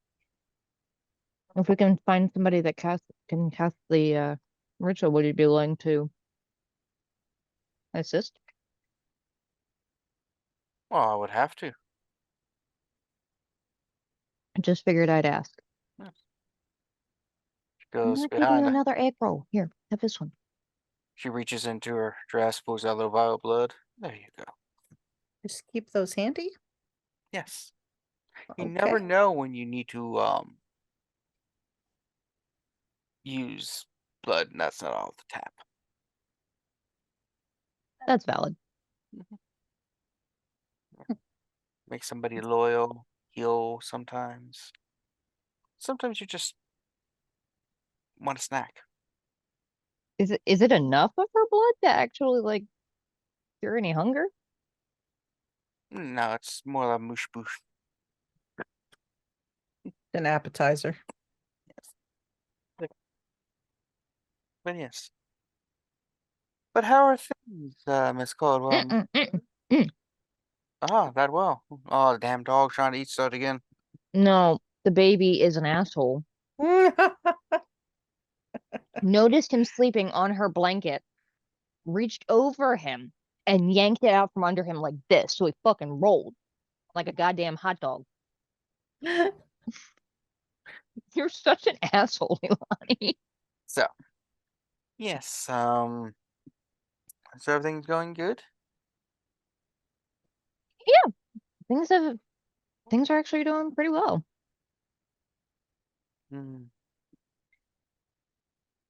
if we can find somebody that can cast the ritual, would you be willing to assist? Well, I would have to. I just figured I'd ask. Yes. She I'm goes gonna give you behind. another egg roll. Here, have this one. She reaches into her dress, pulls out a little vial of blood. There you go. Just keep those handy. Yes. You never Okay. know when you need to use blood, and that's not all the tap. That's valid. Make somebody loyal, heal sometimes. Sometimes you just want a snack. Is it enough of her blood to actually like cure any hunger? No, it's more like moosh boosh. An appetizer. But yes. But how are things, Miss Caldwell? Mm. That well. Oh, the damn dog trying to eat stuff again. No, the baby is an asshole. Noticed him sleeping on her blanket, reached over him and yanked it out from under him like this, so he fucking rolled like a goddamn hot dog. You're such an asshole, Ilani. So, yes, so everything's going good? Yeah, things are actually doing pretty well. Hmm.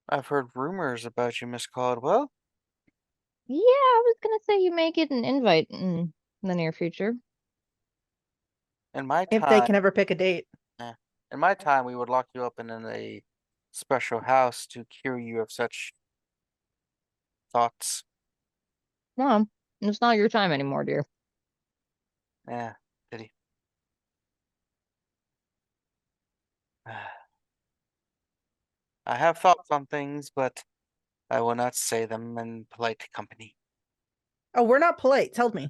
I've heard rumors about you, Miss Caldwell. Yeah, I was gonna say you may get an invite in the near future. In my If they time, can ever pick a date. we would lock you up in a special house to cure you of such thoughts. Well, it's not your time anymore, dear. Yeah, pity. I have thoughts on things, but I will not say them in polite company. Oh, we're not polite. Tell me.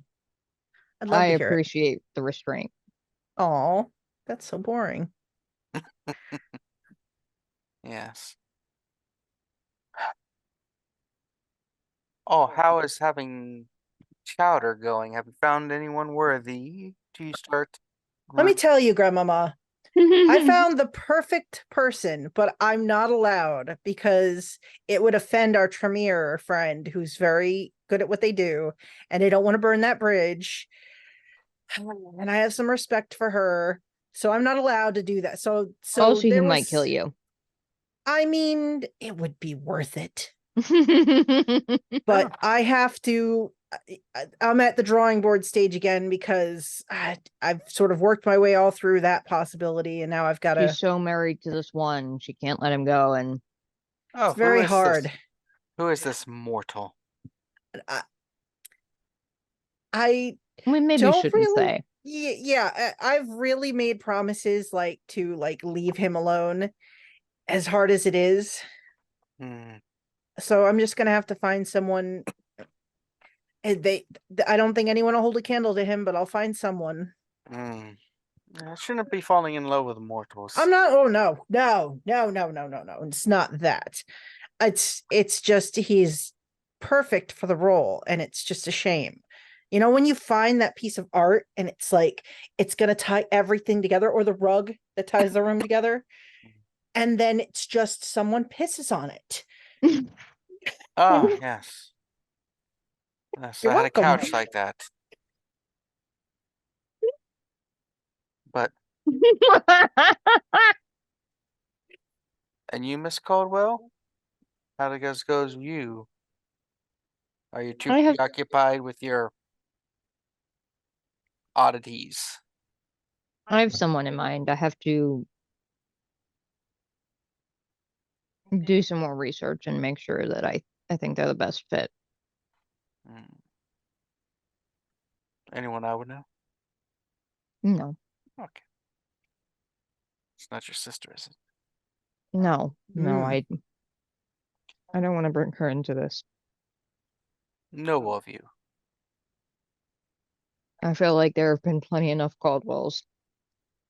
I'd love I to hear it. appreciate the restraint. Oh, that's so boring. Yes. Oh, how is having chowder going? Have you found anyone worthy to start Let me group? tell you, Grandmama, I found the perfect person, but I'm not allowed because it would offend our Tremere friend who's very good at what they do, and they don't want to burn that bridge. And I have some respect for her, so I'm not allowed to do that. So Also, he there might kill was, you. I mean, it would be worth it. I But I have to. I'm at the drawing board stage again because I've sort of worked my way all through that possibility, and now I've got She's to. so married to this one, she can't let him go, and Oh, It's very hard. Who is this mortal? I, I we maybe don't shouldn't really. say. Yeah, I've really made promises like to like leave him alone, as hard as it is. Hmm. So I'm just gonna have to find someone. I don't think anyone will hold a candle to him, but I'll find someone. I shouldn't be falling in love with mortals. I'm not. Oh no, no, no, no, no, no, no. It's not that. It's just he's perfect for the role, and it's just a shame. You know, when you find that piece of art and it's like it's gonna tie everything together, or the rug that ties the room together, and then it's just someone pisses on it. Ah, yes. Yes, You're I had a welcome. couch like that. But and you, Miss Caldwell? How it goes with you? Are you too I have preoccupied with your oddities? someone in mind. I have to do some more research and make sure that I think they're the best fit. Hmm. Anyone I would know? No, Okay. It's not your sister, is it? no, Hmm. I don't want to bring her into this. No of you. I feel like there have been plenty enough Caldwells.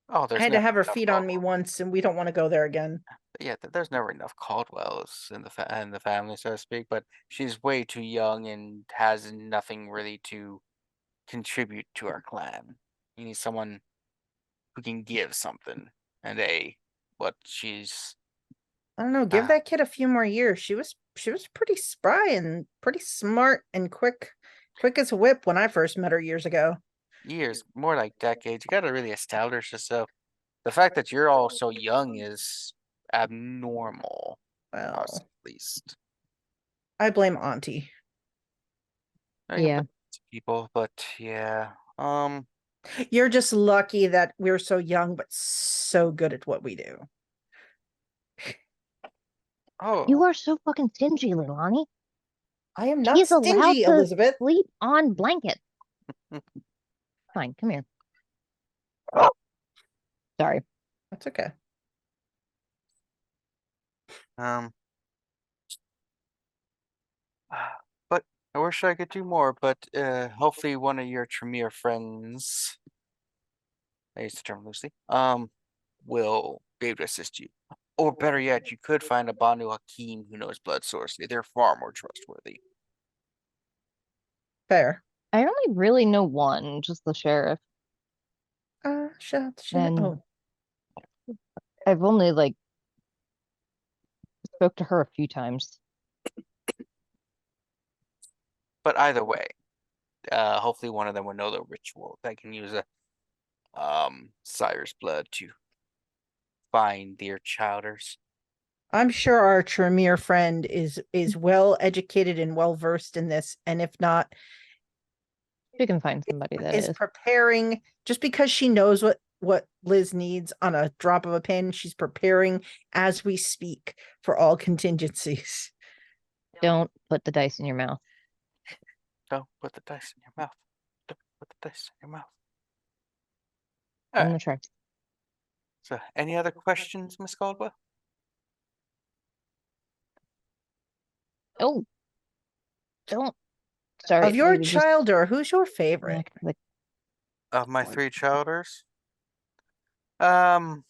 Oh, I there's had to never have her enough feet on me Caldwell. once, and we don't want to go there again. Yeah, there's never enough Caldwells in the family, so to speak. But she's way too young and has nothing really to contribute to our clan. You need someone who can give something, and what she's I don't know. Give ah, that kid a few more years. She was pretty spry and pretty smart and quick as a whip when I first met her years ago. years, more like decades. You got to really establish yourself. The fact that you're all so young is abnormal, us Well, at least. I blame Auntie. I can Yeah. blame people, but yeah. You're just lucky that we're so young but so good at what we do. Oh, You are so fucking stingy, Leilani. I am not He's allowed stingy, to Elizabeth. sleep on blankets. Fine, come here. Sorry. That's okay. um, but I wish I could do more. But hopefully one of your Tremere friends, I use the term loosely, will be able to assist you. Or better yet, you could find a Banu Hakim who knows blood source. They're far more trustworthy. Fair. I only really know one, just the sheriff. Shut. And Oh, I've only spoke to her a few times. But either way, hopefully one of them will know the ritual. They can use a sire's blood to find their childers. I'm sure our Tremere friend is well educated and well versed in this, and if not, She can find somebody that is is. preparing just because she knows what Liz needs on a drop of a pin. She's preparing as we speak for all contingencies. Don't put the dice in your mouth. Don't put the dice in your mouth. Don't put the dice in your mouth. I'm Alright, gonna try. so any other questions, Miss Caldwell? Oh, don't. Sorry, Of your we were just child, or who's your favorite? Of my three childers? Um,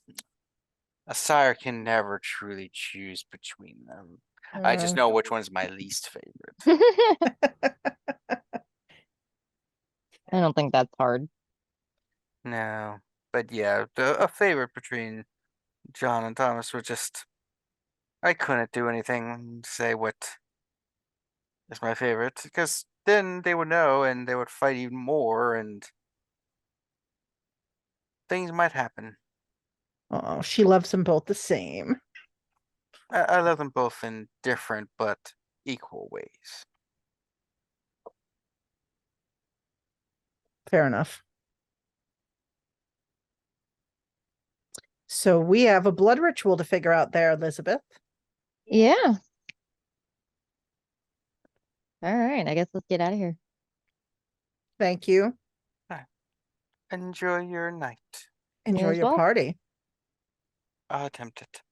a sire can never truly choose between them. I just know which one's my least favorite. I don't think that's hard. No, but yeah, a favorite between John and Thomas were just. I couldn't do anything to say what is my favorite because then they would know and they would fight even more and things might happen. Oh, she loves them both the same. I love them both in different but equal ways. Fair enough. So we have a blood ritual to figure out there, Elizabeth. Yeah. All right, I guess let's get out of here. Thank you. Enjoy your night. Enjoy as your well. party. I'll attempt it.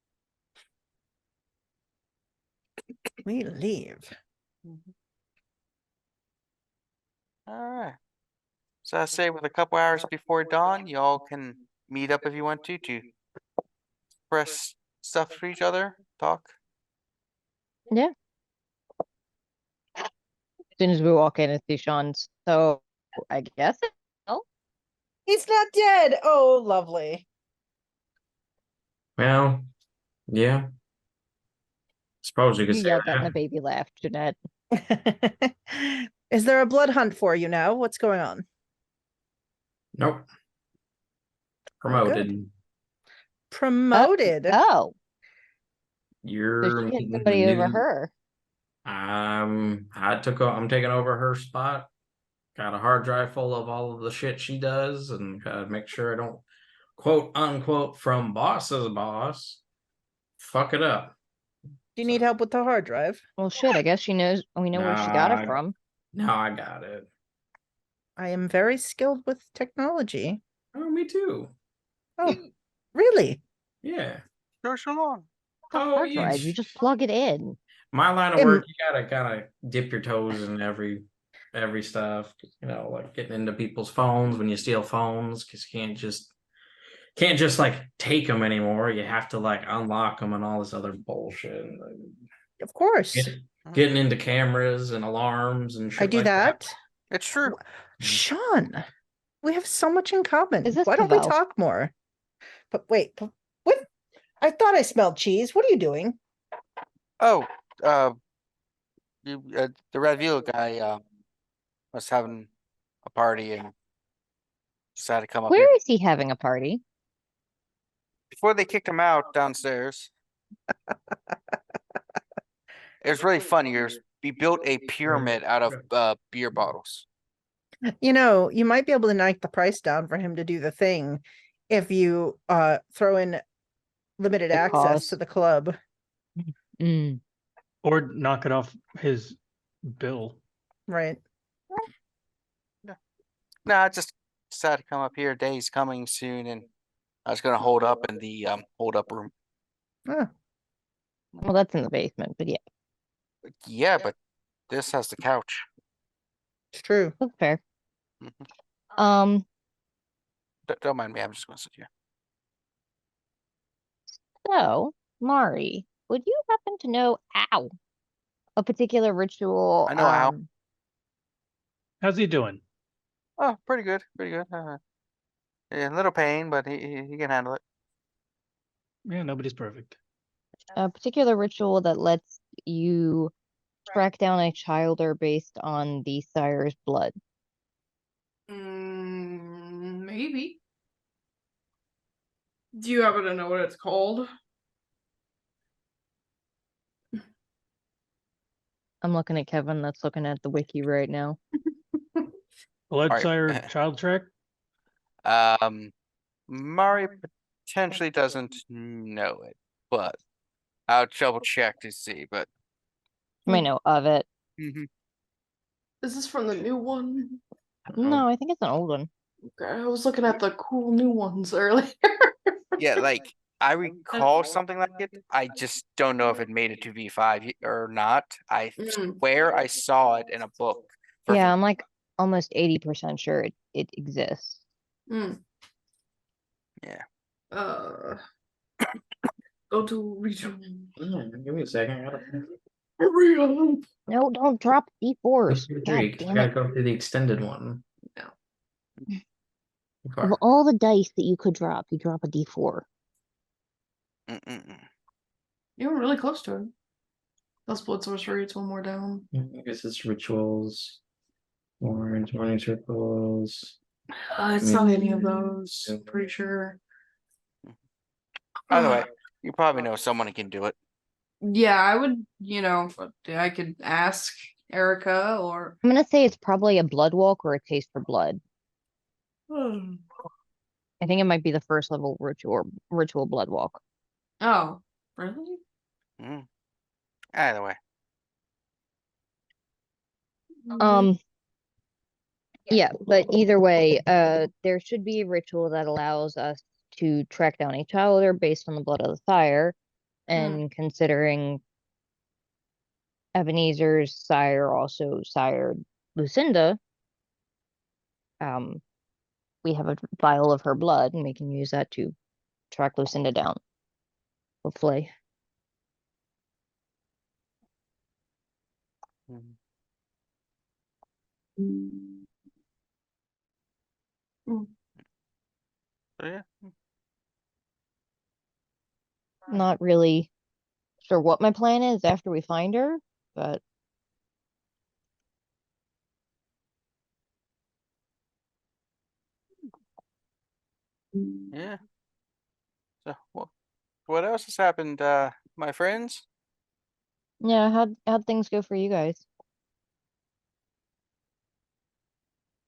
We leave. All right. So I say with a couple hours before dawn, y'all can meet up if you want to express stuff to each other, talk. Yeah. As soon as we walk in, it's Sean's. So I guess oh, He's not dead. Oh, lovely. Well, yeah. Suppose you could you say yelled that and the that. baby laughed, Jeanette. Is there a blood hunt for you now? What's going on? Nope. Very good. Promoted. Promoted. Oh, so You're she hit meeting the somebody over new. her. I'm taking over her spot. Got a hard drive full of all of the shit she does, and gotta make sure I don't, quote unquote, from boss's boss, fuck it up. Do you need help with the hard drive? Well, shit, I guess she knows. We know where she got it Nah, from. no, I got it. I am very skilled with technology. Oh, me too. Oh, really? Yeah. Sure, so long. The Oh, hard drive, you just plug it in. my line of Im- work, you gotta kind of dip your toes in every stuff. You know, like getting into people's phones when you steal phones, because you can't just like take them anymore. You have to like unlock them and all this other bullshit. Of course. Getting into cameras and alarms and shit I do like that. It's true. Sean, we have so much in common. Is this Why don't we Pavel? talk more? But wait, what? I thought I smelled cheese. What are you doing? Oh, the Red Velo guy was having a party and decided to come up here Where is he having a party? before they kicked him out downstairs. It was really funny. We built a pyramid out of beer bottles. You know, you might be able to knock the price down for him to do the thing if you throw in limited The access to cost. the club. Mm. Or knock it off his bill. Right. No, I just decided to come up here. Day's coming soon, and I was gonna hold up in the hold up room. Oh, Well, that's in the basement, but yeah, Yeah, but this has the couch. it's true. that's fair. Mhm. Um, Don't mind me. I'm just gonna sit here. so Mari, would you happen to know a particular ritual? I know how. How's he doing? Oh, pretty good, pretty good. Yeah, a little pain, but he can handle it. Yeah, nobody's perfect. A particular ritual that lets you track down a childer based on the sire's blood. Maybe. Do you happen to know what it's called? I'm looking at Kevin that's looking at the wiki right now. Blood Alright, sire child track? Mari potentially doesn't know it, but I'll double check to see. But I may know of it. Mhm. Is this from the new one? No, I think it's an old one. Okay, I was looking at the cool new ones earlier. Yeah, like I recall something like it. I just don't know if it made it to V5 or not. I swear I saw it in a book. Yeah, I'm like almost 80% sure it exists. Mm. Yeah. Go to regional. Give me a second. I gotta Hurry up. No, don't drop D4s. go through God three. I damn gotta it. go through the extended one. No. Of all the dice that you could drop, you drop a D4. Mm-mm-mm. You were really close to it. That's blood sorcery. It's one more down. I guess it's rituals. Morning circles. It's not any of those. Pretty sure. Either way, you probably know someone who can do it. Yeah, I would. I could ask Erica or. I'm gonna say it's probably a blood walk or a taste for blood. I think it might be the first level ritual blood walk. Oh, really? Mm. Either way. Yeah, but either way, there should be a ritual that allows us to track down a childer based on the blood of the sire, and considering Ebenezer's sire also sired Lucinda, we have a vial of her blood, and we can use that to track Lucinda down. Hopefully. Mhm. So yeah. Not really sure what my plan is after we find her, but Yeah. So what else has happened, my friends? yeah, how'd things go for you guys?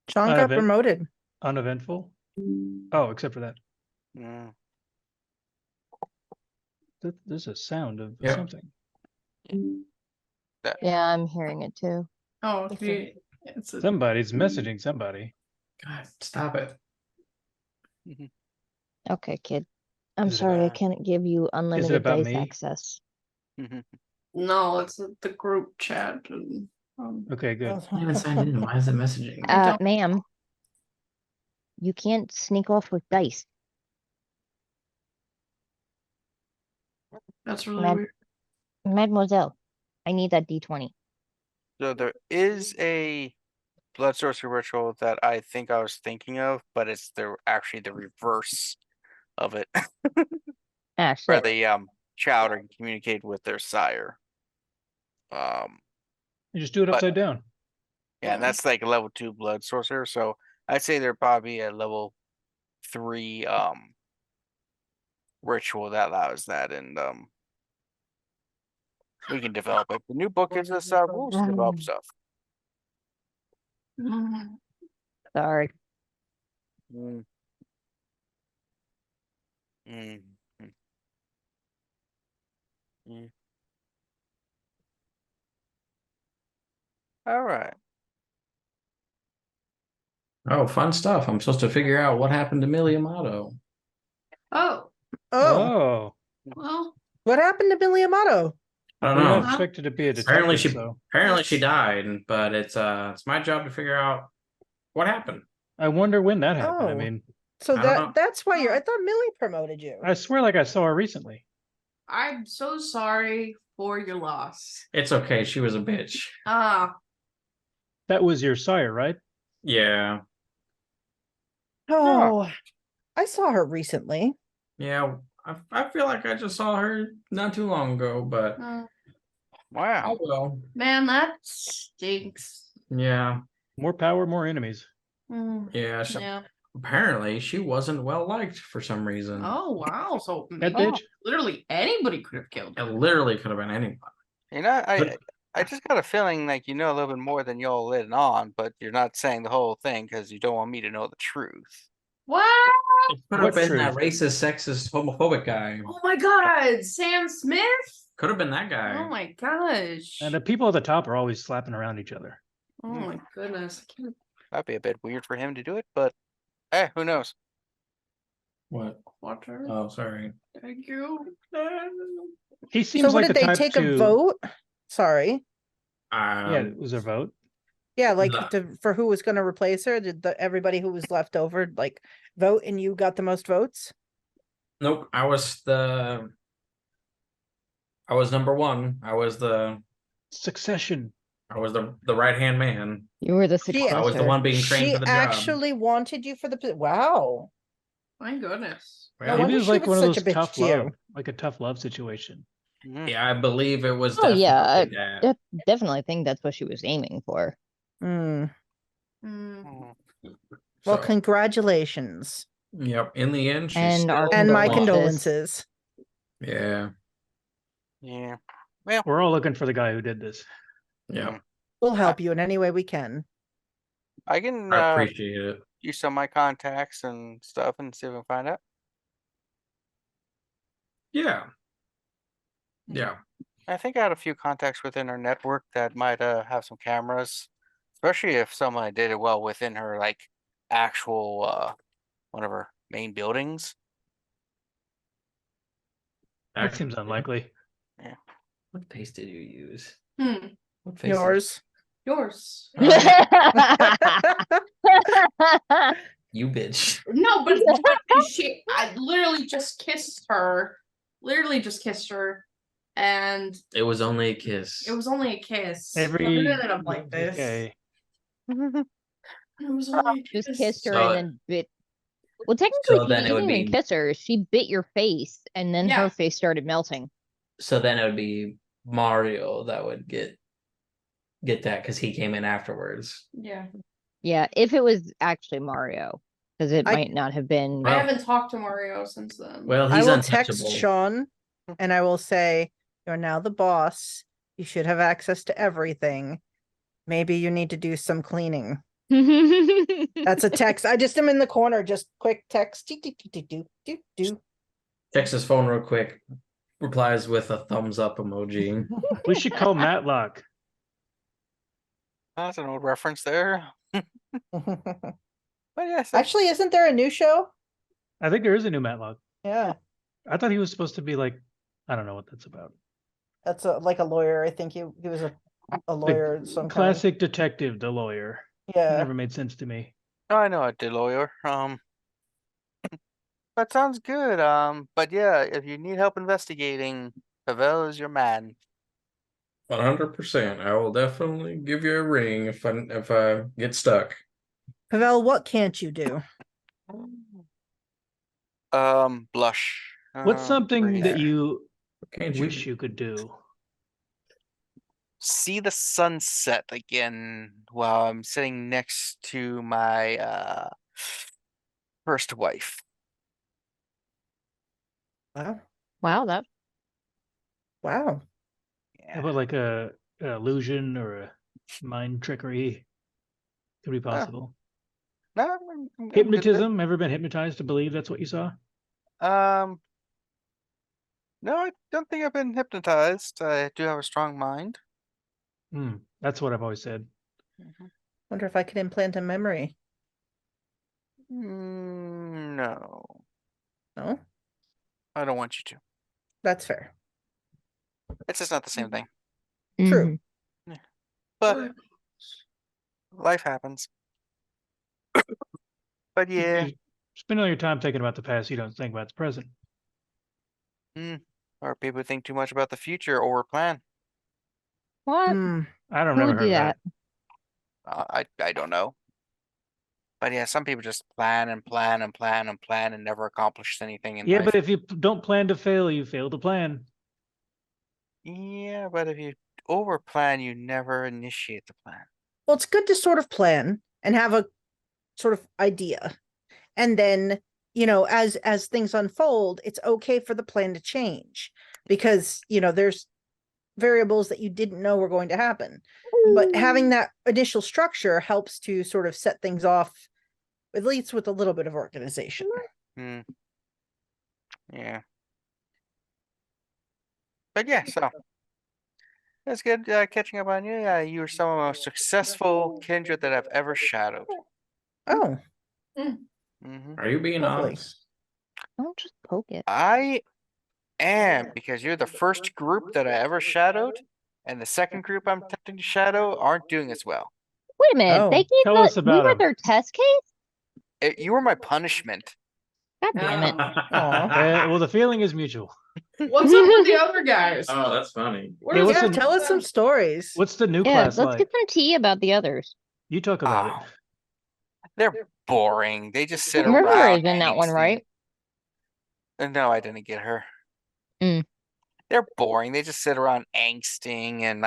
Sean got Unevent- promoted. Uneventful. Oh, except for that. Mm, There's a sound of Yep. something. Yeah, I'm hearing it too. Oh, It's it's a Somebody's messaging somebody. God, stop it. mhm. Okay, kid. I'm Is it sorry I about- can't give you unlimited about dice me? access. Mhm. no, it's the group chat. And, Okay, good. I haven't signed in. Why is it messaging? don't- Ma'am, you can't sneak off with dice. that's really Mad- weird. Mademoiselle, I need that D20. So there is a blood sorcery ritual that I think I was thinking of, but it's actually the reverse of it, Ah, where shit. they child and communicate with their sire. You just do it But- upside down. Yeah, and that's like a level 2 blood sorcerer. So I'd say they're probably a level 3 ritual that allows that, and we can develop it. The new book gives us rules to develop stuff. Mm. Sorry. Mm. Mm. Mm. Mm. All right. Oh, fun stuff. I'm supposed to figure out what happened to Millie Amato. Oh, Oh, well, what happened to Billy Amato? I don't We're know. not expected to be a Apparently detective, she so apparently she died, but it's my job to figure out what happened. I wonder when that happened. I Oh. mean, So I don't know. that's why I thought Millie promoted you. I swear like I saw her recently. I'm so sorry for your loss. It's okay. She was a bitch. Ah, That was your sire, right? Yeah. Oh, I saw her recently. Yeah. I feel like I just saw her not too long ago, but Wow. oh well. man, that stinks. Yeah. More power, more enemies. Mm, Yeah. yeah. Apparently she wasn't well liked for some reason. Oh wow. So That maybe bitch? literally anybody could have killed It her. literally could have been anyone. You know, But- I just got a feeling like you know a little bit more than y'all letting on, but you're not saying the whole thing because you don't want me to know the truth. What? It could What have been that truth? racist, sexist, homophobic guy. Oh my god, Sam Smith? Could have been that guy. Oh my gosh. And the people at the top are always slapping around each other. Oh my goodness. I can't That'd be a bit weird for him to do it, but who knows? What? water. Oh, sorry. Thank you. He seems So what like did the they type take to a vote? Sorry. Yeah, it was a vote. Yeah, like The- for who was going to replace her? Did everybody who was left over like vote and you got the most votes? Nope. I was number one. I was the Succession. right hand man. You were the She- I was the successor. one being trained She for the job. actually wanted you for the wow. My goodness. No Well, wonder Maybe it was she like was one of such a those bitch tough to you. love, like a tough love situation. Mhm. yeah, I believe it was Oh, yeah, definitely that. I definitely think that's what she was aiming for. Mm. Mm. Mm. Well, So, congratulations yep. In the end, she's And our still and the my one. condolences. Yeah. Yeah. We're all looking for the guy who did this. Yeah. Mm. We'll help you in any way we can. I can I appreciate it. use some of my contacts and stuff and see if we can find out. Yeah. Yeah. I think I had a few contacts within her network that might have some cameras, especially if someone did it well within her like actual one of her main buildings. That seems unlikely. What paste did you use? Hmm. Don't face it. Yours. Yours. You bitch. No, but I literally just kissed her. Literally just kissed her. And It was only a kiss. it was only a kiss. Every It ended up like this. okay. It was only a Just kiss. kissed her So- and then bit. Well, technically, So she then it didn't would even be- kiss her. She bit your face, and then Yeah. her face started melting. So then it would be Mario that would get that because he came in afterwards. Yeah. Yeah, if it was actually Mario, because it I- might not have been. I Well- haven't talked to Mario since then. Well, I he's will text untouchable. Sean and I will say, you're now the boss. You should have access to everything. Maybe you need to do some cleaning. That's a text. I just am in the corner. Just quick text. Do. Checks his phone real quick. Replies with a thumbs up emoji. We should call Matlock. That's an old reference there. But yes, Actually, isn't there a new show? I think there is a new Matlock. Yeah, I thought he was supposed to be like, I don't know what that's about. that's like a lawyer. I think he was a lawyer of some kind. Classic detective, the lawyer. Yeah. Never made sense to me. I know a lawyer. That sounds good. But yeah, if you need help investigating, Pavel is your man. 100%. I will definitely give you a ring if I get stuck. Pavel, what can't you do? Blush. What's something that breathe. you Can't you? wish you could do? See the sunset again while I'm sitting next to my first wife. Wow. Wow, that Wow. How Yeah. about like a illusion or a mind trickery? Could be possible. No, I'm good with it. Hypnotism? Ever been hypnotized to believe that's what you saw? No, I don't think I've been hypnotized. I do have a strong mind. That's what I've always said. Wonder if I could implant a memory. No, No, I don't want you to. that's fair. It's just not the same thing. True. But life happens. But yeah, You spend all your time thinking about the past, you don't think about the present. or people think too much about the future or plan. What? Hmm. I don't Who never would heard do of that. that? I don't know. But yeah, some people just plan and plan and plan and plan and never accomplish anything in Yeah, life. but if you don't plan to fail, you fail to plan. Yeah, but if you over plan, you never initiate the plan. Well, it's good to sort of plan and have a sort of idea. And then, as things unfold, it's okay for the plan to change because, there's variables that you didn't know were going to happen. But having that initial structure helps to sort of set things off, at least with a little bit of organization. Yeah. But yeah, so that's good catching up on you. Yeah, you were some of the most successful kindred that I've ever shadowed. Oh, Are you being Lovely. honest? Don't just poke it. I am, because you're the first group that I ever shadowed, and the second group I'm attempting to shadow aren't doing as well. Wait a minute. Oh. They gave Tell us we about were 'em. their test case? You were my punishment. God damn it. Aw. Well, the feeling is mutual. What's up with the other guys? Oh, that's funny. What Hey, is what's Yeah, the- tell us some stories. What's the new Yeah, class let's like? get some tea about the others. You talk about Oh, it. they're boring. They just sit River around. is in that one, angsting. right? No, I didn't get her. Mm. They're boring. They just sit around angsting and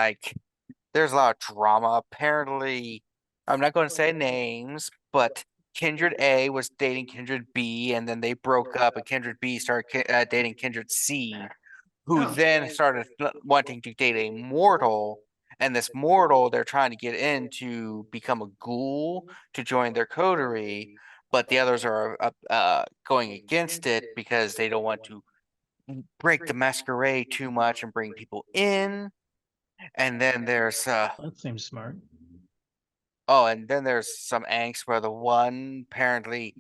there's a lot of drama. Apparently, I'm not going to say names, but Kindred A was dating Kindred B, and then they broke up, and Kindred B started dating Kindred C, who then started wanting to date a mortal. And this mortal, they're trying to get in to become a ghoul to join their coterie, but the others are going against it because they don't want to break the masquerade too much and bring people in. And then there's That seems smart. and then there's some angst where the one apparently,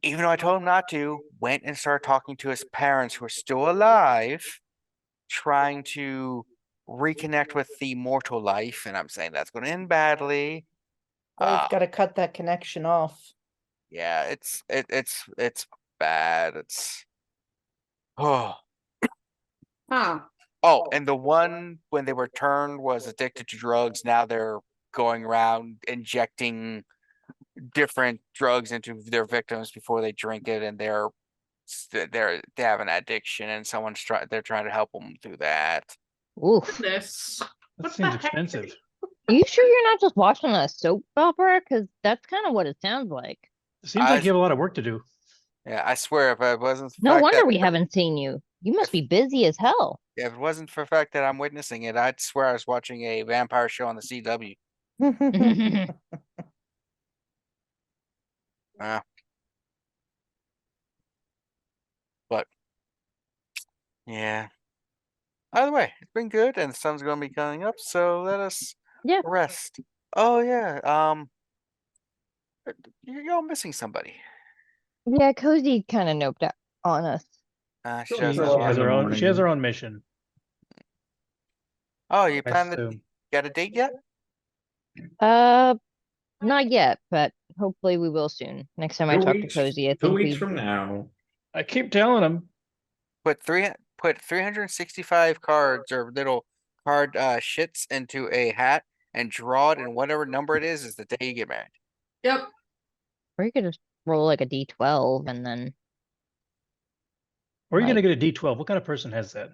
even though I told him not to, went and started talking to his parents who are still alive, trying to reconnect with the mortal life, and I'm saying that's going to end badly. They've got to cut that connection off. Yeah, it's bad. It's oh. Huh. Oh, and the one when they were turned was addicted to drugs. Now they're going around injecting different drugs into their victims before they drink it, and they have an addiction, and they're trying to help them through that. Oof. This. That What seems the heck? expensive. Are you sure you're not just watching a soap opera? Because that's kind of what it sounds like. It seems like you have a lot of work to do. Yeah, I swear, if it wasn't for the No fact wonder that we haven't seen you. You must be busy as hell. if it wasn't for the fact that I'm witnessing it, I'd swear I was watching a vampire show on the CW. But yeah. Either way, it's been good, and the sun's going to be coming up, so let us Yeah. rest. Oh yeah, you're all missing somebody. Yeah, Cozy kind of noped out on us. She She does Show have up has in one. the her own. She has her morning. own mission. Oh, you I plan to assume. get a date yet? Not yet, but hopefully we will soon. Next time I Two talk to weeks. Cozy, I 2 think weeks we. from now. I keep telling him. Put 365 cards or little card shits into a hat and draw it, and whatever number it is the day you get married. Yep. Or you could just roll like a D12 and then Or are you like gonna get a D12? What kind of person has that?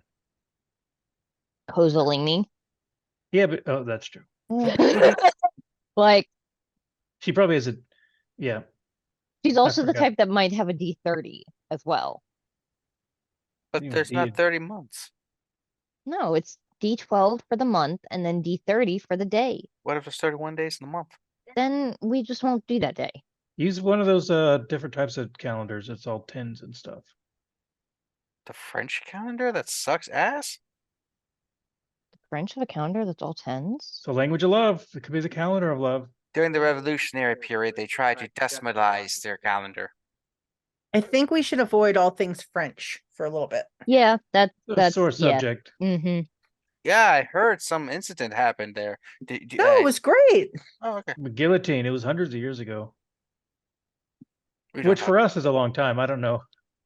Kozaline me. Yeah, but oh, that's true. Like She probably has a. Yeah, she's also the forgot. type that might have a D30 as well. But Even there's not D- 30 months. No, it's D12 for the month and then D30 for the day. What if there's 31 days in the month? Then we just won't do that day. Use one of those different types of calendars. It's all tens and stuff. The French calendar? That sucks ass? The French have a calendar that's all tens. So language of love. It could be the calendar of love. During the revolutionary period, they tried to decimalize their calendar. I think we should avoid all things French for a little bit. Yeah, A that's sore yeah. subject. Mm-hmm. Yeah, I heard some incident happened there. No, it was great. Oh, okay. The guillotine. It was hundreds of years ago. We don't Which have- for us is a long time. I don't know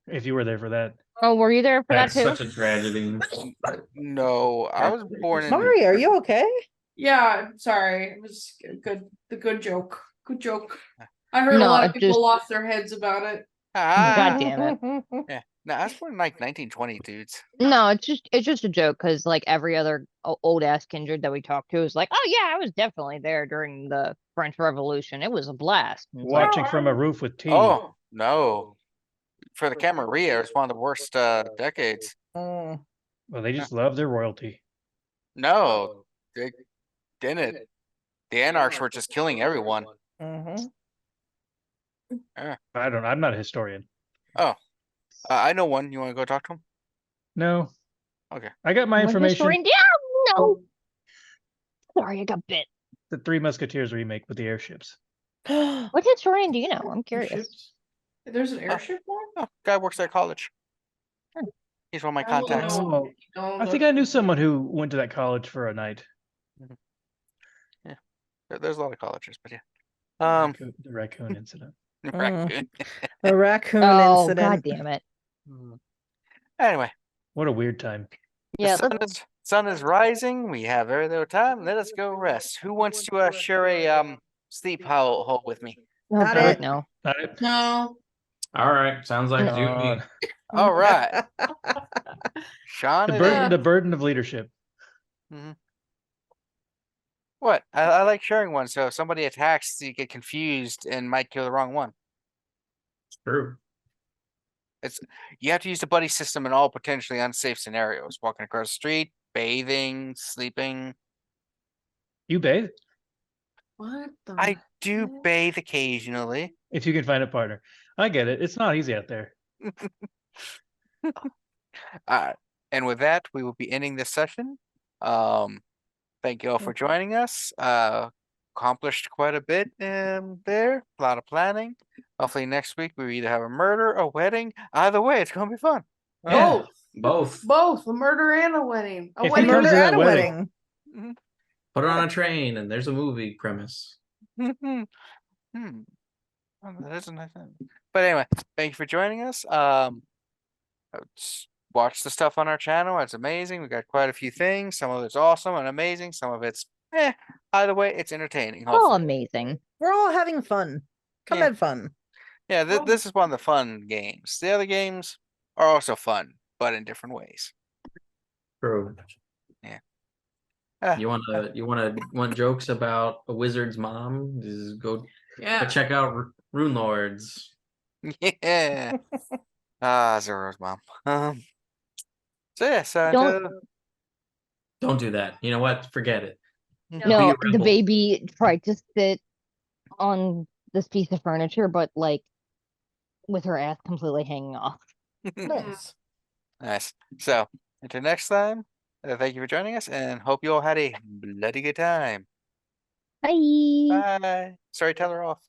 if you were there for that. Oh, were you there for That's that too? such a tragedy. No, I was born in. Mari, are you okay? Yeah, sorry. It was the good joke. Good joke. I heard a No, lot of it people just- lost their heads about it. Ah, God damn it. yeah. No, I was born in like 1920, dudes. No, it's just a joke because like every other old ass kindred that we talked to is like, oh yeah, I was definitely there during the French Revolution. It was a blast. And it's like, Watching from a roof with tea. Oh no, for the Camarilla, it's one of the worst decades. Mm. Well, they just love their royalty. No, they didn't. The anarchs were just killing everyone. Mhm. I'm not a historian. I know one. You want to go talk to him? No. Okay. I got my what information. historian- Yeah, no. Sorry, I got bit. The Three Musketeers remake with the airships. What historian do you know? I'm curious. Ships? There's an airship one? Oh, guy works at college. Hmm. He's one of my I don't contacts. know. Oh, I think I knew someone who went to that college for a night. There's a lot of colleges, but yeah. The raccoon incident. Raccoon. The raccoon Oh, incident. god damn it. Anyway, What a weird time. Yeah, the sun is rising. We have very little time. Let us go rest. Who wants to share a sleep hole with me? no, Not god, it. no. Not it. No. All right, sounds like duty. All right, Sean. The burden of leadership. What? I like sharing one. So if somebody attacks, you get confused and might kill the wrong one. True. You have to use the buddy system in all potentially unsafe scenarios: walking across the street, bathing, sleeping. You bathe What the I do heck? bathe occasionally. if you can find a partner. I get it. It's not easy out there. And with that, we will be ending this session. Thank you all for joining us. Accomplished quite a bit there. A lot of planning. Hopefully next week we either have a murder, a wedding. Either way, it's gonna be fun. Yeah. Both. Both. Both a murder and a wedding. A If he wedding. comes Murder to that and a wedding. wedding. Put it on a train, and there's a movie premise. Hmm. Oh, that is a nice thing. But anyway, thank you for joining us. Watch the stuff on our channel. It's amazing. We got quite a few things. Some of it's awesome and amazing. Some of it's Either way, it's entertaining. All Hopefully. amazing. We're all having fun. Come Yeah. have fun. Yeah, Oh. this is one of the fun games. The other games are also fun, but in different ways. True. Ah, Want jokes about a wizard's mom? Just go Yeah. check out Rune Lords. yeah. Zoro's mom. So yeah, so Don't do that. You know what? Forget it. No, Be a the rebel. baby tried to sit on this piece of furniture, but like with her ass completely hanging off. Nice. Nice. So until next time, thank you for joining us, and hope you all had a bloody good time. Bye. Bye. Storyteller off.